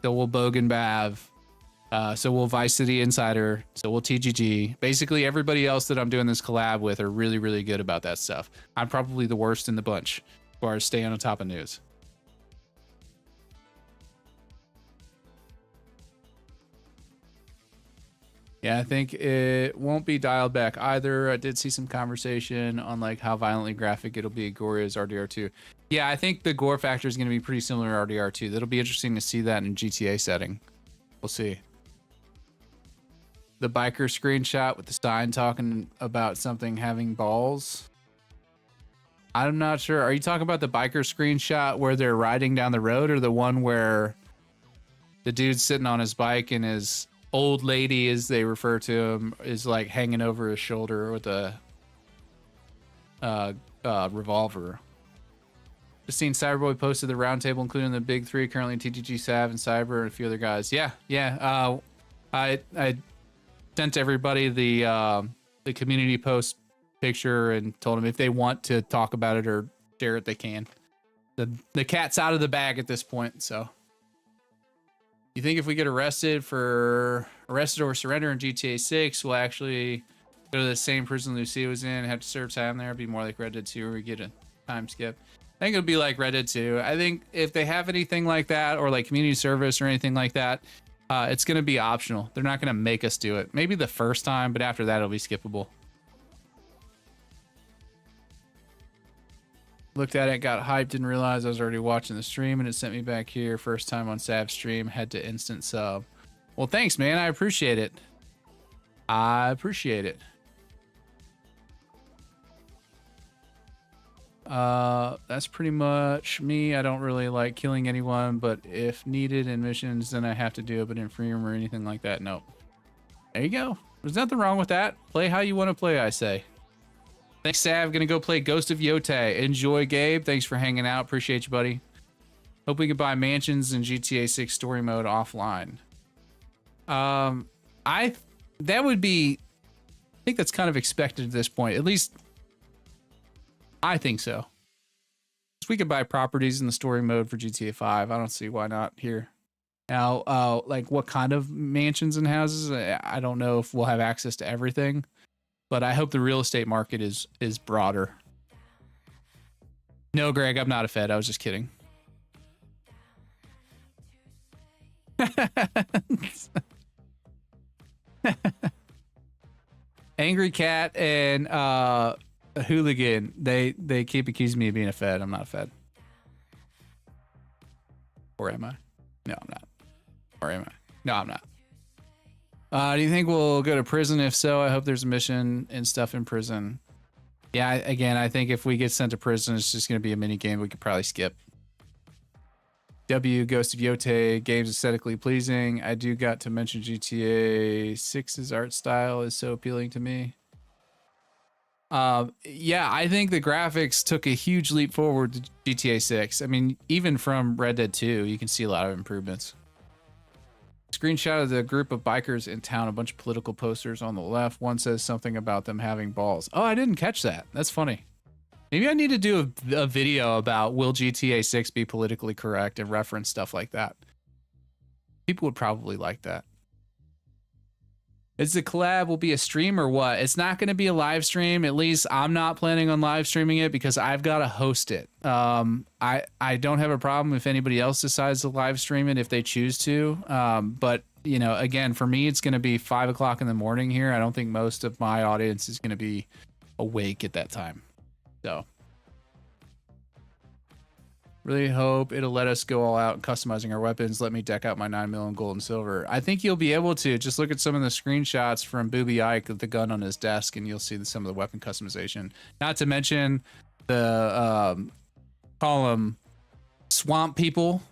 So will Bogan Bav. So will Vice City Insider. So will TGG. Basically, everybody else that I'm doing this collab with are really, really good about that stuff. I'm probably the worst in the bunch as far as staying on top of news. Yeah, I think it won't be dialed back either. I did see some conversation on like how violently graphic it'll be gory as RDR2. Yeah, I think the gore factor is going to be pretty similar to RDR2. That'll be interesting to see that in GTA setting. We'll see. The biker screenshot with the sign talking about something having balls. I'm not sure. Are you talking about the biker screenshot where they're riding down the road, or the one where the dude's sitting on his bike and his old lady, as they refer to him, is like hanging over his shoulder with a revolver? Just seen Cyberboy posted the roundtable, including the big three currently: TGG, Sav, and Cyber, and a few other guys. Yeah. I sent everybody the community post picture and told them if they want to talk about it or share it, they can. The cat's out of the bag at this point, so. You think if we get arrested or surrender in GTA 6, we'll actually go to the same prison Lucia was in, have to serve time there? It'd be more like Red Dead 2 where we get a time skip. I think it'll be like Red Dead 2. I think if they have anything like that, or like community service or anything like that, it's going to be optional. They're not going to make us do it. Maybe the first time, but after that, it'll be skippable. Looked at it, got hyped, didn't realize I was already watching the stream, and it sent me back here. First time on Sav's stream, had to instant sub. Well, thanks, man. I appreciate it. That's pretty much me. I don't really like killing anyone, but if needed in missions, then I have to do it, but in freedom or anything like that, nope. There you go. There's nothing wrong with that. Play how you want to play, I say. Thanks, Sav. Gonna go play Ghost of Yotei. Enjoy, Gabe. Thanks for hanging out. Appreciate you, buddy. Hope we can buy mansions in GTA 6 story mode offline. That would be, I think that's kind of expected at this point. At least, I think so. We could buy properties in the story mode for GTA 5. I don't see why not here. Now, like what kind of mansions and houses? I don't know if we'll have access to everything. But I hope the real estate market is broader. No, Greg, I'm not a Fed. I was just kidding. Angry Cat and a Hooligan, they keep accusing me of being a Fed. I'm not a Fed. Or am I? No, I'm not. Or am I? No, I'm not. Do you think we'll go to prison? If so, I hope there's a mission and stuff in prison. Yeah, again, I think if we get sent to prison, it's just going to be a mini game we could probably skip. Ghost of Yotei, games aesthetically pleasing. I do got to mention GTA 6's art style is so appealing to me. Yeah, I think the graphics took a huge leap forward to GTA 6. I mean, even from Red Dead 2, you can see a lot of improvements. Screenshot of the group of bikers in town, a bunch of political posters on the left. One says something about them having balls. Oh, I didn't catch that. That's funny. Maybe I need to do a video about will GTA 6 be politically correct and reference stuff like that. People would probably like that. Is the collab will be a stream or what? It's not going to be a live stream. At least I'm not planning on live streaming it because I've got to host it. I don't have a problem if anybody else decides to live stream it if they choose to. But you know, again, for me, it's going to be 5 o'clock in the morning here. I don't think most of my audience is going to be awake at that time. So really hope it'll let us go all out in customizing our weapons. Let me deck out my 9mm in gold and silver. I think you'll be able to. Just look at some of the screenshots from Booby Ike with the gun on his desk, and you'll see some of the weapon customization. Not to mention the column swamp people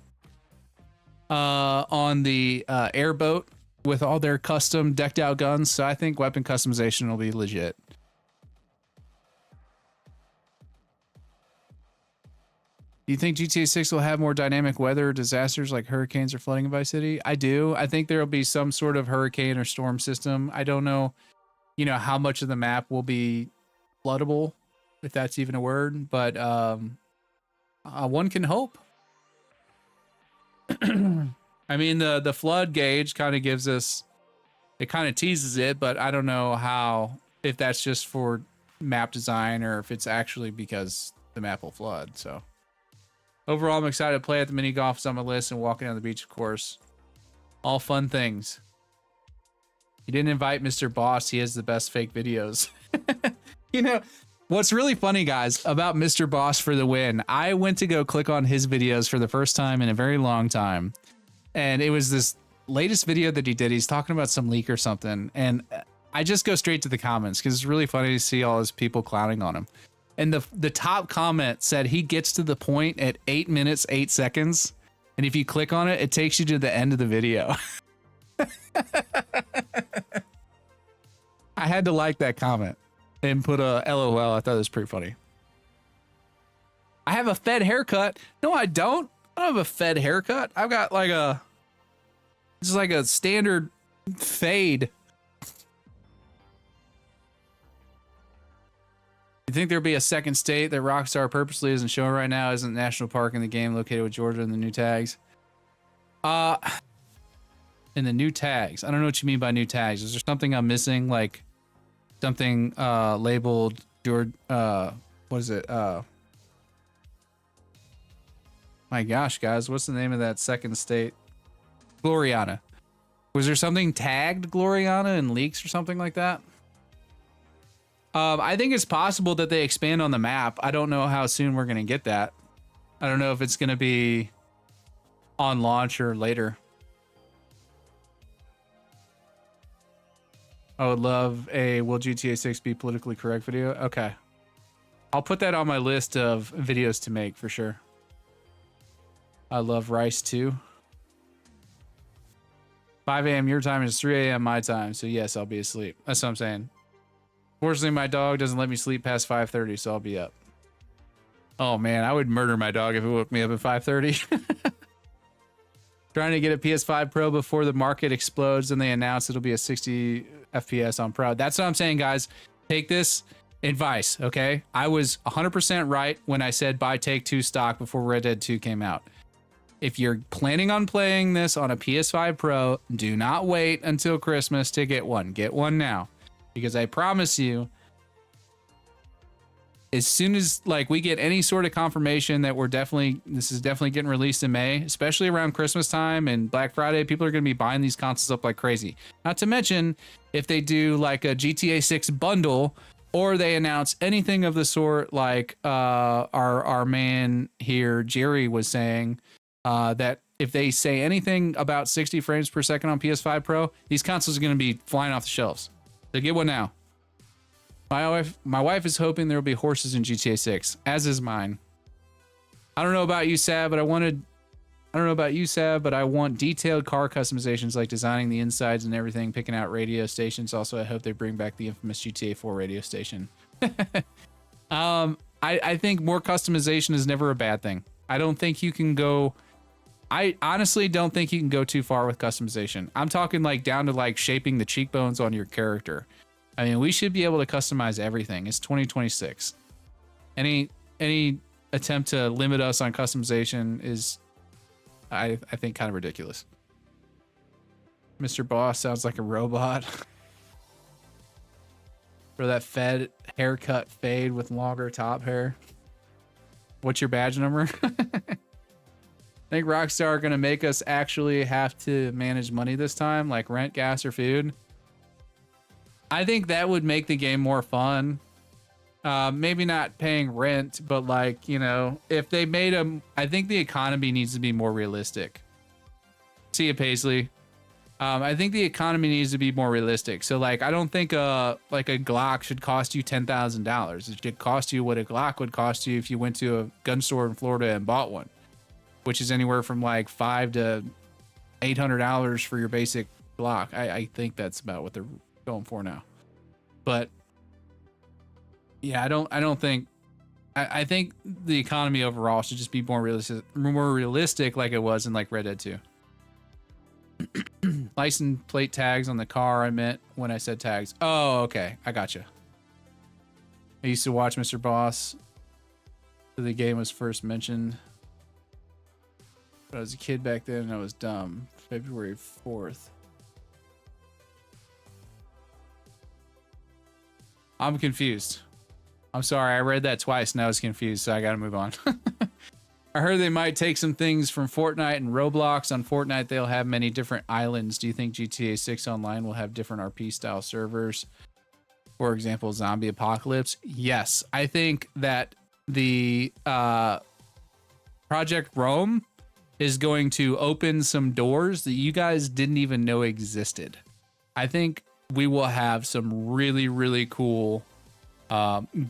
on the airboat with all their custom decked out guns. So I think weapon customization will be legit. Do you think GTA 6 will have more dynamic weather disasters like hurricanes or flooding in Vice City? I do. I think there will be some sort of hurricane or storm system. I don't know, how much of the map will be floodable, if that's even a word, but one can hope. I mean, the flood gauge kind of gives us, it kind of teases it, but I don't know if that's just for map design or if it's actually because the map will flood. So overall, I'm excited to play at the mini golf on my list and walking on the beach, of course. All fun things. You didn't invite Mr. Boss. He has the best fake videos. What's really funny, guys, about Mr. Boss for the win, I went to go click on his videos for the first time in a very long time. And it was this latest video that he did. He's talking about some leak or something. And I just go straight to the comments because it's really funny to see all his people clowning on him. And the top comment said he gets to the point at 8 minutes, 8 seconds. And if you click on it, it takes you to the end of the video. I had to like that comment and put a LOL. I thought it was pretty funny. I have a Fed haircut. No, I don't. I don't have a Fed haircut. I've got like just like a standard fade. You think there'll be a second state that Rockstar purposely isn't showing right now? Isn't National Park in the game located with Georgia in the new tags? In the new tags. I don't know what you mean by new tags. Is there something I'm missing? Like something labeled George? What is it? My gosh, guys, what's the name of that second state? Gloriana. Was there something tagged Gloriana in leaks or something like that? I think it's possible that they expand on the map. I don't know how soon we're going to get that. I don't know if it's going to be on launch or later. I would love a will GTA 6 be politically correct video. Okay. I'll put that on my list of videos to make for sure. I love Rice too. 5 a.m. your time is 3 a.m. my time. So yes, I'll be asleep. That's what I'm saying. Fortunately, my dog doesn't let me sleep past 5:30, so I'll be up. Oh man, I would murder my dog if it woke me up at 5:30. Trying to get a PS5 Pro before the market explodes and they announce it'll be a 60 FPS on Pro. That's what I'm saying, guys. Take this advice, okay? I was 100% right when I said buy Take-Two stock before Red Dead 2 came out. If you're planning on playing this on a PS5 Pro, do not wait until Christmas to get one. Get one now. Because I promise you, as soon as we get any sort of confirmation that this is definitely getting released in May, especially around Christmas time and Black Friday, people are going to be buying these consoles up like crazy. Not to mention if they do like a GTA 6 bundle or they announce anything of the sort, like our man here, Jerry, was saying that if they say anything about 60 frames per second on PS5 Pro, these consoles are going to be flying off the shelves. So get one now. My wife is hoping there will be horses in GTA 6, as is mine. I don't know about you, Sav, but I want detailed car customizations like designing the insides and everything, picking out radio stations. Also, I hope they bring back the infamous GTA 4 radio station. I think more customization is never a bad thing. I honestly don't think you can go too far with customization. I'm talking down to shaping the cheekbones on your character. I mean, we should be able to customize everything. It's 2026. Any attempt to limit us on customization is, I think, kind of ridiculous. Mr. Boss sounds like a robot. For that Fed haircut fade with longer top hair. What's your badge number? I think Rockstar are going to make us actually have to manage money this time, like rent, gas, or food. I think that would make the game more fun. Maybe not paying rent, but if they made them, I think the economy needs to be more realistic. See you, Paisley. I think the economy needs to be more realistic. So I don't think a Glock should cost you $10,000. It should cost you what a Glock would cost you if you went to a gun store in Florida and bought one. which is anywhere from like $500 to $800 for your basic block. I think that's about what they're going for now. But yeah, I don't think. I think the economy overall should just be more realistic, like it was in like Red Dead 2. License plate tags on the car, I meant when I said tags. Oh, okay, I gotcha. I used to watch Mr. Boss. The game was first mentioned. But I was a kid back then and I was dumb. February 4th. I'm confused. I'm sorry, I read that twice and I was confused, so I gotta move on. I heard they might take some things from Fortnite and Roblox. On Fortnite, they'll have many different islands. Do you think GTA 6 Online will have different RP style servers? For example, Zombie Apocalypse? Yes, I think that the Project Rome is going to open some doors that you guys didn't even know existed. I think we will have some really, really cool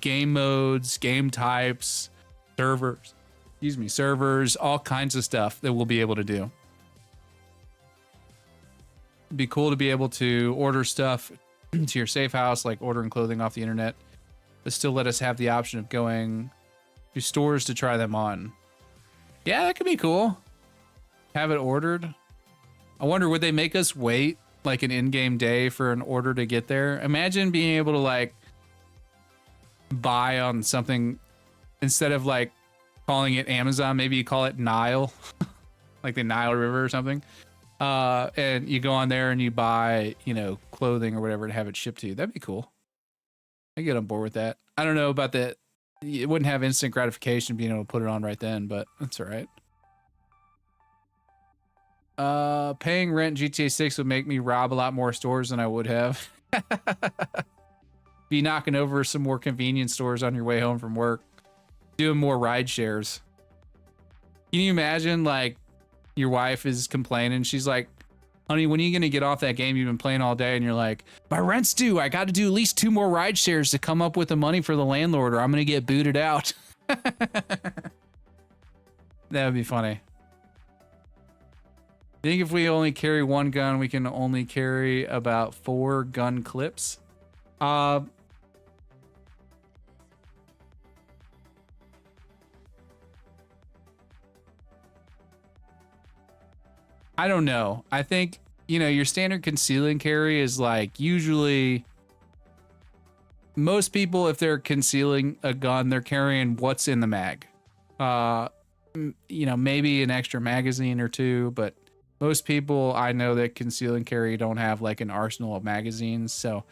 game modes, game types, servers, all kinds of stuff that we'll be able to do. It'd be cool to be able to order stuff to your safe house, like ordering clothing off the internet, but still let us have the option of going to stores to try them on. Yeah, that could be cool. Have it ordered. I wonder, would they make us wait like an in-game day for an order to get there? Imagine being able to like buy on something instead of like calling it Amazon, maybe you call it Nile, like the Nile River or something. And you go on there and you buy, you know, clothing or whatever to have it shipped to you. That'd be cool. I get on board with that. I don't know about that. It wouldn't have instant gratification being able to put it on right then, but that's all right. Paying rent in GTA 6 would make me rob a lot more stores than I would have. Be knocking over some more convenience stores on your way home from work. Doing more ride shares. Can you imagine, like, your wife is complaining? She's like, honey, when are you going to get off that game you've been playing all day? And you're like, my rent's due. I got to do at least 2 more ride shares to come up with the money for the landlord or I'm going to get booted out. That would be funny. I think if we only carry 1 gun, we can only carry about 4 gun clips. I don't know. I think, you know, your standard conceal and carry is like usually most people, if they're concealing a gun, they're carrying what's in the mag. You know, maybe an extra magazine or 2, but most people I know that conceal and carry don't have like an arsenal of magazines. So,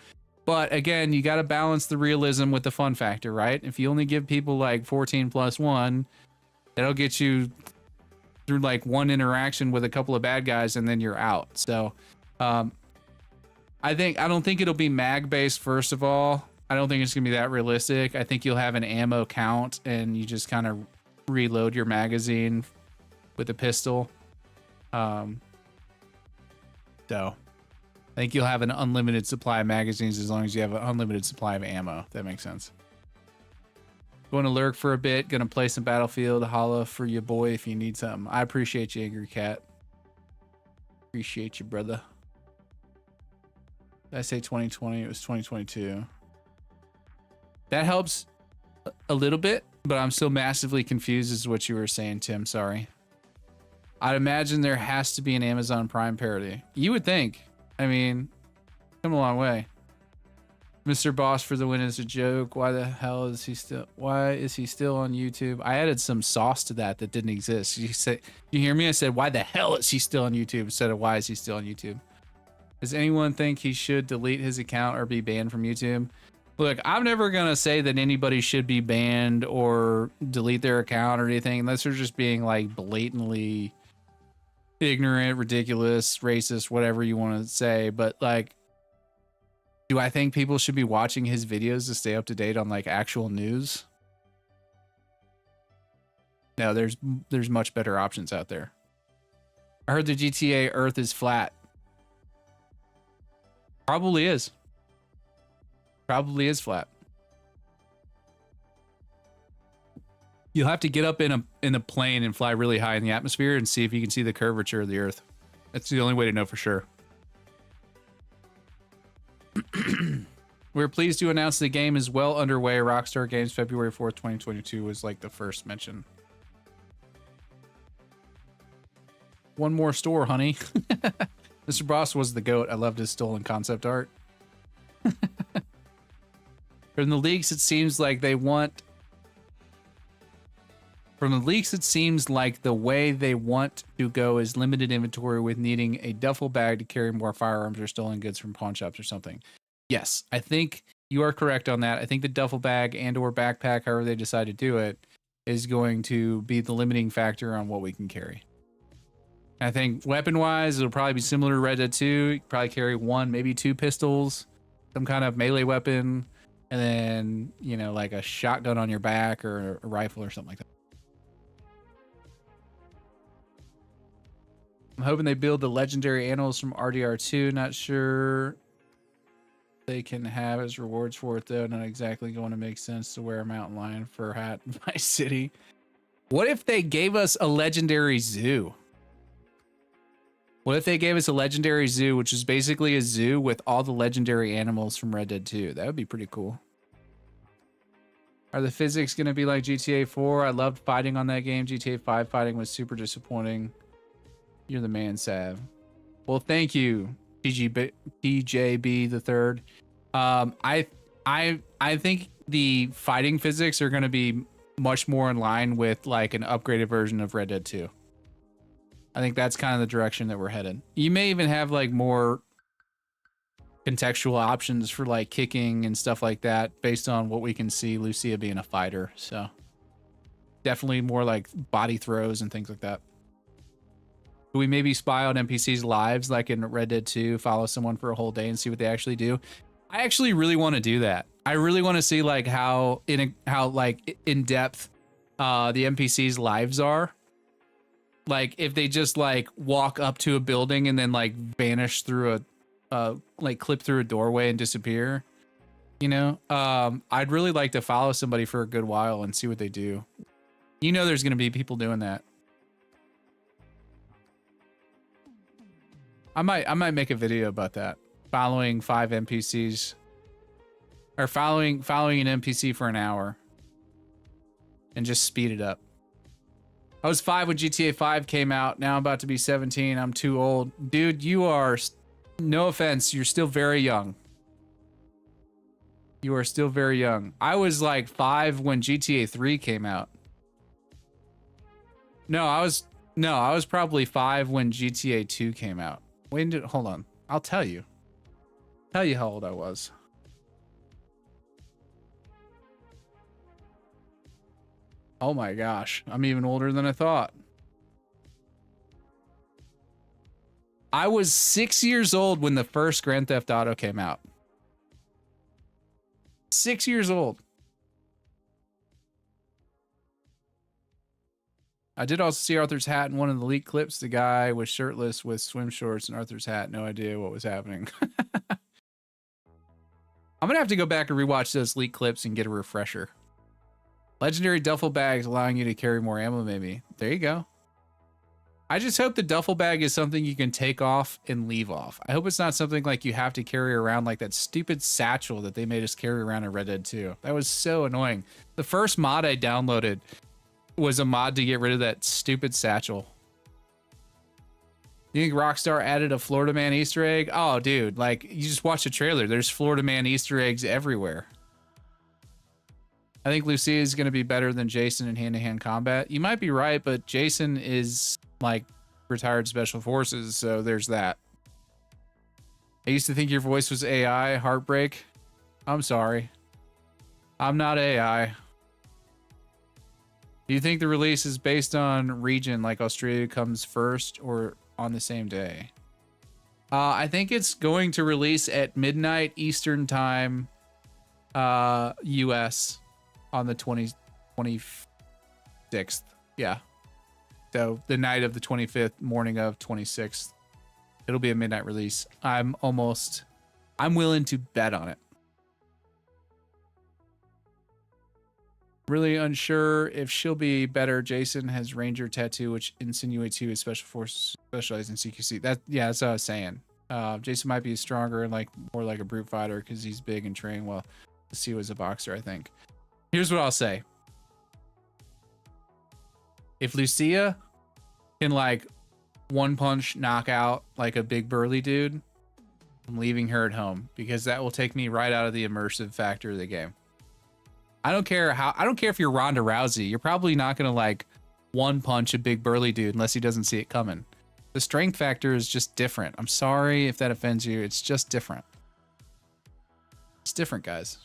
but again, you got to balance the realism with the fun factor, right? If you only give people like 14+1, that'll get you through like 1 interaction with a couple of bad guys and then you're out. So I don't think it'll be mag based. First of all, I don't think it's gonna be that realistic. I think you'll have an ammo count and you just kind of reload your magazine with a pistol. So I think you'll have an unlimited supply of magazines as long as you have an unlimited supply of ammo. If that makes sense. Going to lurk for a bit. Gonna play some Battlefield. Holla for your boy if you need something. I appreciate you, Angry Cat. Appreciate you, brother. Did I say 2020? It was 2022. That helps a little bit, but I'm still massively confused as to what you were saying, Tim. Sorry. I'd imagine there has to be an Amazon Prime parody. You would think. I mean, come a long way. Mr. Boss for the win is a joke. Why the hell is he still? Why is he still on YouTube? I added some sauce to that didn't exist. You hear me? I said, why the hell is he still on YouTube instead of why is he still on YouTube? Does anyone think he should delete his account or be banned from YouTube? Look, I'm never gonna say that anybody should be banned or delete their account or anything unless they're just being like blatantly ignorant, ridiculous, racist, whatever you want to say. But like, do I think people should be watching his videos to stay up to date on like actual news? No, there's much better options out there. I heard the GTA Earth is flat. Probably is. Probably is flat. You'll have to get up in a plane and fly really high in the atmosphere and see if you can see the curvature of the Earth. That's the only way to know for sure. We're pleased to announce the game is well underway. Rockstar Games February 4th, 2022 was like the first mention. One more store, honey. Mr. Boss was the GOAT. I loved his stolen concept art. From the leaks, it seems like they want... From the leaks, it seems like the way they want to go is limited inventory with needing a duffel bag to carry more firearms or stolen goods from pawn shops or something. Yes, I think you are correct on that. I think the duffel bag and or backpack, however they decide to do it, is going to be the limiting factor on what we can carry. I think weapon-wise, it'll probably be similar to Red Dead 2. You can probably carry one, maybe two pistols, some kind of melee weapon, and then, you know, like a shotgun on your back or a rifle or something like that. I'm hoping they build the legendary animals from RDR2. Not sure they can have as rewards for it, though. Not exactly going to make sense to wear a mountain lion fur hat in my city. What if they gave us a legendary zoo? What if they gave us a legendary zoo, which is basically a zoo with all the legendary animals from Red Dead 2? That would be pretty cool. Are the physics going to be like GTA 4? I loved fighting on that game. GTA 5 fighting was super disappointing. You're the man, Sav. Well, thank you, TJB the third. I think the fighting physics are going to be much more in line with like an upgraded version of Red Dead 2. I think that's kind of the direction that we're headed. You may even have like more contextual options for like kicking and stuff like that based on what we can see Lucia being a fighter. So definitely more like body throws and things like that. Do we maybe spy on NPCs' lives like in Red Dead 2, follow someone for a whole day and see what they actually do? I actually really want to do that. I really want to see like how in depth the NPCs' lives are. Like if they just like walk up to a building and then like vanish through like clip through a doorway and disappear, you know? I'd really like to follow somebody for a good while and see what they do. You know, there's going to be people doing that. I might make a video about that. Following 5 NPCs or following an NPC for an hour and just speed it up. I was 5 when GTA 5 came out. Now I'm about to be 17. I'm too old. Dude, you are, no offense, you're still very young. You are still very young. I was like 5 when GTA 3 came out. No, I was probably 5 when GTA 2 came out. Hold on. I'll tell you. Tell you how old I was. Oh my gosh. I'm even older than I thought. I was 6 years old when the first Grand Theft Auto came out. 6 years old. I did also see Arthur's hat in one of the leaked clips. The guy was shirtless with swim shorts and Arthur's hat. No idea what was happening. I'm going to have to go back and rewatch those leaked clips and get a refresher. Legendary duffel bags allowing you to carry more ammo, maybe. There you go. I just hope the duffel bag is something you can take off and leave off. I hope it's not something like you have to carry around like that stupid satchel that they made us carry around in Red Dead 2. That was so annoying. The first mod I downloaded was a mod to get rid of that stupid satchel. You think Rockstar added a Florida Man Easter egg? Oh, dude, like you just watch the trailer. There's Florida Man Easter eggs everywhere. I think Lucia is going to be better than Jason in hand-to-hand combat. You might be right, but Jason is like retired special forces, so there's that. I used to think your voice was AI. Heartbreak. I'm sorry. I'm not AI. Do you think the release is based on region, like Australia comes first, or on the same day? I think it's going to release at midnight Eastern time, US, on the 26th. Yeah. So the night of the 25th, morning of 26th. It'll be a midnight release. I'm willing to bet on it. Really unsure if she'll be better. Jason has Ranger tattoo, which insinuates he was special force specialized in CQC. That's what I was saying. Jason might be stronger and like more like a brute fighter because he's big and trained. Well, C was a boxer, I think. Here's what I'll say. If Lucia can like one punch knock out like a big burly dude, I'm leaving her at home because that will take me right out of the immersive factor of the game. I don't care if you're Ronda Rousey. You're probably not going to like one punch a big burly dude unless he doesn't see it coming. The strength factor is just different. I'm sorry if that offends you. It's just different. It's different, guys.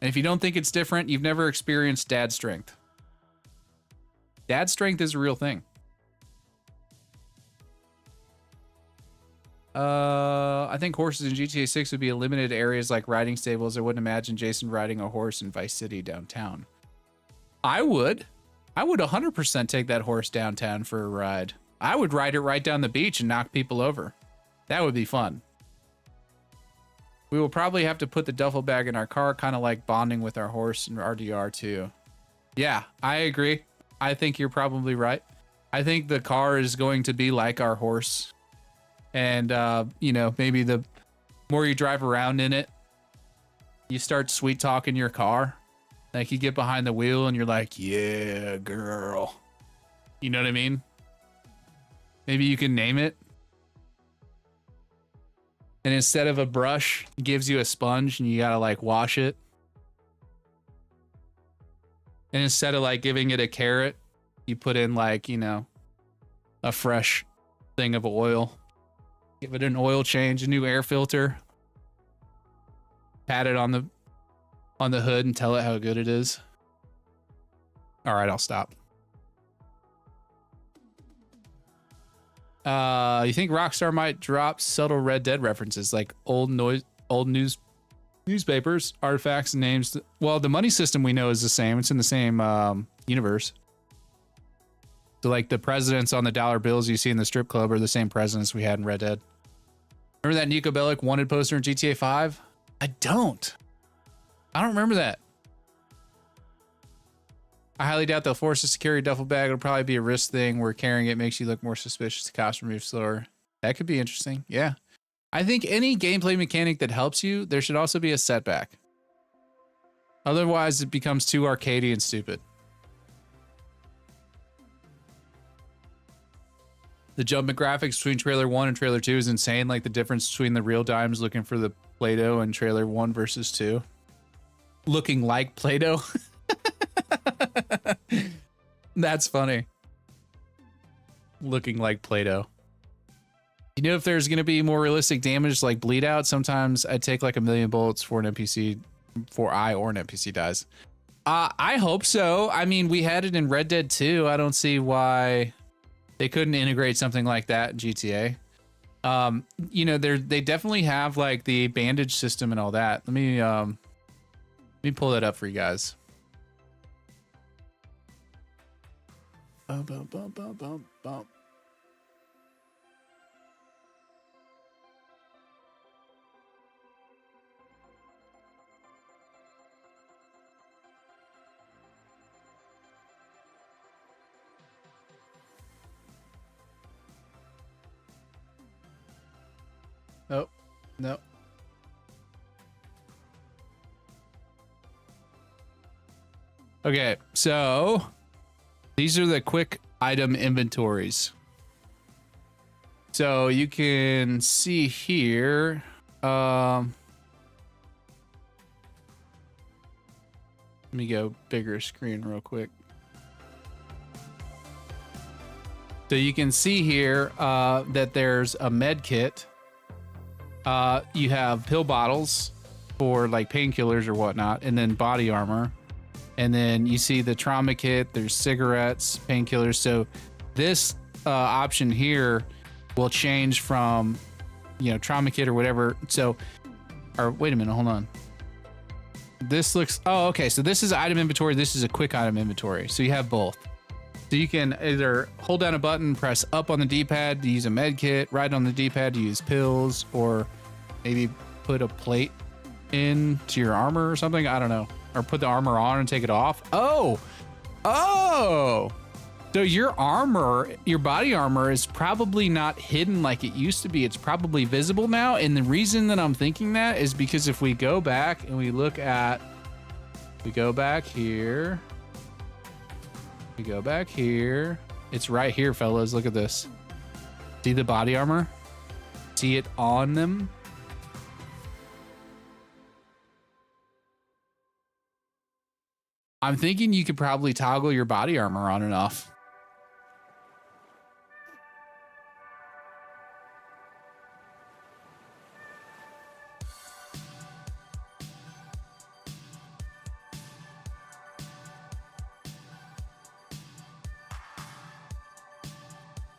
And if you don't think it's different, you've never experienced dad strength. Dad strength is a real thing. I think horses in GTA 6 would be limited areas like riding stables. I wouldn't imagine Jason riding a horse in Vice City downtown. I would 100% take that horse downtown for a ride. I would ride it right down the beach and knock people over. That would be fun. We will probably have to put the duffel bag in our car, kind of like bonding with our horse in RDR too. Yeah, I agree. I think you're probably right. I think the car is going to be like our horse. And, you know, maybe the more you drive around in it, you start sweet talking your car. Like you get behind the wheel and you're like, yeah, girl. You know what I mean? Maybe you can name it. And instead of a brush, it gives you a sponge and you gotta like wash it. And instead of like giving it a carrot, you put in like, you know, a fresh thing of oil. Give it an oil change, a new air filter. Pat it on the hood and tell it how good it is. All right, I'll stop. You think Rockstar might drop subtle Red Dead references like old newspapers, artifacts, and names? Well, the money system we know is the same. It's in the same universe. So like the presidents on the dollar bills you see in the strip club are the same presidents we had in Red Dead. Remember that Nico Bellic wanted poster in GTA 5? I don't remember that. I highly doubt they'll force us to carry a duffel bag. It'll probably be a risk thing where carrying it makes you look more suspicious. The cost removes slower. That could be interesting. Yeah. I think any gameplay mechanic that helps you, there should also be a setback. Otherwise, it becomes too arcadey and stupid. The jump in graphics between trailer 1 and trailer 2 is insane. Like the difference between the real dimes looking for the Play-Doh and trailer 1 versus 2. Looking like Play-Doh. That's funny. Looking like Play-Doh. You know, if there's going to be more realistic damage like bleed out, sometimes I'd take like 1,000,000 bullets for an NPC, for I or an NPC dies. I hope so. I mean, we had it in Red Dead 2. I don't see why they couldn't integrate something like that in GTA. You know, they definitely have like the bandage system and all that. Let me pull that up for you guys. Bum, bum, bum, bum, bum, bum. Nope. Nope. Okay, so these are the quick item inventories. So you can see here, let me go bigger screen real quick. So you can see here that there's a med kit. You have pill bottles for like painkillers or whatnot, and then body armor. And then you see the trauma kit, there's cigarettes, painkillers. So this option here will change from, you know, trauma kit or whatever. So, or wait a minute, hold on. This looks, oh, okay. So this is item inventory. This is a quick item inventory. So you have both. So you can either hold down a button, press up on the D-pad to use a med kit, right on the D-pad to use pills, or maybe put a plate into your armor or something. I don't know. Or put the armor on and take it off. Oh, oh. So your armor, your body armor is probably not hidden like it used to be. It's probably visible now. And the reason that I'm thinking that is because if we go back and we look at, we go back here. We go back here. It's right here, fellas. Look at this. See the body armor? See it on them? I'm thinking you could probably toggle your body armor on and off.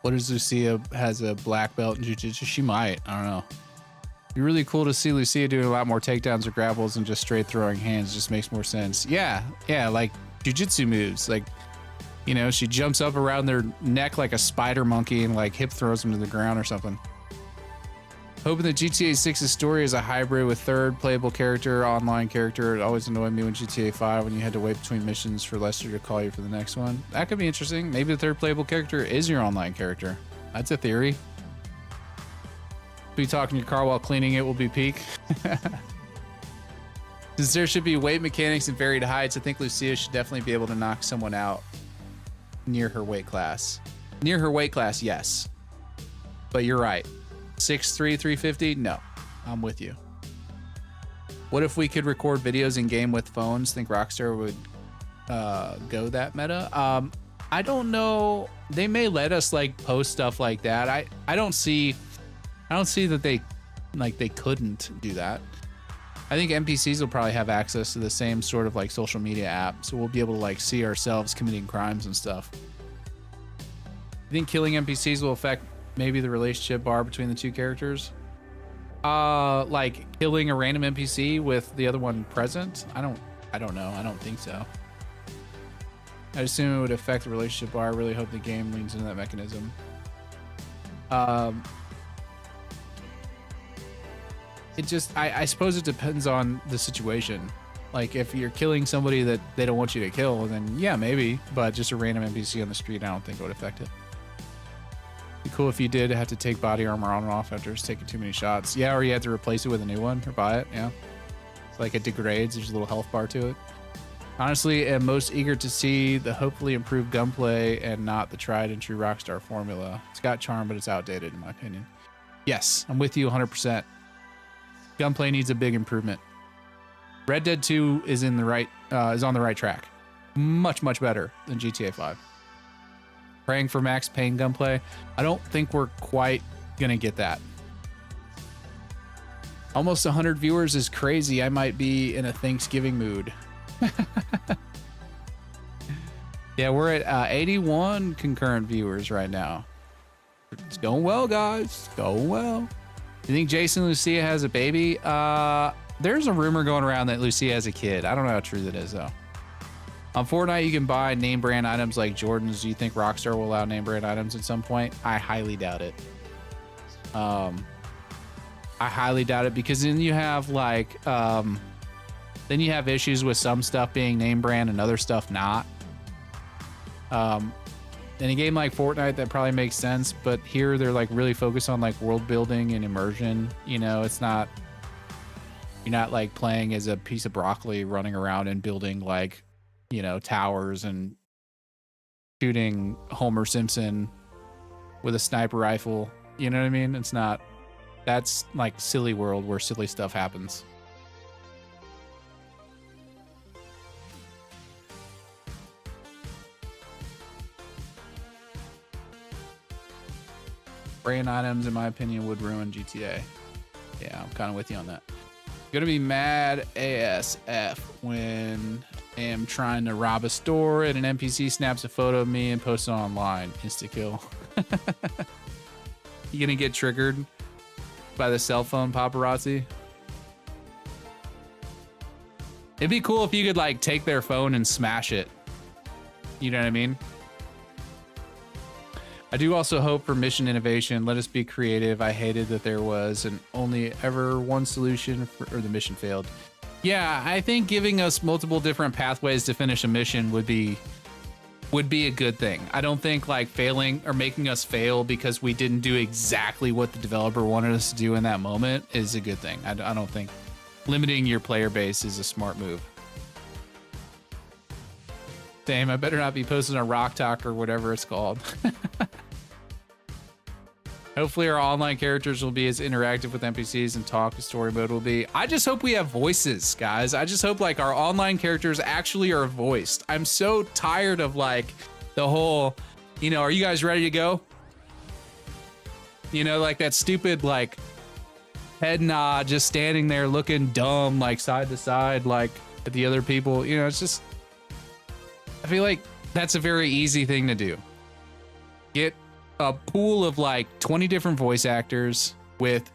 What is Lucia has a black belt in jiu-jitsu? She might. I don't know. It'd be really cool to see Lucia doing a lot more takedowns or grapples and just straight throwing hands. Just makes more sense. Yeah, like jiu-jitsu moves. Like, you know, she jumps up around their neck like a spider monkey and like hip throws them to the ground or something. Hoping that GTA 6's story is a hybrid with third playable character, online character. It always annoyed me when GTA 5 when you had to wait between missions for Lester to call you for the next one. That could be interesting. Maybe the third playable character is your online character. That's a theory. Be talking to your car while cleaning it will be peak. Since there should be weight mechanics and varied heights, I think Lucia should definitely be able to knock someone out near her weight class. Near her weight class, yes. But you're right. 6'3", 350? No, I'm with you. What if we could record videos in game with phones? Think Rockstar would go that meta? I don't know. They may let us like post stuff like that. I don't see that they couldn't do that. I think NPCs will probably have access to the same sort of like social media app, so we'll be able to like see ourselves committing crimes and stuff. You think killing NPCs will affect maybe the relationship bar between the two characters? Like killing a random NPC with the other one present? I don't know. I don't think so. I assume it would affect the relationship bar. I really hope the game leans into that mechanism. It just, I suppose it depends on the situation. Like if you're killing somebody that they don't want you to kill, then yeah, maybe. But just a random NPC on the street, I don't think it would affect it. Be cool if you did have to take body armor on and off after just taking too many shots. Yeah, or you had to replace it with a new one or buy it. Yeah, it's like it degrades. There's a little health bar to it. Honestly, I'm most eager to see the hopefully improved gunplay and not the tried and true Rockstar formula. It's got charm, but it's outdated in my opinion. Yes, I'm with you 100%. Gunplay needs a big improvement. Red Dead 2 is on the right track. Much better than GTA 5. Praying for Max Payne gunplay. I don't think we're quite gonna get that. Almost 100 viewers is crazy. I might be in a Thanksgiving mood. Yeah, we're at 81 concurrent viewers right now. It's going well, guys. It's going well. You think Jason Lucia has a baby? There's a rumor going around that Lucia has a kid. I don't know how true that is, though. On Fortnite, you can buy name brand items like Jordans. Do you think Rockstar will allow name brand items at some point? I highly doubt it. I highly doubt it because then you have like, then you have issues with some stuff being name brand and other stuff not. In a game like Fortnite, that probably makes sense, but here they're like really focused on like world building and immersion. You know, it's not, you're not like playing as a piece of broccoli running around and building like, you know, towers and shooting Homer Simpson with a sniper rifle. You know what I mean? It's not, that's like silly world where silly stuff happens. Brand items, in my opinion, would ruin GTA. Yeah, I'm kind of with you on that. Gonna be mad ASF when I'm trying to rob a store and an NPC snaps a photo of me and posts it online. Insta kill. You gonna get triggered by the cell phone paparazzi? It'd be cool if you could like take their phone and smash it. You know what I mean? I do also hope for mission innovation. Let us be creative. I hated that there was an only ever one solution or the mission failed. Yeah, I think giving us multiple different pathways to finish a mission would be a good thing. I don't think like failing or making us fail because we didn't do exactly what the developer wanted us to do in that moment is a good thing. I don't think limiting your player base is a smart move. Damn, I better not be posting a Rock Talk or whatever it's called. Hopefully our online characters will be as interactive with NPCs and talk as story mode will be. I just hope we have voices, guys. I just hope like our online characters actually are voiced. I'm so tired of like the whole, you know, are you guys ready to go? You know, like that stupid like head nod, just standing there looking dumb, like side to side, like at the other people. You know, it's just, I feel like that's a very easy thing to do. Get a pool of like 20 different voice actors with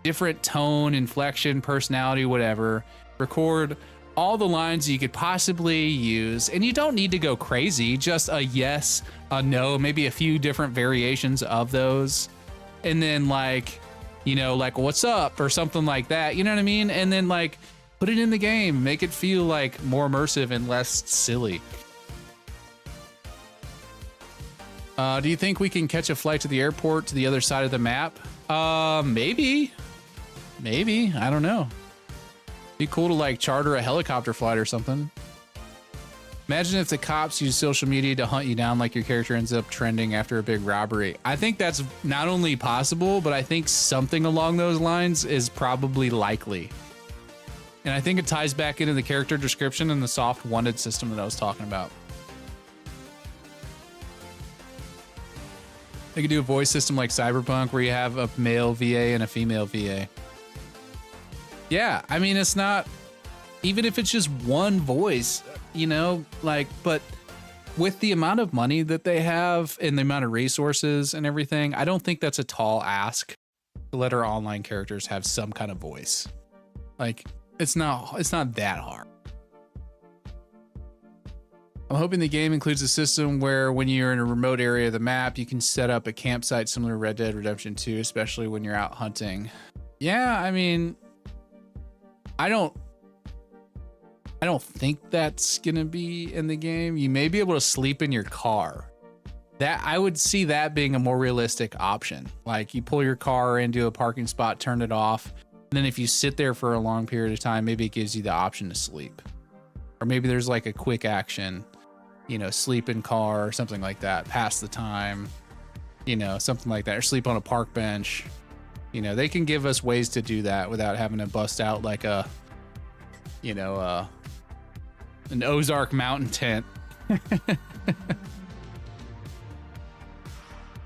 different tone, inflection, personality, whatever. Record all the lines you could possibly use. And you don't need to go crazy, just a yes, a no, maybe a few different variations of those. And then like, you know, like what's up or something like that. You know what I mean? And then like put it in the game, make it feel like more immersive and less silly. Do you think we can catch a flight to the airport to the other side of the map? Maybe. I don't know. Be cool to like charter a helicopter flight or something. Imagine if the cops use social media to hunt you down, like your character ends up trending after a big robbery. I think that's not only possible, but I think something along those lines is probably likely. And I think it ties back into the character description and the soft wanted system that I was talking about. They could do a voice system like Cyberpunk where you have a male VA and a female VA. Yeah, I mean, it's not, even if it's just one voice, you know, like, but with the amount of money that they have and the amount of resources and everything, I don't think that's a tall ask to let our online characters have some kind of voice. Like, it's not that hard. I'm hoping the game includes a system where when you're in a remote area of the map, you can set up a campsite similar to Red Dead Redemption 2, especially when you're out hunting. Yeah, I mean, I don't think that's gonna be in the game. You may be able to sleep in your car. That I would see that being a more realistic option. Like you pull your car into a parking spot, turn it off, and then if you sit there for a long period of time, maybe it gives you the option to sleep. Or maybe there's like a quick action, you know, sleep in car or something like that, pass the time, you know, something like that, or sleep on a park bench. You know, they can give us ways to do that without having to bust out like a, you know, an Ozark mountain tent.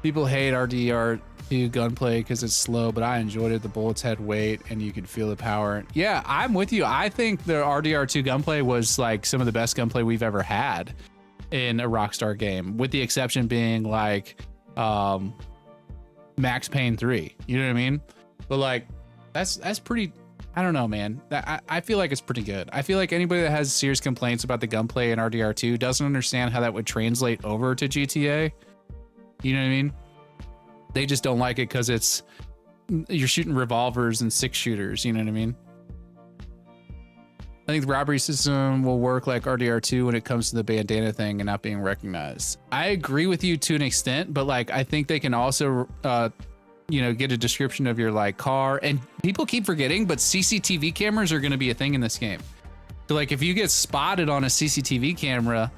People hate RDR2 gunplay because it's slow, but I enjoyed it. The bullets had weight and you could feel the power. Yeah, I'm with you. I think the RDR2 gunplay was like some of the best gunplay we've ever had in a Rockstar game, with the exception being like Max Payne 3. You know what I mean? But like that's pretty, I don't know, man. I feel like it's pretty good. I feel like anybody that has serious complaints about the gunplay in RDR2 doesn't understand how that would translate over to GTA. You know what I mean? They just don't like it because you're shooting revolvers and 6-shooters. You know what I mean? I think the robbery system will work like RDR2 when it comes to the bandana thing and not being recognized. I agree with you to an extent, but like I think they can also you know, get a description of your like car. And people keep forgetting, but CCTV cameras are going to be a thing in this game. So like if you get spotted on a CCTV camera,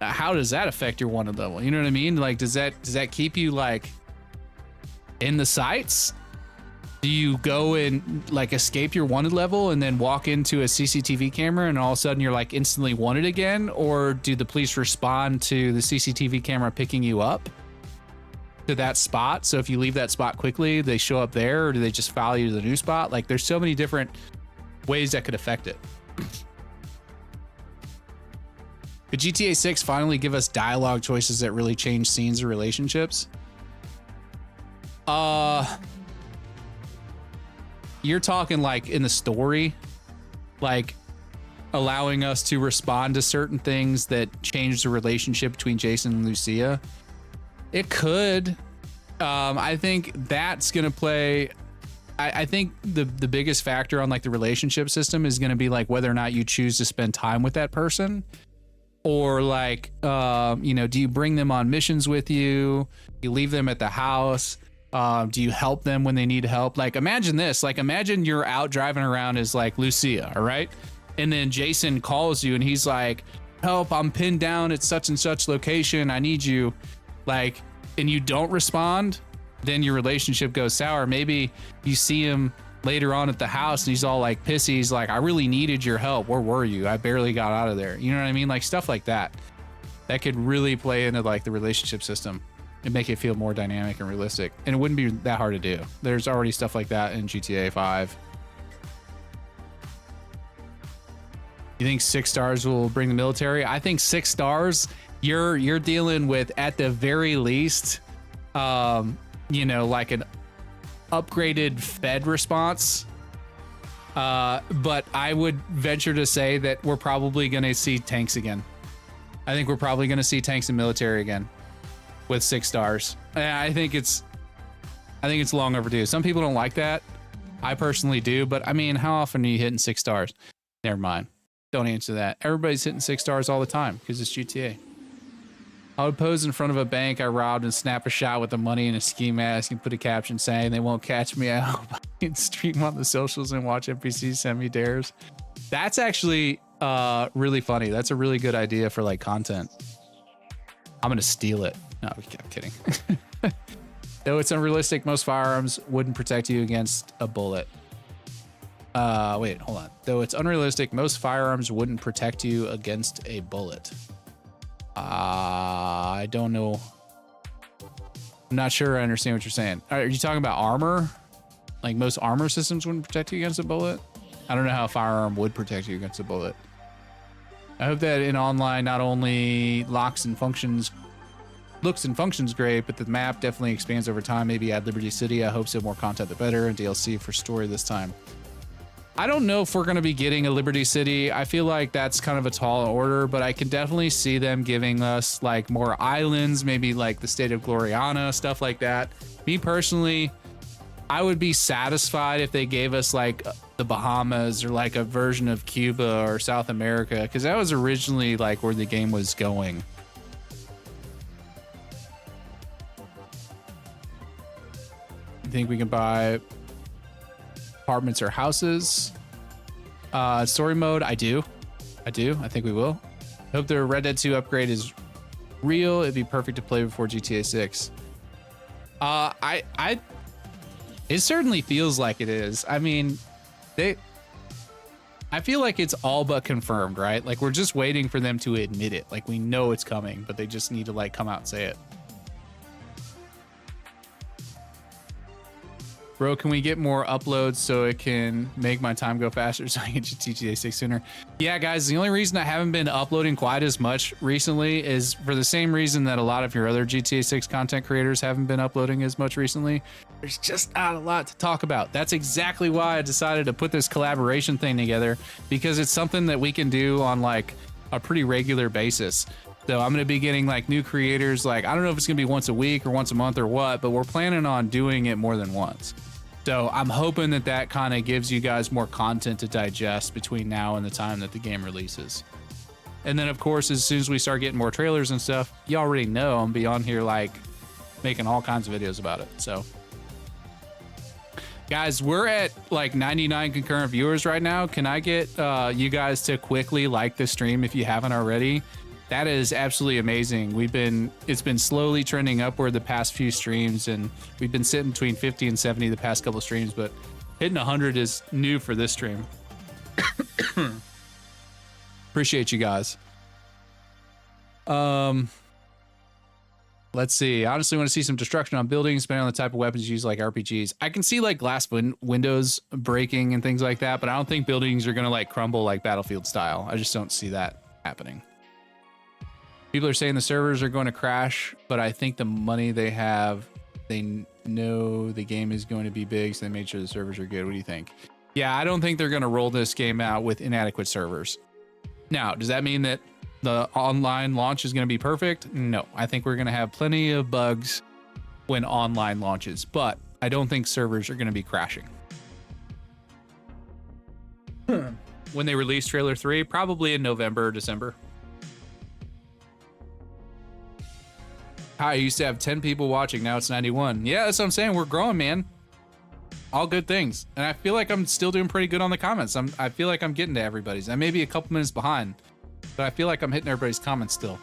how does that affect your wanted level? You know what I mean? Like does that keep you like in the sights? Do you go and like escape your wanted level and then walk into a CCTV camera and all of a sudden you're like instantly wanted again? Or do the police respond to the CCTV camera picking you up to that spot? So if you leave that spot quickly, they show up there, or do they just follow you to the new spot? Like there's so many different ways that could affect it. Could GTA 6 finally give us dialogue choices that really change scenes or relationships? You're talking like in the story, like allowing us to respond to certain things that change the relationship between Jason and Lucia. It could. I think that's gonna play. I think the biggest factor on like the relationship system is gonna be like whether or not you choose to spend time with that person, or like you know, do you bring them on missions with you? You leave them at the house. Do you help them when they need help? Like imagine this. Like imagine you're out driving around as like Lucia, all right? And then Jason calls you and he's like, "Help! I'm pinned down at such and such location. I need you." Like, and you don't respond, then your relationship goes sour. Maybe you see him later on at the house and he's all like pissy. He's like, "I really needed your help. Where were you? I barely got out of there." You know what I mean? Like stuff like that. That could really play into like the relationship system and make it feel more dynamic and realistic. And it wouldn't be that hard to do. There's already stuff like that in GTA 5. You think 6 stars will bring the military? I think 6 stars, you're dealing with at the very least, you know, like an upgraded Fed response. But I would venture to say that we're probably going to see tanks again. I think we're probably going to see tanks and military again with 6 stars. I think it's long overdue. Some people don't like that. I personally do, but I mean, how often are you hitting 6 stars? Never mind. Don't answer that. Everybody's hitting 6 stars all the time because it's GTA. I would pose in front of a bank I robbed and snap a shot with the money in a ski mask and put a caption saying, "They won't catch me. I hope I can stream on the socials and watch NPCs send me dares." That's actually really funny. That's a really good idea for like content. I'm gonna steal it. No, I'm kidding. Though it's unrealistic, most firearms wouldn't protect you against a bullet. Wait, hold on. Though it's unrealistic, most firearms wouldn't protect you against a bullet. I don't know. I'm not sure I understand what you're saying. Are you talking about armor? Like most armor systems wouldn't protect you against a bullet? I don't know how a firearm would protect you against a bullet. I hope that in online, not only looks and functions great, but the map definitely expands over time. Maybe add Liberty City. I hope so. More content, the better. And DLC for story this time. I don't know if we're going to be getting a Liberty City. I feel like that's kind of a tall order, but I can definitely see them giving us like more islands, maybe like the state of Gloriana, stuff like that. Me personally, I would be satisfied if they gave us like the Bahamas or like a version of Cuba or South America, because that was originally like where the game was going. You think we can buy apartments or houses? Story mode, I do. I think we will. I hope the Red Dead 2 upgrade is real. It'd be perfect to play before GTA 6. It certainly feels like it is. I mean, I feel like it's all but confirmed, right? Like we're just waiting for them to admit it. Like we know it's coming, but they just need to like come out and say it. Bro, can we get more uploads so it can make my time go faster so I can get GTA 6 sooner? Yeah, guys, the only reason I haven't been uploading quite as much recently is for the same reason that a lot of your other GTA 6 content creators haven't been uploading as much recently. There's just not a lot to talk about. That's exactly why I decided to put this collaboration thing together, because it's something that we can do on like a pretty regular basis. So I'm going to be getting like new creators. Like, I don't know if it's going to be once a week or once a month or what, but we're planning on doing it more than once. So I'm hoping that that kind of gives you guys more content to digest between now and the time that the game releases. And then, of course, as soon as we start getting more trailers and stuff, you already know I'm be on here like making all kinds of videos about it. So, guys, we're at like 99 concurrent viewers right now. Can I get you guys to quickly like the stream if you haven't already? That is absolutely amazing. It's been slowly trending upward the past few streams, and we've been sitting between 50 and 70 the past couple streams, but hitting 100 is new for this stream. Appreciate you guys. Let's see. I honestly want to see some destruction on buildings, depending on the type of weapons used, like RPGs. I can see like glass windows breaking and things like that, but I don't think buildings are going to like crumble like Battlefield style. I just don't see that happening. People are saying the servers are going to crash, but I think the money they have, they know the game is going to be big, so they made sure the servers are good. What do you think? Yeah, I don't think they're going to roll this game out with inadequate servers. Now, does that mean that the online launch is going to be perfect? No, I think we're going to have plenty of bugs when online launches, but I don't think servers are going to be crashing. When they release trailer 3, probably in November or December. I used to have 10 people watching, now it's 91. Yeah, that's what I'm saying. We're growing, man. All good things. And I feel like I'm still doing pretty good on the comments. I feel like I'm getting to everybody's. I may be a couple minutes behind, but I feel like I'm hitting everybody's comments still.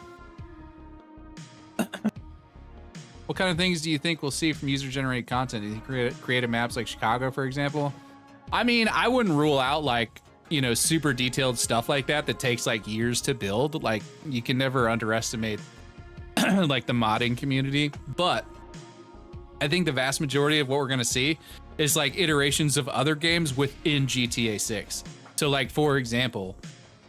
What kind of things do you think we'll see from user-generated content? Do you think creative maps like Chicago, for example? I mean, I wouldn't rule out like, you know, super detailed stuff like that takes like years to build. Like, you can never underestimate like the modding community. But I think the vast majority of what we're gonna see is like iterations of other games within GTA 6. So like, for example,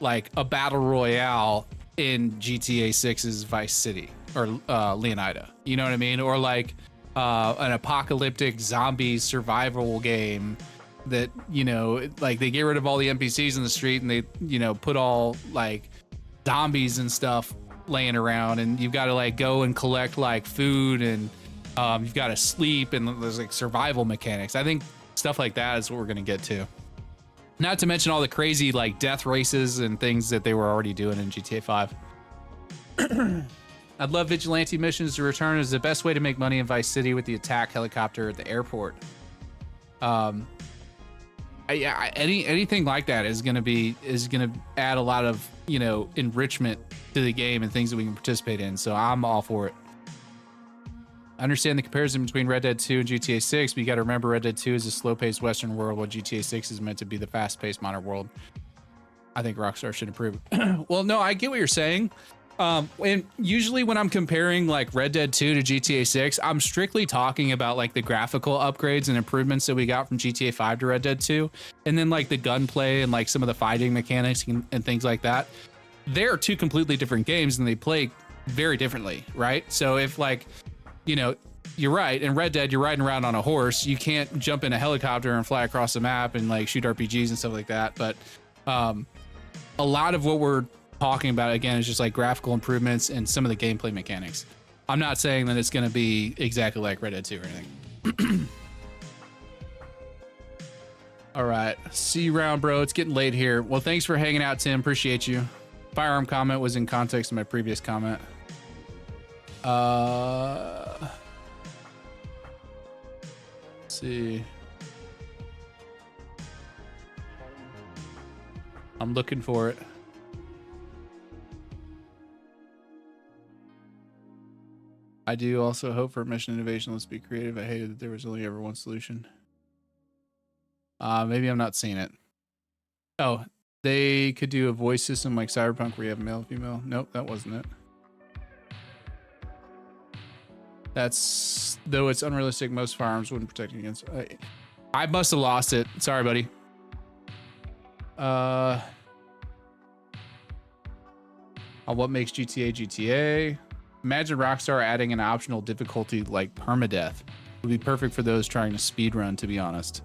like a battle royale in GTA 6's Vice City or Leonida, you know what I mean? Or like an apocalyptic zombie survival game that, you know, like they get rid of all the NPCs in the street and they, you know, put all like zombies and stuff laying around, and you've got to like go and collect like food, and you've got to sleep, and there's like survival mechanics. I think stuff like that is what we're going to get to. Not to mention all the crazy like death races and things that they were already doing in GTA 5. I'd love vigilante missions to return as the best way to make money in Vice City with the attack helicopter at the airport. Anything like that is gonna add a lot of, you know, enrichment to the game and things that we can participate in. So I'm all for it. I understand the comparison between Red Dead 2 and GTA 6, but you got to remember Red Dead 2 is a slow-paced Western world, while GTA 6 is meant to be the fast-paced modern world. I think Rockstar should improve. Well, no, I get what you're saying. And usually when I'm comparing like Red Dead 2 to GTA 6, I'm strictly talking about like the graphical upgrades and improvements that we got from GTA 5 to Red Dead 2. And then like the gunplay and like some of the fighting mechanics and things like that. They're two completely different games and they play very differently, right? So if like, you know, you're right, in Red Dead, you're riding around on a horse. You can't jump in a helicopter and fly across the map and like shoot RPGs and stuff like that. But a lot of what we're talking about again is just like graphical improvements and some of the gameplay mechanics. I'm not saying that it's going to be exactly like Red Dead 2 or anything. All right, see you around, bro. It's getting late here. Well, thanks for hanging out, Tim. Appreciate you. Firearm comment was in context of my previous comment. Let's see. I'm looking for it. I do also hope for mission innovation. Let's be creative. I hated that there was only ever one solution. Maybe I'm not seeing it. Oh, they could do a voice system like Cyberpunk where you have male, female. Nope, that wasn't it. That's, though it's unrealistic, most firearms wouldn't protect you against. I must have lost it. Sorry, buddy. On what makes GTA GTA? Imagine Rockstar adding an optional difficulty like permadeath. It would be perfect for those trying to speedrun, to be honest.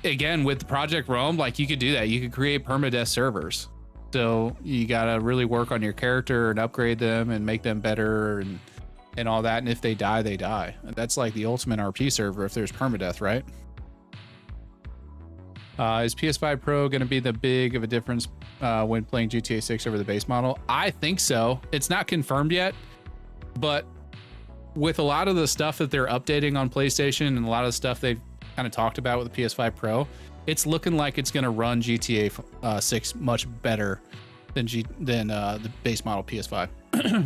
Again, with Project Rome, like you could do that. You could create permadeath servers. So you gotta really work on your character and upgrade them and make them better and all that. And if they die, they die. That's like the ultimate RP server if there's permadeath, right? Is PS5 Pro going to be the big of a difference when playing GTA 6 over the base model? I think so. It's not confirmed yet, but with a lot of the stuff that they're updating on PlayStation and a lot of the stuff they've kind of talked about with the PS5 Pro, it's looking like it's going to run GTA 6 much better than the base model PS5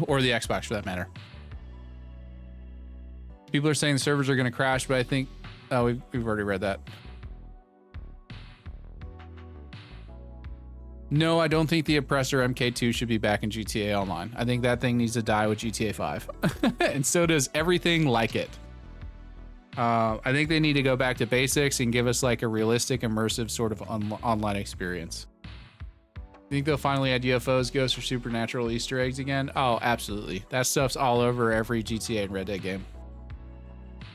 or the Xbox for that matter. People are saying the servers are going to crash, but I think we've already read that. No, I don't think the Oppressor MK2 should be back in GTA Online. I think that thing needs to die with GTA 5. And so does everything like it. I think they need to go back to basics and give us like a realistic, immersive sort of online experience. You think they'll finally add UFOs, ghosts, or supernatural Easter eggs again? Oh, absolutely. That stuff's all over every GTA and Red Dead game.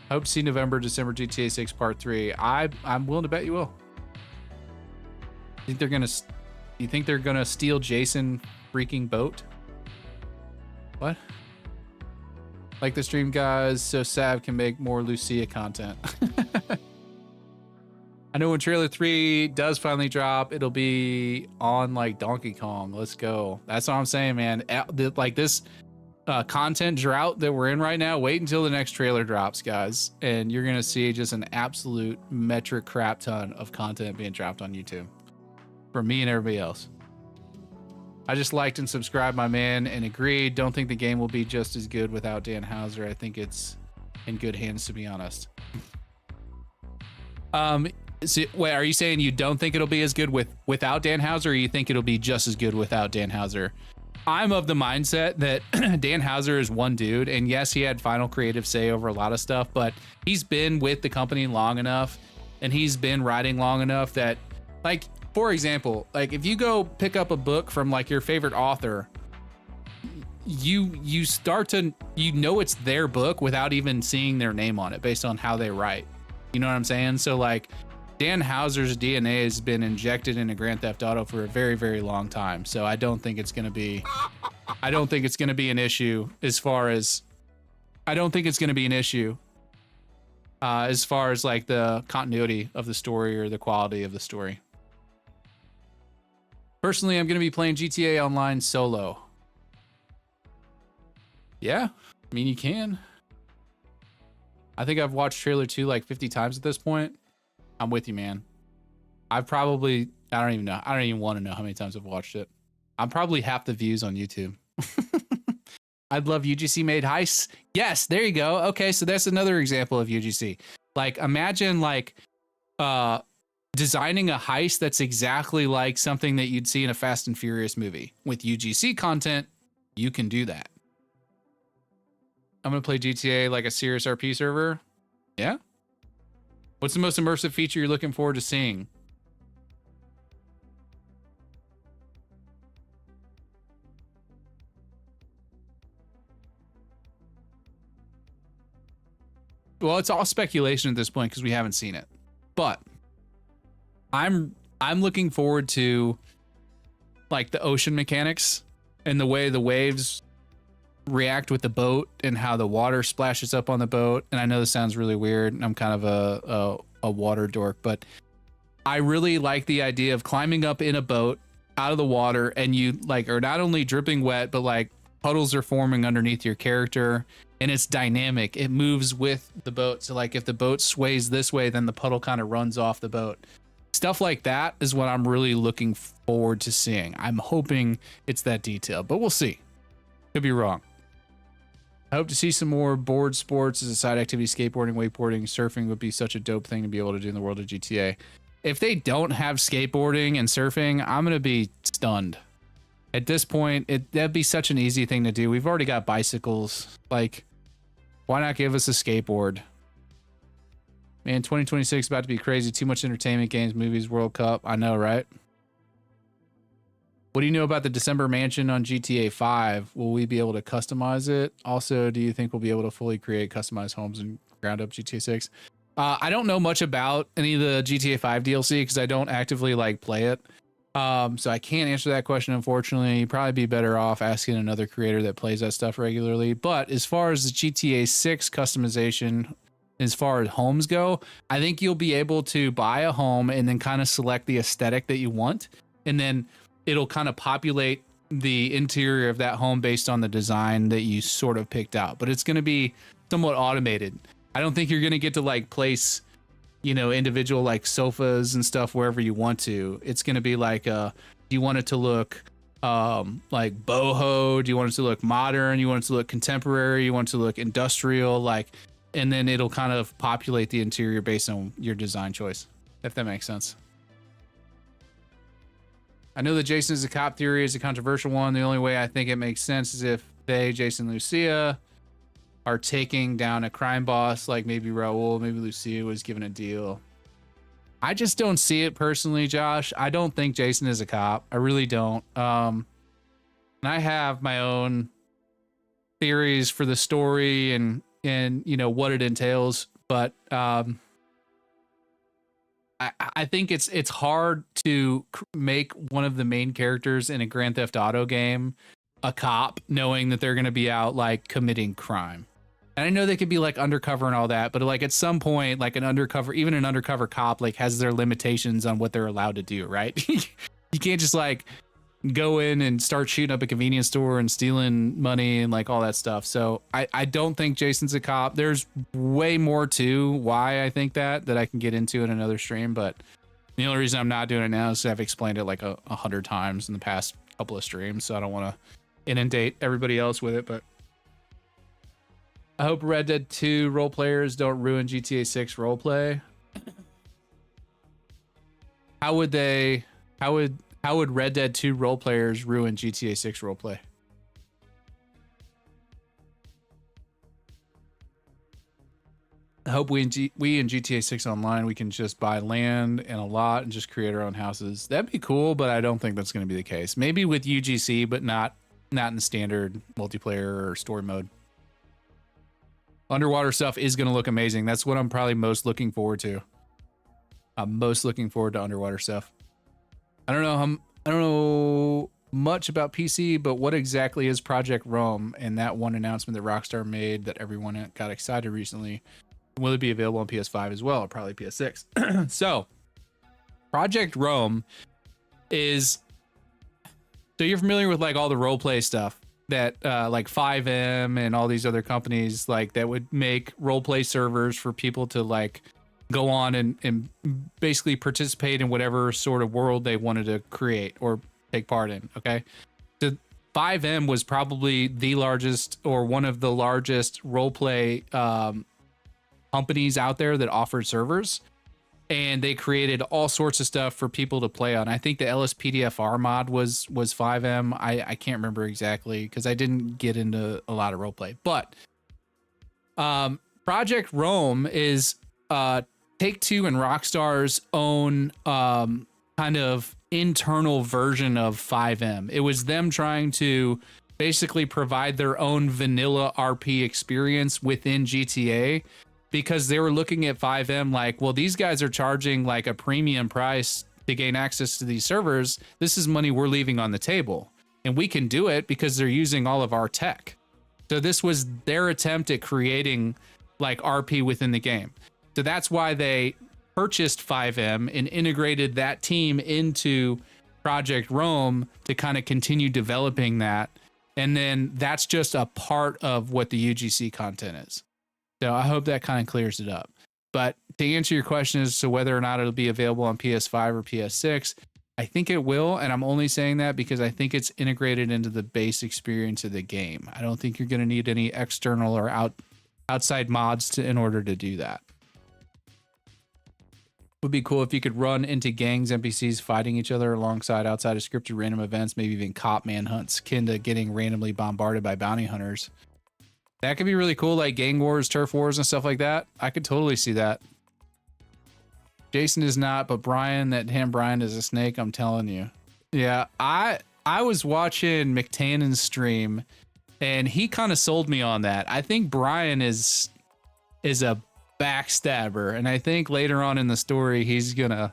I hope to see November, December GTA 6 Part 3. I'm willing to bet you will. You think they're gonna steal Jason freaking boat. What? Like the stream guys, so Sav can make more Lucia content. I know when trailer 3 does finally drop, it'll be on like Donkey Kong. Let's go. That's what I'm saying, man. Like this content drought that we're in right now, wait until the next trailer drops, guys. And you're going to see just an absolute metric crap ton of content being dropped on YouTube for me and everybody else. I just liked and subscribed, my man, and agreed. Don't think the game will be just as good without Dan Houser. I think it's in good hands, to be honest. So, wait, are you saying you don't think it'll be as good without Dan Houser, or you think it'll be just as good without Dan Houser? I'm of the mindset that Dan Houser is one dude, and yes, he had final creative say over a lot of stuff, but he's been with the company long enough, and he's been writing long enough that, like, for example, like if you go pick up a book from like your favorite author, you start to, you know, it's their book without even seeing their name on it based on how they write. You know what I'm saying? So like Dan Houser's DNA has been injected into Grand Theft Auto for a very, very long time. So I don't think it's going to be, an issue as far as, as far as like the continuity of the story or the quality of the story. Personally, I'm going to be playing GTA Online solo. Yeah, I mean, you can. I think I've watched trailer 2 like 50 times at this point. I'm with you, man. I don't even know. I don't even want to know how many times I've watched it. I'm probably half the views on YouTube. I'd love UGC made heists. Yes, there you go. Okay, so that's another example of UGC. Like, imagine like designing a heist that's exactly like something that you'd see in a Fast and Furious movie. With UGC content, you can do that. I'm going to play GTA like a serious RP server. Yeah. What's the most immersive feature you're looking forward to seeing? Well, it's all speculation at this point because we haven't seen it. But I'm looking forward to like the ocean mechanics and the way the waves react with the boat and how the water splashes up on the boat. And I know this sounds really weird. I'm kind of a water dork, but I really like the idea of climbing up in a boat out of the water, and you like are not only dripping wet, but like puddles are forming underneath your character, and it's dynamic. It moves with the boat. So like if the boat sways this way, then the puddle kind of runs off the boat. Stuff like that is what I'm really looking forward to seeing. I'm hoping it's that detailed, but we'll see. Could be wrong. I hope to see some more board sports as a side activity. Skateboarding, wakeboarding, surfing would be such a dope thing to be able to do in the world of GTA. If they don't have skateboarding and surfing, I'm going to be stunned. At this point, that'd be such an easy thing to do. We've already got bicycles. Like, why not give us a skateboard? Man, 2026 is about to be crazy. Too much entertainment, games, movies, World Cup. I know, right? What do you know about the December mansion on GTA 5? Will we be able to customize it? Also, do you think we'll be able to fully create customized homes in ground up GTA 6? I don't know much about any of the GTA 5 DLC because I don't actively like play it. So I can't answer that question, unfortunately. You'd probably be better off asking another creator that plays that stuff regularly. But as far as the GTA 6 customization, as far as homes go, I think you'll be able to buy a home and then kind of select the aesthetic that you want. And then it'll kind of populate the interior of that home based on the design that you sort of picked out. But it's going to be somewhat automated. I don't think you're going to get to like place, you know, individual like sofas and stuff wherever you want to. It's going to be like, do you want it to look like boho? Do you want it to look modern? You want it to look contemporary? You want it to look industrial? Like, and then it'll kind of populate the interior based on your design choice, if that makes sense. I know that Jason is a cop theory is a controversial one. The only way I think it makes sense is if they, Jason and Lucia, are taking down a crime boss, like maybe Raul, maybe Lucia was given a deal. I just don't see it personally, Josh. I don't think Jason is a cop. I really don't. And I have my own theories for the story and you know what it entails, but I think it's hard to make one of the main characters in a Grand Theft Auto game a cop, knowing that they're going to be out like committing crime. And I know they could be like undercover and all that, but like at some point, like even an undercover cop, like has their limitations on what they're allowed to do, right? You can't just like go in and start shooting up a convenience store and stealing money and like all that stuff. So I don't think Jason's a cop. There's way more to why I think that I can get into in another stream, but the only reason I'm not doing it now is I've explained it like 100 times in the past couple of streams, so I don't want to inundate everybody else with it. But I hope Red Dead 2 role players don't ruin GTA 6 roleplay. How would Red Dead 2 role players ruin GTA 6 roleplay? I hope we in GTA 6 Online, we can just buy land and a lot and just create our own houses. That'd be cool, but I don't think that's going to be the case. Maybe with UGC, but not in standard multiplayer or story mode. Underwater stuff is going to look amazing. That's what I'm probably most looking forward to. I'm most looking forward to underwater stuff. I don't know much about PC, but what exactly is Project Rome and that one announcement that Rockstar made that everyone got excited recently? Will it be available on PS5 as well, or probably PS6? So, Project Rome is... So you're familiar with like all the roleplay stuff that like 5M and all these other companies like that would make roleplay servers for people to like go on and basically participate in whatever sort of world they wanted to create or take part in. Okay. So 5M was probably the largest or one of the largest roleplay companies out there that offered servers, and they created all sorts of stuff for people to play on. I think the LSPDFR mod was 5M. I can't remember exactly because I didn't get into a lot of roleplay, but Project Rome is Take-Two and Rockstar's own kind of internal version of 5M. It was them trying to basically provide their own vanilla RP experience within GTA, because they were looking at 5M like, well, these guys are charging like a premium price to gain access to these servers. This is money we're leaving on the table, and we can do it because they're using all of our tech. So this was their attempt at creating like RP within the game. So that's why they purchased 5M and integrated that team into Project Rome to kind of continue developing that. And then that's just a part of what the UGC content is. So I hope that kind of clears it up. But to answer your question as to whether or not it'll be available on PS5 or PS6, I think it will. And I'm only saying that because I think it's integrated into the base experience of the game. I don't think you're going to need any external or outside mods in order to do that. Would be cool if you could run into gangs, NPCs fighting each other alongside outside of scripted random events, maybe even cop manhunts, akin to getting randomly bombarded by bounty hunters. That could be really cool, like gang wars, turf wars, and stuff like that. I could totally see that. Jason is not, but Brian, that damn Brian is a snake, I'm telling you. Yeah, I was watching McTannon's stream, and he kind of sold me on that. I think Brian is a backstabber, and I think later on in the story he's gonna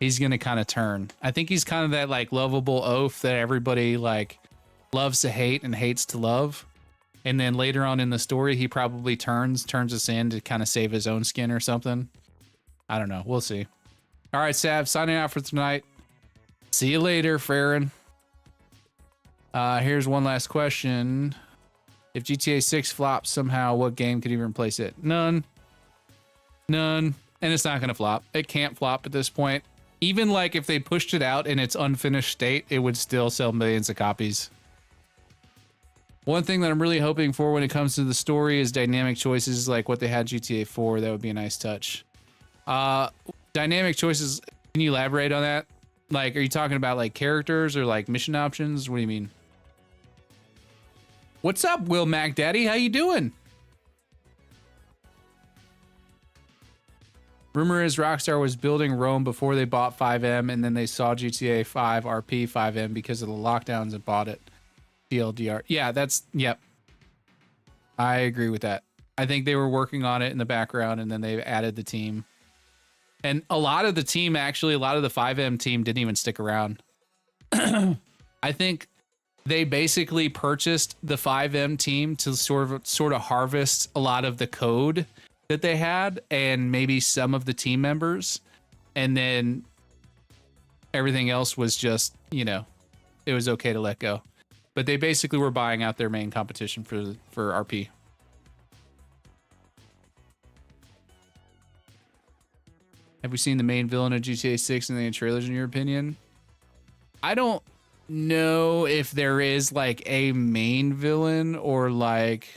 kind of turn. I think he's kind of that like lovable oaf that everybody like loves to hate and hates to love. And then later on in the story, he probably turns us in to kind of save his own skin or something. I don't know. We'll see. All right, Sav, signing out for tonight. See you later, Farron. Here's one last question. If GTA 6 flops somehow, what game could even replace it? None. And it's not going to flop. It can't flop at this point. Even like if they pushed it out in its unfinished state, it would still sell millions of copies. One thing that I'm really hoping for when it comes to the story is dynamic choices like what they had GTA 4. That would be a nice touch. Dynamic choices, can you elaborate on that? Like, are you talking about like characters or like mission options? What do you mean? What's up, Will Mac Daddy? How you doing? Rumor is Rockstar was building Rome before they bought 5M, and then they saw GTA 5 RP 5M because of the lockdowns and bought it. TLDR. Yeah, yep. I agree with that. I think they were working on it in the background, and then they added the team. And a lot of the team, actually, a lot of the 5M team didn't even stick around. I think they basically purchased the 5M team to sort of harvest a lot of the code that they had and maybe some of the team members. And then everything else was just, you know, it was okay to let go. But they basically were buying out their main competition for RP. Have we seen the main villain of GTA 6 in the trailers, in your opinion? I don't know if there is like a main villain or like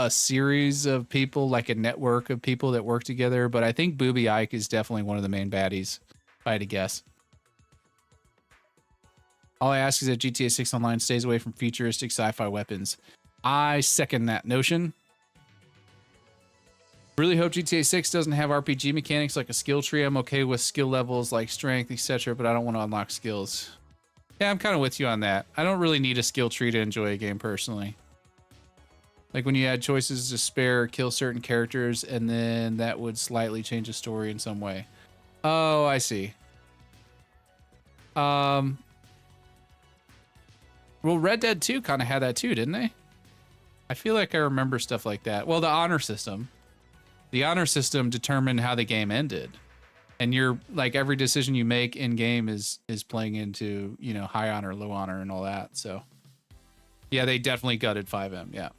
a series of people, like a network of people that work together, but I think Booby Ike is definitely one of the main baddies, if I had to guess. All I ask is that GTA 6 Online stays away from futuristic sci-fi weapons. I second that notion. Really hope GTA 6 doesn't have RPG mechanics like a skill tree. I'm okay with skill levels like strength, etc., but I don't want to unlock skills. Yeah, I'm kind of with you on that. I don't really need a skill tree to enjoy a game personally. Like when you add choices to spare or kill certain characters, and then that would slightly change the story in some way. Oh, I see. Well, Red Dead 2 kind of had that too, didn't they? I feel like I remember stuff like that. Well, the honor system. The honor system determined how the game ended. And you're like, every decision you make in game is playing into, you know, high honor, low honor, and all that. So yeah, they definitely gutted 5M. Yeah,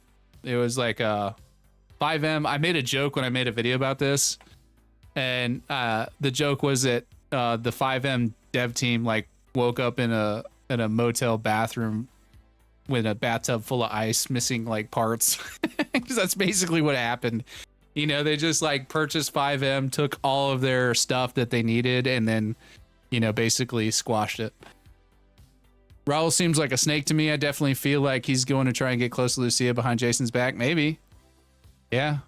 it was like 5M. I made a joke when I made a video about this, and the joke was that the 5M dev team like woke up in a motel bathroom with a bathtub full of ice, missing like parts, because that's basically what happened. You know, they just like purchased 5M, took all of their stuff that they needed, and then, you know, basically squashed it. Raul seems like a snake to me. I definitely feel like he's going to try and get close to Lucia behind Jason's back. Maybe. Yeah.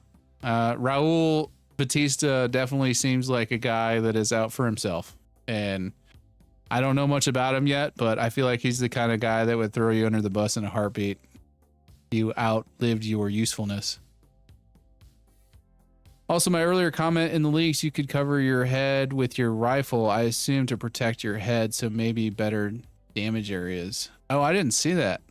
Raul Batista definitely seems like a guy that is out for himself. And I don't know much about him yet, but I feel like he's the kind of guy that would throw you under the bus in a heartbeat. You outlived your usefulness. Also, my earlier comment in the leaks, you could cover your head with your rifle, I assume to protect your head, so maybe better damage areas. Oh, I didn't see that.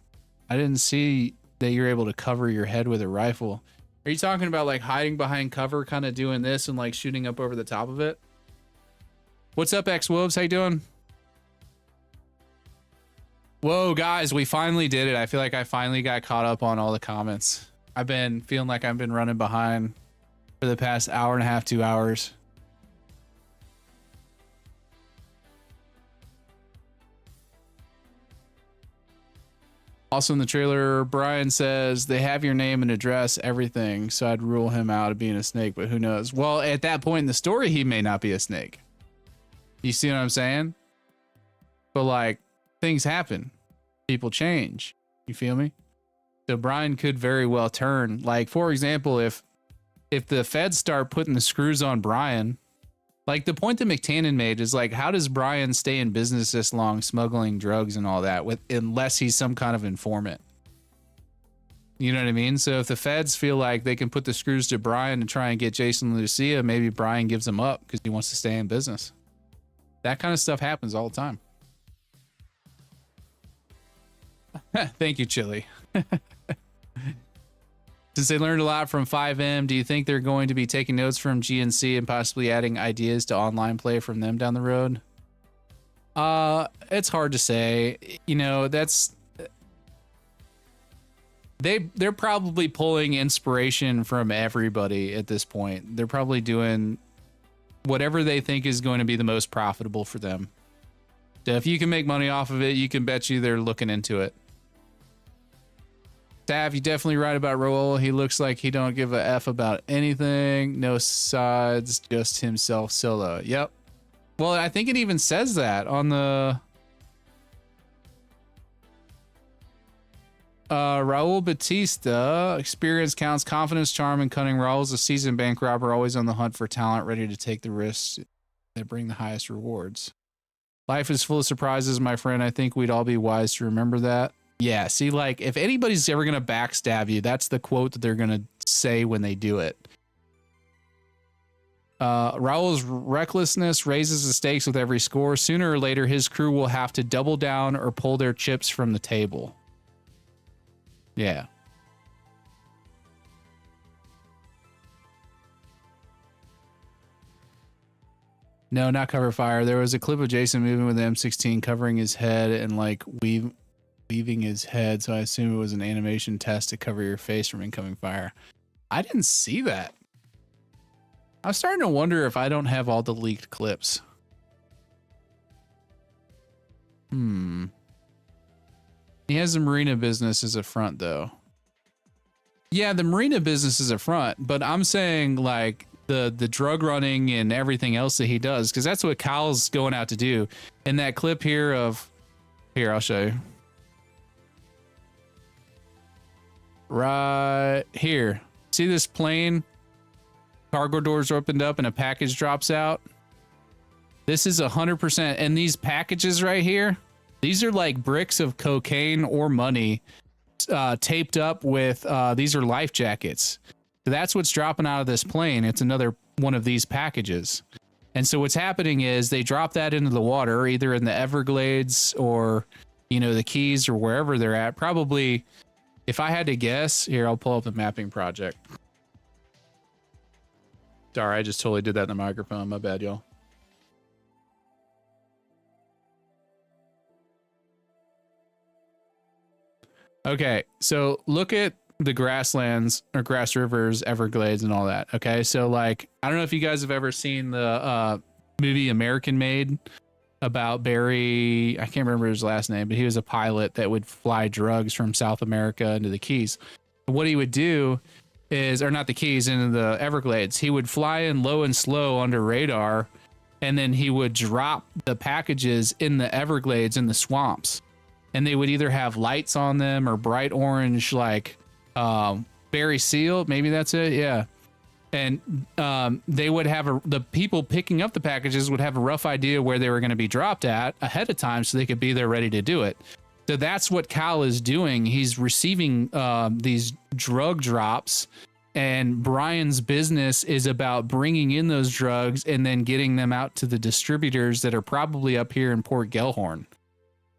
I didn't see that you're able to cover your head with a rifle. Are you talking about like hiding behind cover, kind of doing this and like shooting up over the top of it? What's up, X-Wolves? How you doing? Whoa, guys, we finally did it. I feel like I finally got caught up on all the comments. I've been feeling like I've been running behind for the past hour and a half, 2 hours. Also in the trailer, Brian says they have your name and address, everything, so I'd rule him out of being a snake, but who knows? Well, at that point in the story, he may not be a snake. You see what I'm saying? But like, things happen. People change. You feel me? So Brian could very well turn. Like, for example, if the feds start putting the screws on Brian, like the point that McTannen made is like, how does Brian stay in business this long, smuggling drugs and all that, unless he's some kind of informant? You know what I mean? So if the feds feel like they can put the screws to Brian and try and get Jason and Lucia, maybe Brian gives them up because he wants to stay in business. That kind of stuff happens all the time. Thank you, Chili. Since they learned a lot from 5M, do you think they're going to be taking notes from GNC and possibly adding ideas to online play from them down the road? It's hard to say. You know, that's they're probably pulling inspiration from everybody at this point. They're probably doing whatever they think is going to be the most profitable for them. So if you can make money off of it, you can bet you they're looking into it. Stav, you definitely right about Raul. He looks like he don't give a F about anything. No sides, just himself solo. Yep. Well, I think it even says that on the Raul Batista. Experience counts, confidence, charm, and cunning. Raul's a seasoned bank robber, always on the hunt for talent, ready to take the risks that bring the highest rewards. Life is full of surprises, my friend. I think we'd all be wise to remember that. Yeah, see, like, if anybody's ever going to backstab you, that's the quote that they're going to say when they do it. Raul's recklessness raises the stakes with every score. Sooner or later, his crew will have to double down or pull their chips from the table. Yeah. No, not cover fire. There was a clip of Jason moving with the M16 covering his head and like weaving his head. So I assume it was an animation test to cover your face from incoming fire. I didn't see that. I'm starting to wonder if I don't have all the leaked clips. He has the marina business as a front though. Yeah, the marina business is a front, but I'm saying like the drug running and everything else that he does, because that's what Kyle's going out to do. In that clip here of, here, I'll show you. Right here. See this plane? Cargo doors are opened up and a package drops out. This is 100%. And these packages right here, these are like bricks of cocaine or money taped up with, these are life jackets. So that's what's dropping out of this plane. It's another one of these packages. And so what's happening is they drop that into the water, either in the Everglades or, you know, the Keys or wherever they're at. Probably, if I had to guess, here, I'll pull up the mapping project. Sorry, I just totally did that in the microphone. My bad, y'all. Okay, so look at the grasslands or grass rivers, Everglades, and all that. Okay, so like, I don't know if you guys have ever seen the movie American Made about Barry. I can't remember his last name, but he was a pilot that would fly drugs from South America into the Keys. What he would do is, or not the Keys, into the Everglades, he would fly in low and slow under radar, and then he would drop the packages in the Everglades in the swamps. And they would either have lights on them or bright orange, like Berry Seal, maybe that's it, yeah. And they would have the people picking up the packages would have a rough idea where they were going to be dropped at ahead of time, so they could be there ready to do it. So that's what Cal is doing. He's receiving these drug drops, and Brian's business is about bringing in those drugs and then getting them out to the distributors that are probably up here in Port Gellhorn.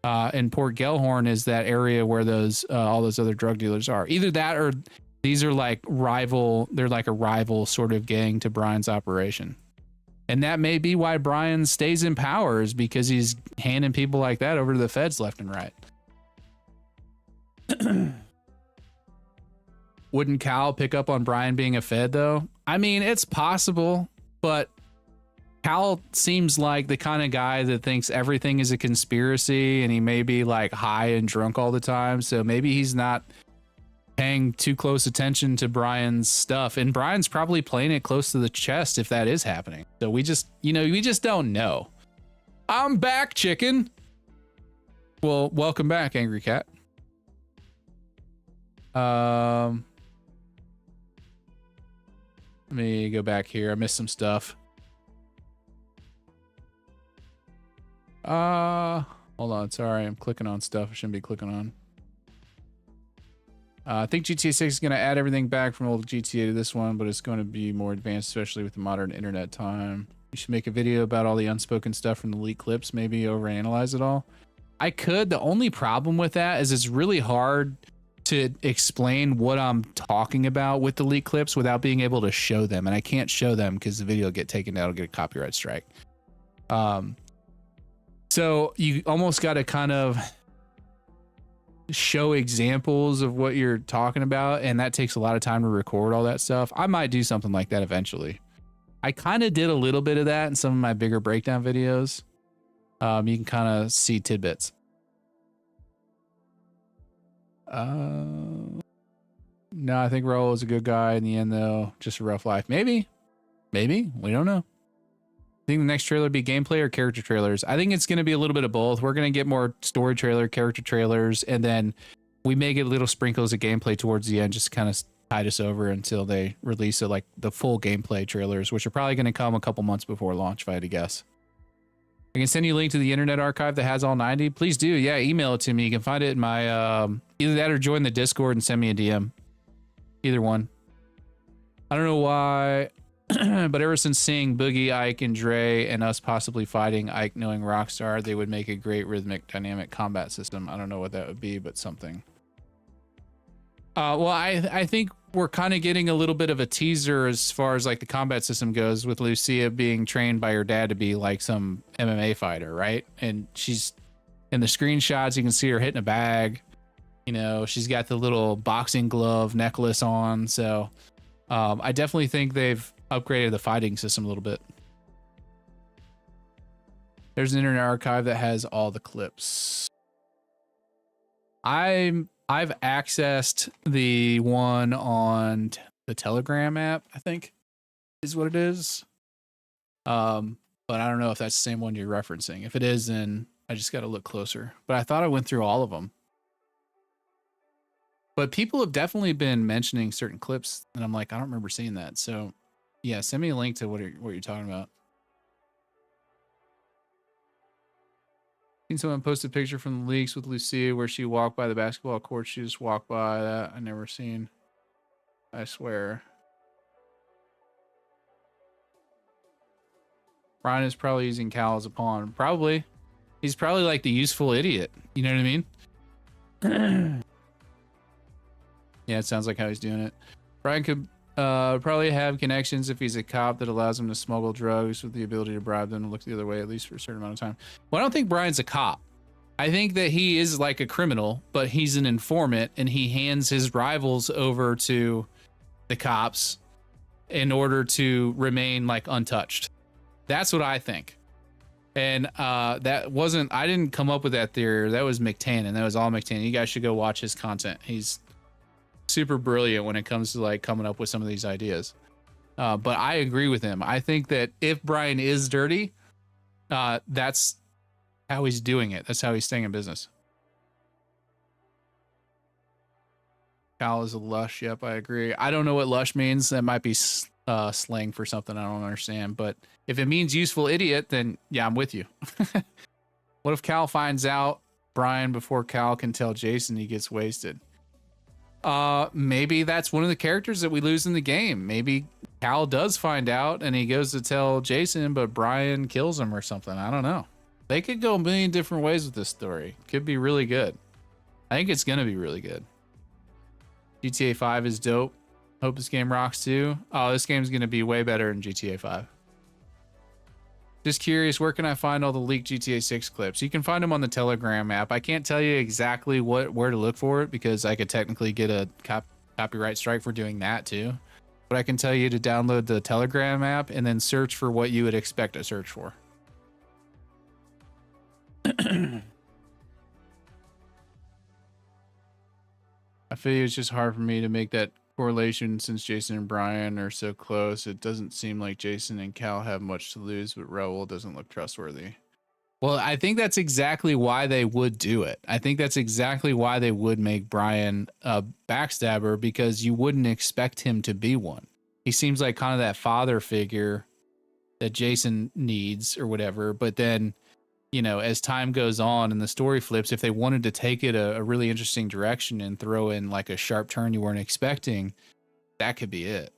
And Port Gellhorn is that area where those all those other drug dealers are. Either that or these are like rival. They're like a rival sort of gang to Brian's operation. And that may be why Brian stays in power, is because he's handing people like that over to the feds left and right. Wouldn't Cal pick up on Brian being a fed though? I mean, it's possible, but Cal seems like the kind of guy that thinks everything is a conspiracy, and he may be like high and drunk all the time. So maybe he's not paying too close attention to Brian's stuff. And Brian's probably playing it close to the chest if that is happening. So we just, you know, we just don't know. I'm back, chicken. Well, welcome back, Angry Cat. Let me go back here. I missed some stuff. Hold on. Sorry, I'm clicking on stuff I shouldn't be clicking on. I think GTA 6 is going to add everything back from old GTA to this one, but it's going to be more advanced, especially with the modern internet time. You should make a video about all the unspoken stuff from the leaked clips, maybe overanalyze it all. I could. The only problem with that is it's really hard to explain what I'm talking about with the leaked clips without being able to show them. And I can't show them because the video will get taken down, it'll get a copyright strike. So you almost got to kind of show examples of what you're talking about, and that takes a lot of time to record all that stuff. I might do something like that eventually. I kind of did a little bit of that in some of my bigger breakdown videos. You can kind of see tidbits. No, I think Raul is a good guy in the end, though. Just a rough life. Maybe. We don't know. I think the next trailer will be gameplay or character trailers. I think it's going to be a little bit of both. We're going to get more story trailer, character trailers, and then we may get little sprinkles of gameplay towards the end, just to kind of tide us over until they release it, like the full gameplay trailers, which are probably going to come a couple months before launch, if I had to guess. I can send you a link to the Internet Archive that has all 90. Please do. Yeah, email it to me. You can find it in my, either that or join the Discord and send me a DM. Either one. I don't know why. But ever since seeing Boogie, Ike, and Dre, and us possibly fighting Ike knowing Rockstar, they would make a great rhythmic, dynamic combat system. I don't know what that would be, but something. Well, I think we're kind of getting a little bit of a teaser as far as like the combat system goes, with Lucia being trained by her dad to be like some MMA fighter, right? And she's in the screenshots, you can see her hitting a bag. You know, she's got the little boxing glove necklace on. So I definitely think they've upgraded the fighting system a little bit. There's an Internet Archive that has all the clips. I've accessed the one on the Telegram app, I think is what it is. But I don't know if that's the same one you're referencing. If it is, then I just got to look closer. But I thought I went through all of them. But people have definitely been mentioning certain clips, and I'm like, I don't remember seeing that. So, yeah, send me a link to what you're talking about. Seen someone post a picture from the leaks with Lucia where she walked by the basketball court. She just walked by that. I never seen. I swear. Brian is probably using Cal as a pawn. Probably. He's probably like the useful idiot. You know what I mean? Yeah, it sounds like how he's doing it. Brian could probably have connections if he's a cop that allows him to smuggle drugs with the ability to bribe them to look the other way, at least for a certain amount of time. Well, I don't think Brian's a cop. I think that he is like a criminal, but he's an informant, and he hands his rivals over to the cops in order to remain like untouched. That's what I think. And that wasn't, I didn't come up with that theory. That was McTannen. That was all McTannen. You guys should go watch his content. He's super brilliant when it comes to like coming up with some of these ideas. But I agree with him. I think that if Brian is dirty, that's how he's doing it. That's how he's staying in business. Cal is a lush. Yep, I agree. I don't know what lush means. That might be slang for something I don't understand. But if it means useful idiot, then yeah, I'm with you. What if Cal finds out Brian before Cal can tell Jason he gets wasted? Maybe that's one of the characters that we lose in the game. Maybe Cal does find out and he goes to tell Jason, but Brian kills him or something. I don't know. They could go a million different ways with this story. Could be really good. I think it's gonna be really good. GTA 5 is dope. Hope this game rocks too. Oh, this game's gonna be way better than GTA 5. Just curious, where can I find all the leaked GTA 6 clips? You can find them on the Telegram app. I can't tell you exactly where to look for it because I could technically get a copyright strike for doing that too. But I can tell you to download the Telegram app and then search for what you would expect to search for. I feel it's just hard for me to make that correlation since Jason and Brian are so close. It doesn't seem like Jason and Cal have much to lose, but Raul doesn't look trustworthy. Well, I think that's exactly why they would do it. I think that's exactly why they would make Brian a backstabber, because you wouldn't expect him to be one. He seems like kind of that father figure that Jason needs or whatever, but then, you know, as time goes on and the story flips, if they wanted to take it a really interesting direction and throw in like a sharp turn you weren't expecting, that could be it.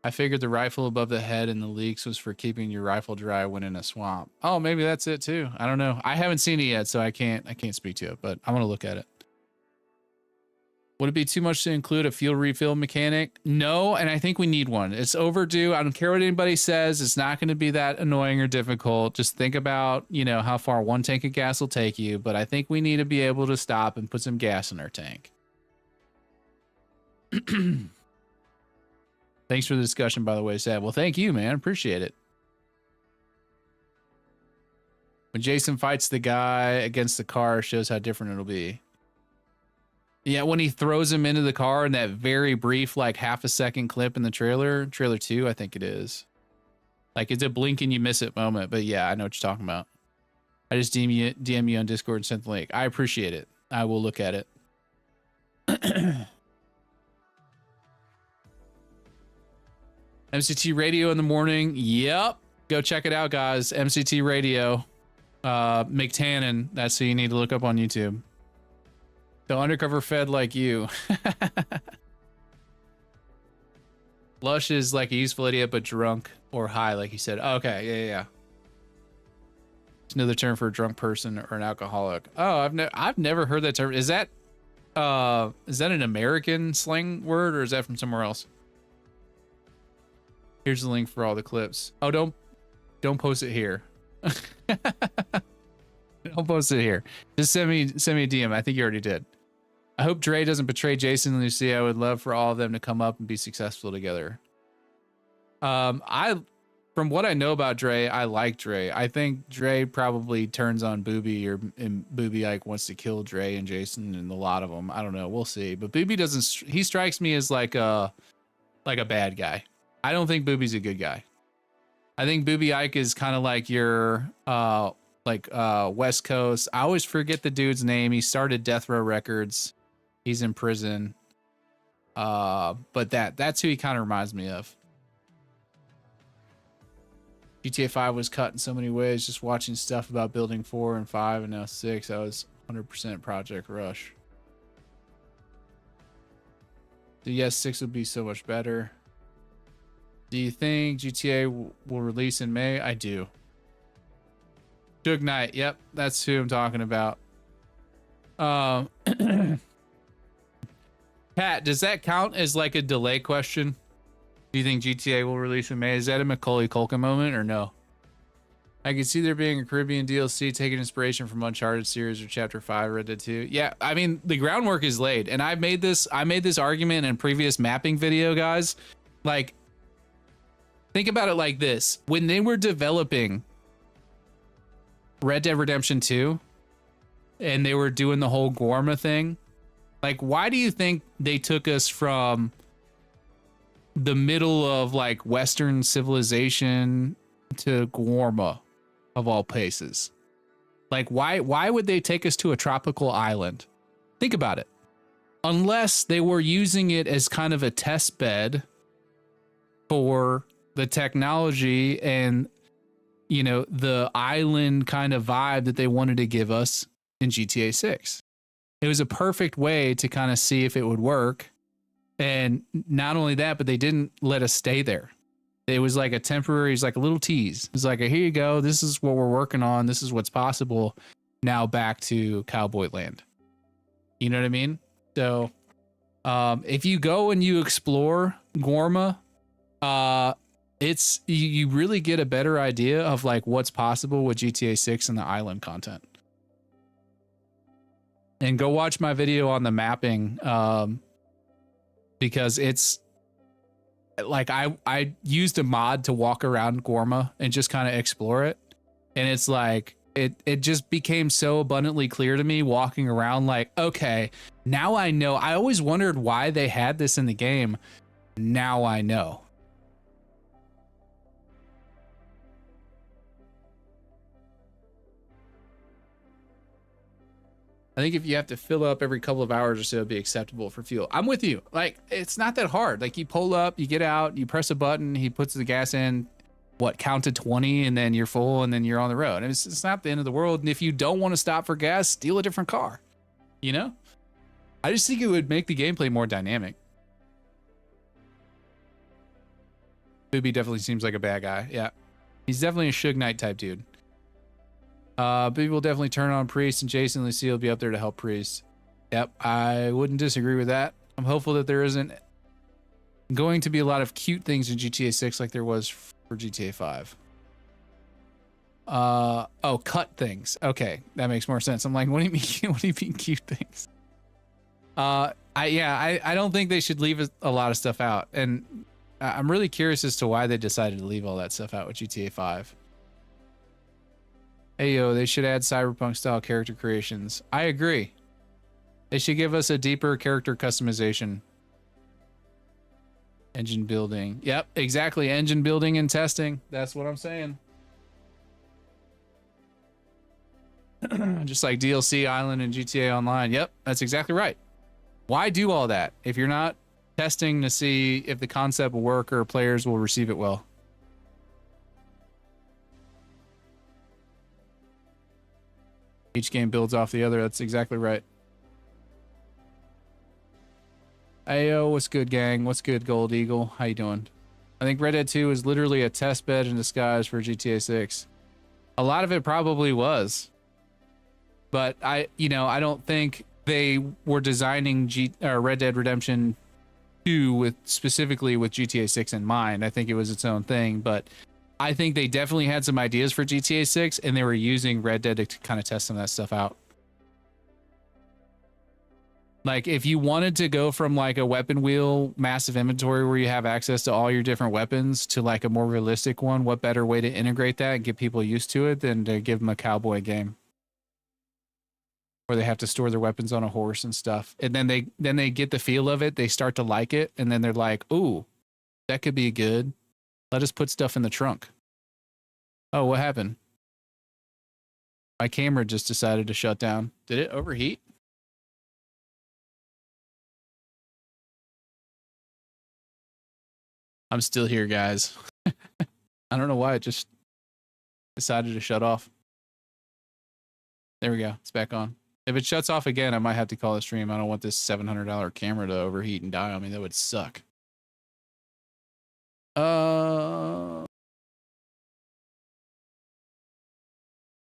I figured the rifle above the head in the leaks was for keeping your rifle dry when in a swamp. Oh, maybe that's it too. I don't know. I haven't seen it yet, so I can't speak to it, but I'm going to look at it. Would it be too much to include a fuel refill mechanic? No, and I think we need one. It's overdue. I don't care what anybody says. It's not going to be that annoying or difficult. Just think about, you know, how far one tank of gas will take you. But I think we need to be able to stop and put some gas in our tank. Thanks for the discussion, by the way, Sad. Well, thank you, man. Appreciate it. When Jason fights the guy against the car, shows how different it'll be. Yeah, when he throws him into the car in that very brief, like half a second clip in the trailer 2, I think it is. Like it's a blink and you miss it moment, but yeah, I know what you're talking about. I just DM you on Discord and sent the link. I appreciate it. I will look at it. MCT Radio in the morning. Yep. Go check it out, guys. MCT Radio. McTannen. That's who you need to look up on YouTube. The undercover fed like you. Lush is like a useful idiot, but drunk or high, like you said. Okay, yeah. It's another term for a drunk person or an alcoholic. Oh, I've never heard that term. Is that an American slang word, or is that from somewhere else? Here's the link for all the clips. Oh, don't post it here. Don't post it here. Just send me a DM. I think you already did. I hope Dre doesn't betray Jason and Lucia. I would love for all of them to come up and be successful together. From what I know about Dre, I like Dre. I think Dre probably turns on Booby, and Booby like wants to kill Dre and Jason and a lot of them. I don't know. We'll see. But Booby doesn't. He strikes me as like a bad guy. I don't think Booby's a good guy. I think Booby Ike is kind of like your West Coast. I always forget the dude's name. He started Death Row Records. He's in prison. But that's who he kind of reminds me of. GTA 5 was cut in so many ways. Just watching stuff about building 4 and 5 and now 6, I was 100% Project Rush. So yes, 6 would be so much better. Do you think GTA will release in May? I do. Suge Knight. Yep, that's who I'm talking about. Pat, does that count as like a delay question? Do you think GTA will release in May? Is that a Macaulay Culkin moment or no? I can see there being a Caribbean DLC taking inspiration from Uncharted series or Chapter 5 Red Dead 2. Yeah, I mean, the groundwork is laid. And I made this argument in previous mapping video, guys. Like, think about it like this. When they were developing Red Dead Redemption 2 and they were doing the whole Gorma thing, like, why do you think they took us from the middle of like Western civilization to Gorma, of all places? Like, why would they take us to a tropical island? Think about it. Unless they were using it as kind of a test bed for the technology and, you know, the island kind of vibe that they wanted to give us in GTA 6. It was a perfect way to kind of see if it would work. And not only that, but they didn't let us stay there. It was like a temporary, it's like a little tease. It's like, here you go. This is what we're working on. This is what's possible. Now back to Cowboy Land. You know what I mean? So if you go and you explore Gorma, it's you really get a better idea of like what's possible with GTA 6 and the island content. And go watch my video on the mapping, because it's like I used a mod to walk around Gorma and just kind of explore it, and it's like it just became so abundantly clear to me walking around, like, okay, now I know. I always wondered why they had this in the game. Now I know. I think if you have to fill up every couple of hours or so, it'd be acceptable for fuel. I'm with you. Like, it's not that hard. Like, you pull up, you get out, you press a button, he puts the gas in, count to 20, and then you're full, and then you're on the road. And it's not the end of the world. And if you don't want to stop for gas, steal a different car. You know? I just think it would make the gameplay more dynamic. Booby definitely seems like a bad guy. Yeah. He's definitely a Suge Knight type dude. Booby will definitely turn on Priest, and Jason and Lucille will be up there to help Priest. Yep, I wouldn't disagree with that. I'm hopeful that there isn't going to be a lot of cute things in GTA 6 like there was for GTA 5. Oh, cut things. Okay, that makes more sense. I'm like, what do you mean? What do you mean cute things? I don't think they should leave a lot of stuff out, and I'm really curious as to why they decided to leave all that stuff out with GTA 5. Hey, yo, they should add cyberpunk style character creations. I agree. They should give us a deeper character customization. Engine building. Yep, exactly. Engine building and testing. That's what I'm saying. Just like DLC, Island, and GTA Online. Yep, that's exactly right. Why do all that if you're not testing to see if the concept will work or players will receive it well? Each game builds off the other. That's exactly right. Ayo, what's good, gang? What's good, Gold Eagle? How you doing? I think Red Dead 2 is literally a test bed in disguise for GTA 6. A lot of it probably was. But I don't think they were designing Red Dead Redemption 2 specifically with GTA 6 in mind. I think it was its own thing, but I think they definitely had some ideas for GTA 6 and they were using Red Dead to kind of test some of that stuff out. Like if you wanted to go from like a weapon wheel massive inventory where you have access to all your different weapons to like a more realistic one, what better way to integrate that and get people used to it than to give them a cowboy game where they have to store their weapons on a horse and stuff. And then they get the feel of it, they start to like it, and then they're like, "Ooh, that could be good. Let us put stuff in the trunk." Oh, what happened? My camera just decided to shut down. Did it overheat? I'm still here, guys. I don't know why it just decided to shut off. There we go. It's back on. If it shuts off again, I might have to call the stream. I don't want this $700 camera to overheat and die on me. That would suck. Get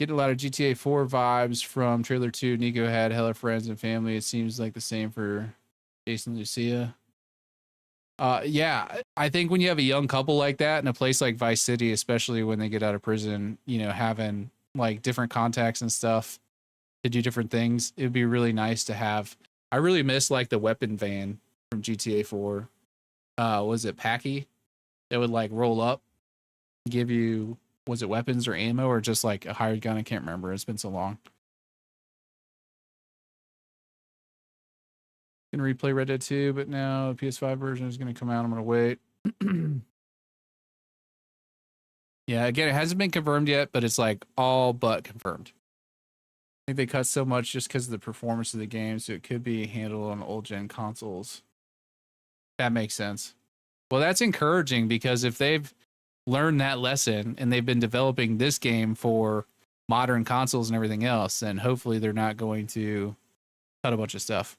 a lot of GTA 4 vibes from trailer 2. Nico had hella friends and family. It seems like the same for Jason Lucia. Yeah, I think when you have a young couple like that in a place like Vice City, especially when they get out of prison, having like different contacts and stuff to do different things, it'd be really nice to have. I really miss like the weapon van from GTA 4. Was it Packy? That would like roll up, give you, was it weapons or ammo or just like a hired gun? I can't remember. It's been so long. Gonna replay Red Dead 2, but now the PS5 version is gonna come out. I'm gonna wait. Yeah, again, it hasn't been confirmed yet, but it's like all but confirmed. I think they cut so much just because of the performance of the game, so it could be handled on old gen consoles. That makes sense. Well, that's encouraging because if they've learned that lesson and they've been developing this game for modern consoles and everything else, then hopefully they're not going to cut a bunch of stuff.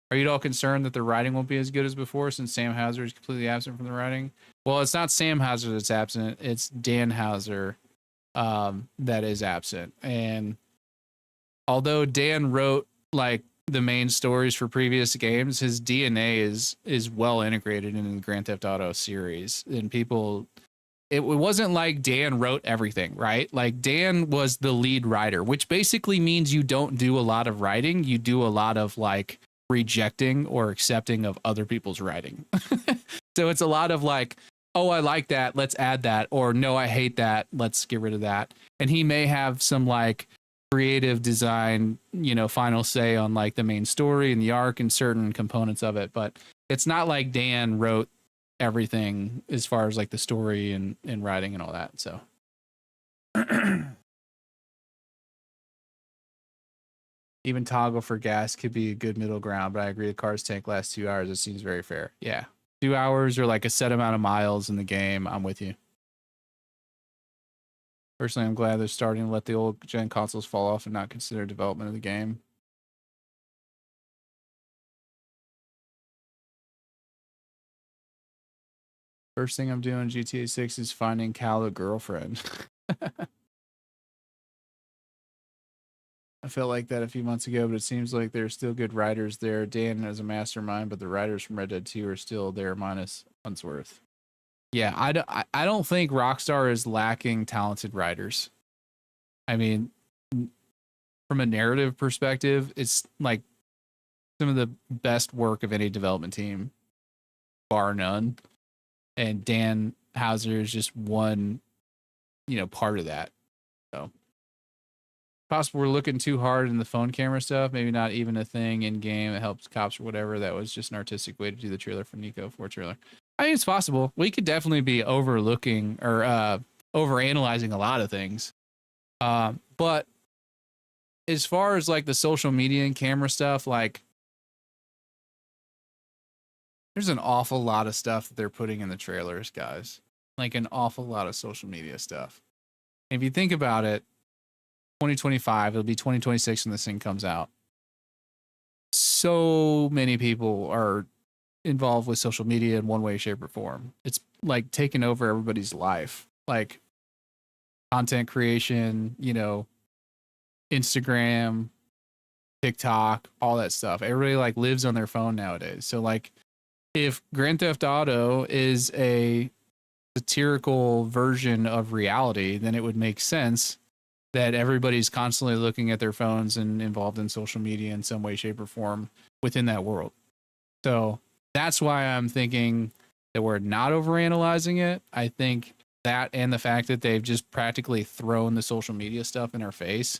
Are you at all concerned that the writing won't be as good as before since Sam Houser is completely absent from the writing? Well, it's not Sam Houser that's absent. It's Dan Houser that is absent. And although Dan wrote like the main stories for previous games, his DNA is well integrated into the Grand Theft Auto series. And it wasn't like Dan wrote everything, right? Like Dan was the lead writer, which basically means you don't do a lot of writing. You do a lot of like rejecting or accepting of other people's writing. So it's a lot of like, oh, I like that, let's add that, or no, I hate that, let's get rid of that. And he may have some like creative design, final say on like the main story and the arc and certain components of it, but it's not like Dan wrote everything as far as like the story and writing and all that. So even toggle for gas could be a good middle ground, but I agree the car's tank lasts 2 hours. It seems very fair. Yeah. 2 hours or like a set amount of miles in the game. I'm with you. Personally, I'm glad they're starting to let the old gen consoles fall off and not consider development of the game. First thing I'm doing in GTA 6 is finding Cal a girlfriend. I felt like that a few months ago, but it seems like there's still good writers there. Dan is a mastermind, but the writers from Red Dead 2 are still there minus Unsworth. Yeah, I don't think Rockstar is lacking talented writers. I mean, from a narrative perspective, it's like some of the best work of any development team, bar none. And Dan Houser is just one, part of that. So possible we're looking too hard in the phone camera stuff. Maybe not even a thing in game that helps cops or whatever. That was just an artistic way to do the trailer for Nico 4 trailer. I mean, it's possible. We could definitely be overlooking or overanalyzing a lot of things. But as far as like the social media and camera stuff, like there's an awful lot of stuff that they're putting in the trailers, guys. Like an awful lot of social media stuff. If you think about it, 2025, it'll be 2026 when this thing comes out. So many people are involved with social media in one way, shape, or form. It's like taking over everybody's life, like content creation, you know, Instagram, TikTok, all that stuff. Everybody like lives on their phone nowadays. So like if Grand Theft Auto is a satirical version of reality, then it would make sense that everybody's constantly looking at their phones and involved in social media in some way, shape, or form within that world. So that's why I'm thinking that we're not overanalyzing it. I think that and the fact that they've just practically thrown the social media stuff in our face.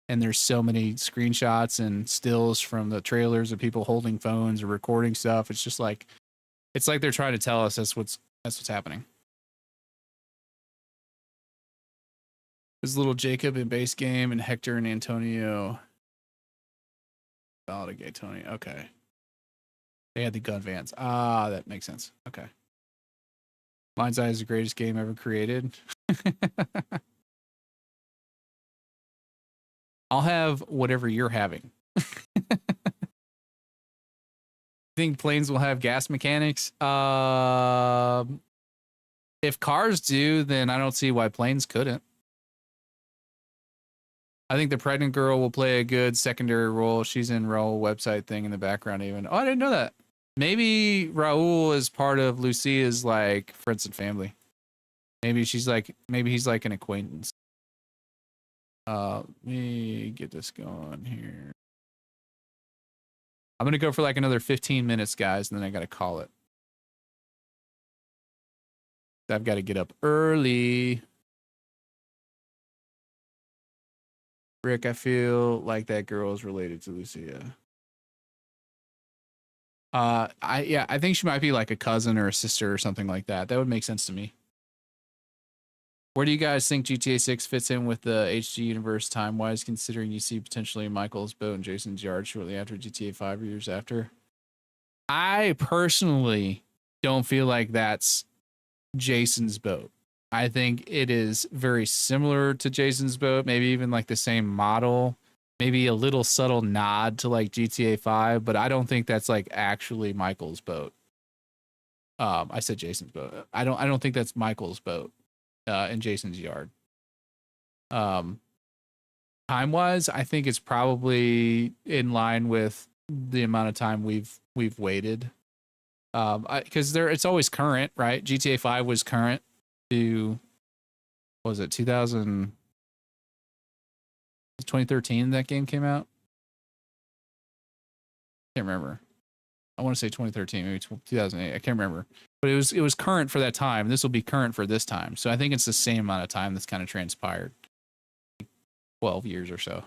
And there's so many screenshots and stills from the trailers of people holding phones or recording stuff. It's just like, it's like they're trying to tell us that's what's happening. There's little Jacob in base game and Hector and Antonio. Ballad of Gay Tony. Okay. They had the gun vans. Ah, that makes sense. Okay. Mind's Eye is the greatest game ever created. I'll have whatever you're having. Think planes will have gas mechanics? If cars do, then I don't see why planes couldn't. I think the pregnant girl will play a good secondary role. She's in Raul website thing in the background even. Oh, I didn't know that. Maybe Raul is part of Lucia's like friends and family. Maybe he's like an acquaintance. Let me get this going here. I'm going to go for like another 15 minutes, guys, and then I got to call it. I've got to get up early. Rick, I feel like that girl is related to Lucia. I think she might be like a cousin or a sister or something like that. That would make sense to me. Where do you guys think GTA 6 fits in with the HG universe time-wise, considering you see potentially Michael's boat and Jason's yard shortly after GTA 5 or years after? I personally don't feel like that's Jason's boat. I think it is very similar to Jason's boat, maybe even like the same model, maybe a little subtle nod to like GTA 5, but I don't think that's like actually Michael's boat. I said Jason's boat. I don't think that's Michael's boat in Jason's yard. Time-wise, I think it's probably in line with the amount of time we've waited. Because it's always current, right? GTA 5 was current to, what was it, 2013 that game came out? Can't remember. I want to say 2013, maybe 2008. I can't remember. But it was current for that time. This will be current for this time. So I think it's the same amount of time that's kind of transpired. 12 years or so.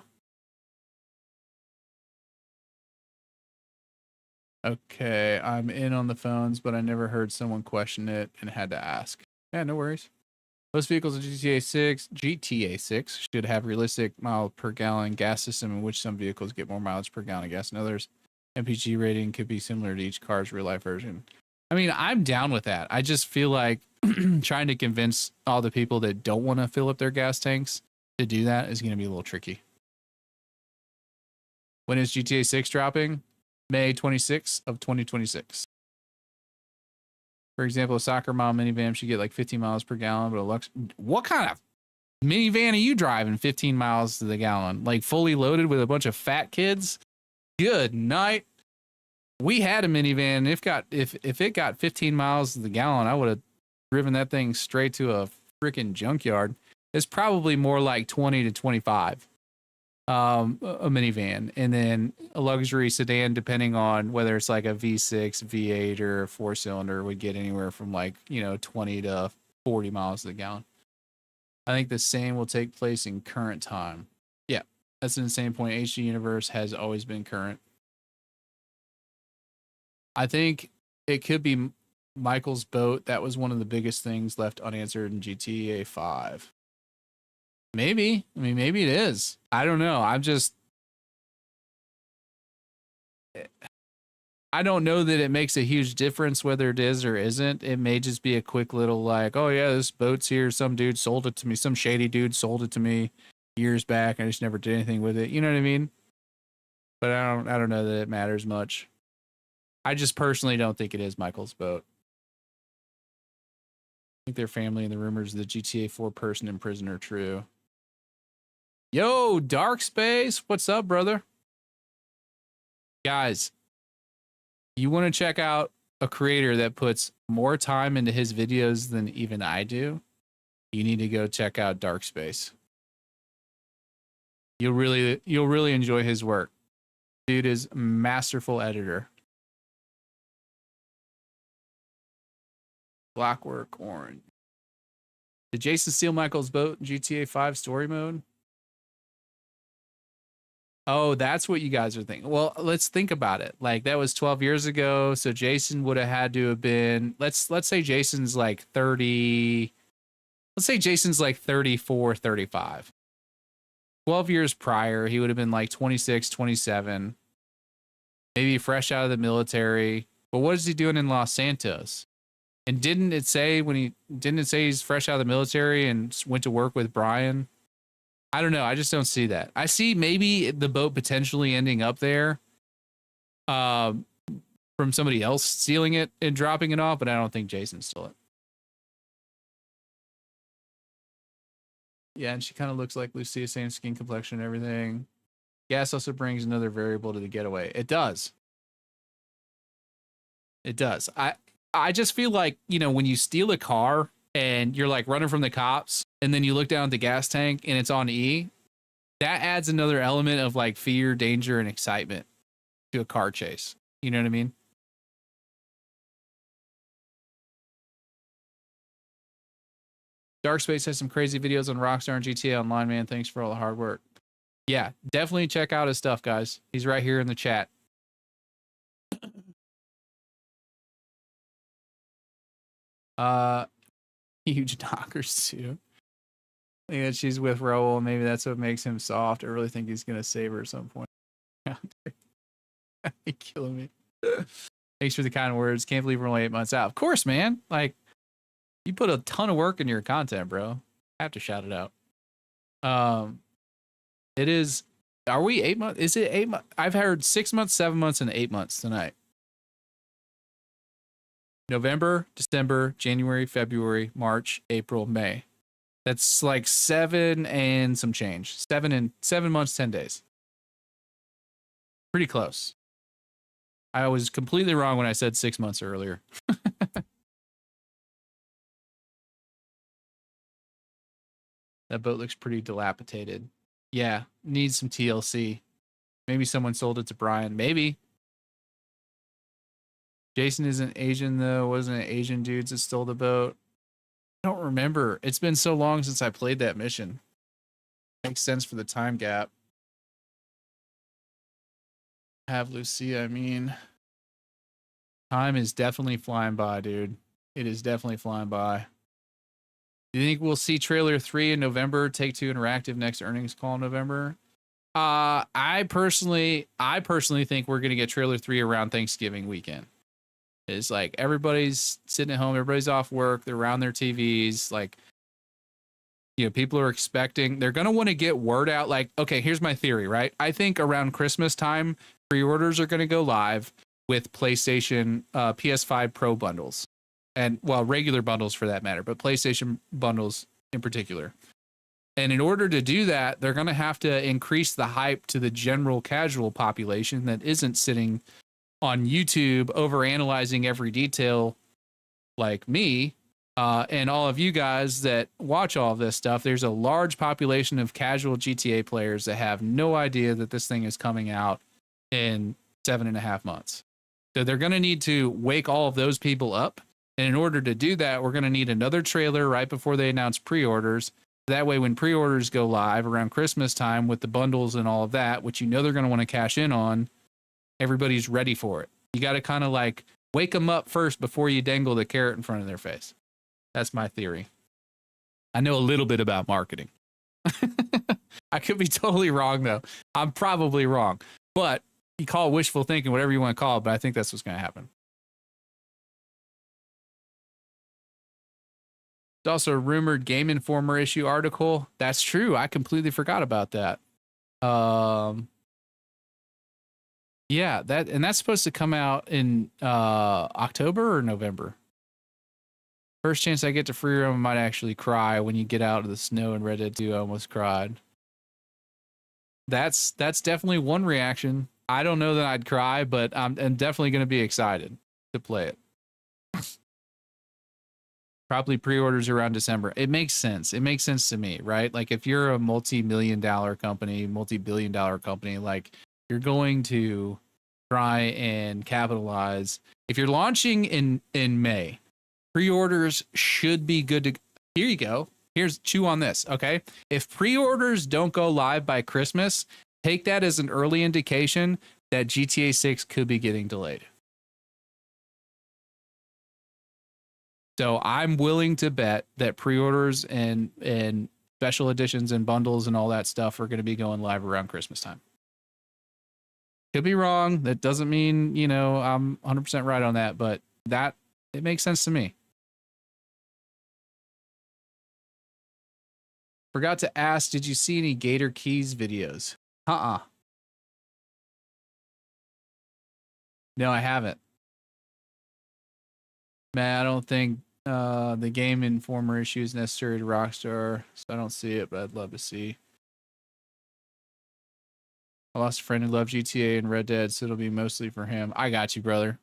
Okay, I'm in on the phones, but I never heard someone question it and had to ask. Yeah, no worries. Most vehicles in GTA 6 should have realistic mile per gallon gas system in which some vehicles get more mileage per gallon of gas than others. MPG rating could be similar to each car's real life version. I mean, I'm down with that. I just feel like trying to convince all the people that don't want to fill up their gas tanks to do that is going to be a little tricky. When is GTA 6 dropping? May 26th of 2026. For example, a soccer mom minivan should get like 15 miles per gallon, but a Lux. What kind of minivan are you driving 15 miles to the gallon? Like fully loaded with a bunch of fat kids? Good night. We had a minivan. If it got 15 miles to the gallon, I would have driven that thing straight to a freaking junkyard. It's probably more like 20 to 25. A minivan, and then a luxury sedan, depending on whether it's like a V6, V8, or a 4-cylinder, would get anywhere from like 20 to 40 miles to the gallon. I think the same will take place in current time. Yeah, that's an insane point. HG Universe has always been current. I think it could be Michael's boat. That was one of the biggest things left unanswered in GTA 5. Maybe. I mean, maybe it is. I don't know. I don't know that it makes a huge difference whether it is or isn't. It may just be a quick little like, oh yeah, this boat's here. Some dude sold it to me. Some shady dude sold it to me years back. I just never did anything with it. You know what I mean? But I don't know that it matters much. I just personally don't think it is Michael's boat. I think their family and the rumors of the GTA 4 person in prison are true. Yo, Dark Space, what's up, brother? Guys, you want to check out a creator that puts more time into his videos than even I do? You need to go check out Dark Space. You'll really enjoy his work. Dude is a masterful editor. Blockwork Orange. Did Jason steal Michael's boat in GTA 5 story mode? Oh, that's what you guys are thinking. Well, let's think about it. Like that was 12 years ago, so Jason would have had to have been let's say Jason's like 30. Let's say Jason's like 34, 35. 12 years prior, he would have been like 26, 27. Maybe fresh out of the military. But what is he doing in Los Santos? And didn't it say he's fresh out of the military and went to work with Brian? I don't know. I just don't see that. I see maybe the boat potentially ending up there from somebody else stealing it and dropping it off, but I don't think Jason stole it. Yeah, and she kind of looks like Lucia, same skin complexion and everything. Gas also brings another variable to the getaway. It does. It does. I just feel like, you know, when you steal a car and you're like running from the cops and then you look down at the gas tank and it's on E, that adds another element of like fear, danger, and excitement to a car chase. You know what I mean? Dark Space has some crazy videos on Rockstar and GTA Online, man. Thanks for all the hard work. Yeah, definitely check out his stuff, guys. He's right here in the chat. Huge knockers too. Yeah, she's with Raul. Maybe that's what makes him soft. I really think he's gonna save her at some point. You're killing me. Thanks for the kind words. Can't believe we're only 8 months out. Of course, man. Like, you put a ton of work in your content, bro. I have to shout it out. It is. Are we 8 months? Is it 8 months? I've heard 6 months, 7 months, and 8 months tonight. November, December, January, February, March, April, May. That's like 7 and some change. 7 months, 10 days. Pretty close. I was completely wrong when I said 6 months earlier. That boat looks pretty dilapidated. Yeah, needs some TLC. Maybe someone sold it to Brian. Maybe. Jason isn't Asian, though. Wasn't it Asian dudes that stole the boat? I don't remember. It's been so long since I played that mission. Makes sense for the time gap. Have Lucia, I mean. Time is definitely flying by, dude. It is definitely flying by. Do you think we'll see trailer 3 in November? Take-Two Interactive next earnings call in November? I personally think we're gonna get trailer 3 around Thanksgiving weekend. It's like everybody's sitting at home, everybody's off work, they're around their TVs. Like, you know, people are expecting, they're gonna want to get word out. Like, okay, here's my theory, right? I think around Christmas time, pre-orders are gonna go live with PlayStation PS5 Pro bundles. And well, regular bundles for that matter, but PlayStation bundles in particular. And in order to do that, they're going to have to increase the hype to the general casual population that isn't sitting on YouTube overanalyzing every detail like me and all of you guys that watch all of this stuff. There's a large population of casual GTA players that have no idea that this thing is coming out in 7.5 months. So they're going to need to wake all of those people up. And in order to do that, we're going to need another trailer right before they announce pre-orders. That way, when pre-orders go live around Christmas time with the bundles and all of that, which you know they're going to want to cash in on, everybody's ready for it. You got to kind of like wake them up first before you dangle the carrot in front of their face. That's my theory. I know a little bit about marketing. I could be totally wrong, though. I'm probably wrong. But you call it wishful thinking, whatever you want to call it, but I think that's what's going to happen. There's also a rumored Game Informer issue article. That's true. I completely forgot about that. Yeah, that's supposed to come out in October or November. First chance I get to free roam, I might actually cry when you get out of the snow in Red Dead 2. I almost cried. That's definitely one reaction. I don't know that I'd cry, but I'm definitely going to be excited to play it. Probably pre-orders around December. It makes sense. It makes sense to me, right? Like if you're a multi-million-dollar company, multi-billion-dollar company, like you're going to try and capitalize. If you're launching in May, pre-orders should be good to. Here you go. Here's chew on this, okay? If pre-orders don't go live by Christmas, take that as an early indication that GTA 6 could be getting delayed. So I'm willing to bet that pre-orders and special editions and bundles and all that stuff are going to be going live around Christmas time. Could be wrong. That doesn't mean, I'm 100% right on that, but it makes sense to me. Forgot to ask, did you see any Gator Keys videos? No, I haven't. Man, I don't think the Game Informer issue is necessary to Rockstar, so I don't see it, but I'd love to see. I lost a friend who loved GTA and Red Dead, so it'll be mostly for him. I got you, brother.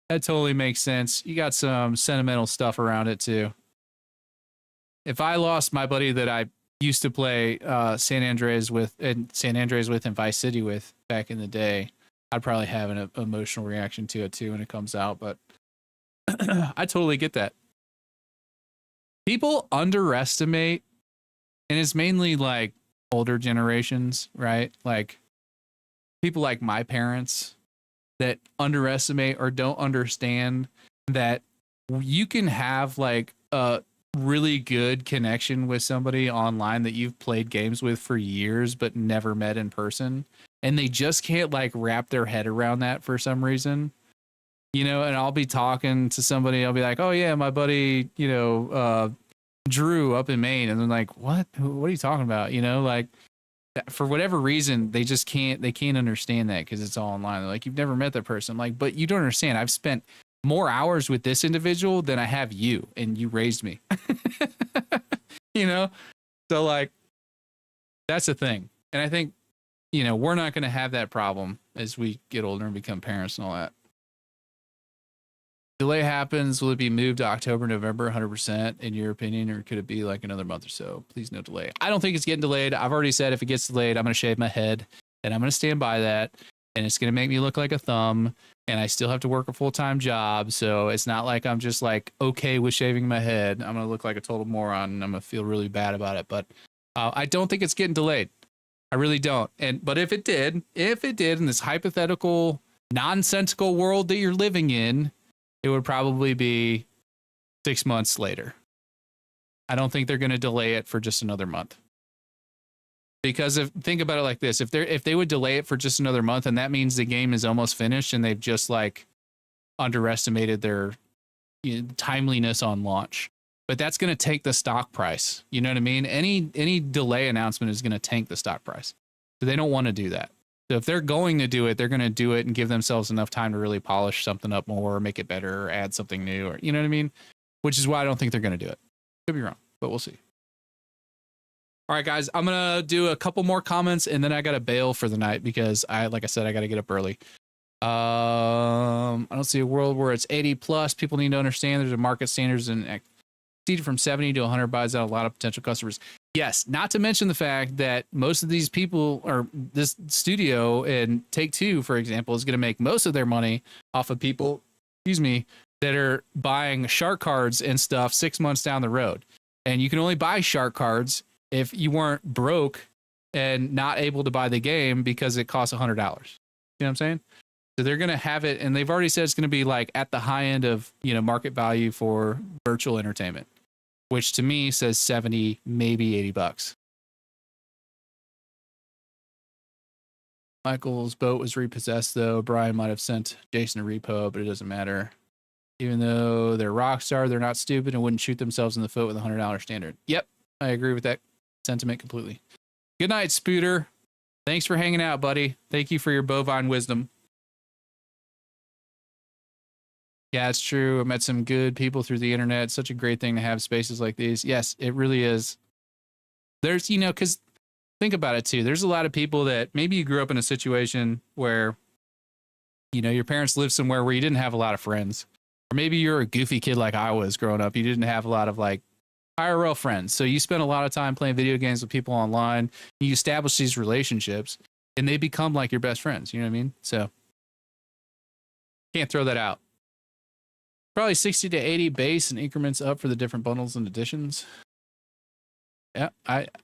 That totally makes sense. You got some sentimental stuff around it, too. If I lost my buddy that I used to play San Andreas with and Vice City with back in the day, I'd probably have an emotional reaction to it, too, when it comes out, but I totally get that. People underestimate, and it's mainly like older generations, right? Like people like my parents that underestimate or don't understand that you can have like a really good connection with somebody online that you've played games with for years but never met in person, and they just can't like wrap their head around that for some reason. And I'll be talking to somebody, I'll be like, oh yeah, my buddy, Drew up in Maine. And they're like, what are you talking about? Like for whatever reason, they can't understand that because it's all online. They're like, you've never met that person. I'm like, but you don't understand. I've spent more hours with this individual than I have you, and you raised me. So like, that's the thing. And I think, we're not going to have that problem as we get older and become parents and all that. Delay happens, will it be moved to October, November, 100% in your opinion, or could it be like another month or so? Please no delay. I don't think it's getting delayed. I've already said if it gets delayed, I'm going to shave my head, and I'm going to stand by that, and it's going to make me look like a thumb, and I still have to work a full-time job, so it's not like I'm just like okay with shaving my head. I'm going to look like a total moron, and I'm going to feel really bad about it, but I don't think it's getting delayed. I really don't. But if it did in this hypothetical, nonsensical world that you're living in, it would probably be 6 months later. I don't think they're going to delay it for just another month. Because think about it like this, if they would delay it for just another month, and that means the game is almost finished and they've just like underestimated their timeliness on launch. But that's going to take the stock price. You know what I mean? Any delay announcement is going to tank the stock price. So they don't want to do that. So if they're going to do it, they're going to do it and give themselves enough time to really polish something up more, make it better, or add something new, or you know what I mean? Which is why I don't think they're going to do it. Could be wrong, but we'll see. All right, guys, I'm going to do a couple more comments and then I got to bail for the night because like I said, I got to get up early. I don't see a world where it's 80 plus. People need to understand there's a market standards and exceeded from 70 to 100 buys out a lot of potential customers. Yes, not to mention the fact that most of these people, or this studio and Take-Two, for example, is going to make most of their money off of people, that are buying shark cards and stuff 6 months down the road. And you can only buy shark cards if you weren't broke and not able to buy the game because it costs $100. You know what I'm saying? So they're going to have it, and they've already said it's going to be like at the high end of, market value for virtual entertainment, which to me says 70, maybe $80. Michael's boat was repossessed, though. Brian might have sent Jason a repo, but it doesn't matter. Even though they're Rockstar, they're not stupid and wouldn't shoot themselves in the foot with a $100 standard. Yep, I agree with that sentiment completely. Good night, Spooter. Thanks for hanging out, buddy. Thank you for your bovine wisdom. Yeah, it's true. I met some good people through the internet. Such a great thing to have spaces like these. Yes, it really is. There's, because think about it too. There's a lot of people that maybe you grew up in a situation where, your parents lived somewhere where you didn't have a lot of friends. Or maybe you're a goofy kid like I was growing up. You didn't have a lot of like IRL friends. So you spend a lot of time playing video games with people online. You establish these relationships and they become like your best friends. You know what I mean? So can't throw that out. Probably 60 to 80 base and increments up for the different bundles and editions. Yeah,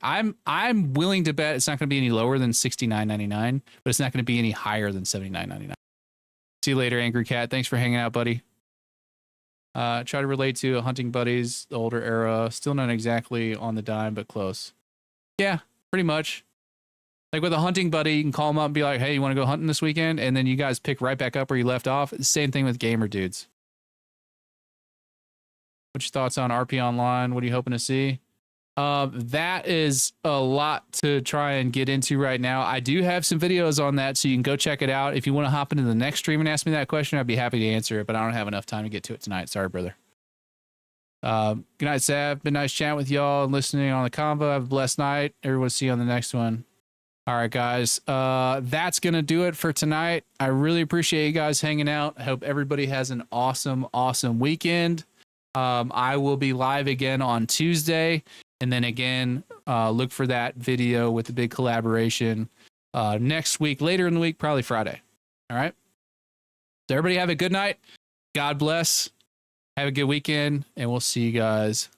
I'm willing to bet it's not going to be any lower than $69.99, but it's not going to be any higher than $79.99. See you later, Angry Cat. Thanks for hanging out, buddy. Try to relate to Hunting Buddies, the older era. Still not exactly on the dime, but close. Yeah, pretty much. Like with a Hunting Buddy, you can call them up and be like, hey, you want to go hunting this weekend? And then you guys pick right back up where you left off. Same thing with Gamer Dudes. What's your thoughts on RP Online? What are you hoping to see? That is a lot to try and get into right now. I do have some videos on that, so you can go check it out. If you want to hop into the next stream and ask me that question, I'd be happy to answer it, but I don't have enough time to get to it tonight. Sorry, brother. Good night, Sav. Been nice chatting with y'all and listening on the convo. Have a blessed night. Everyone see you on the next one. All right, guys. That's going to do it for tonight. I really appreciate you guys hanging out. I hope everybody has an awesome, awesome weekend. I will be live again on Tuesday. And then again, look for that video with the big collaboration next week, later in the week, probably Friday. All right. So everybody have a good night. God bless. Have a good weekend. And we'll see you guys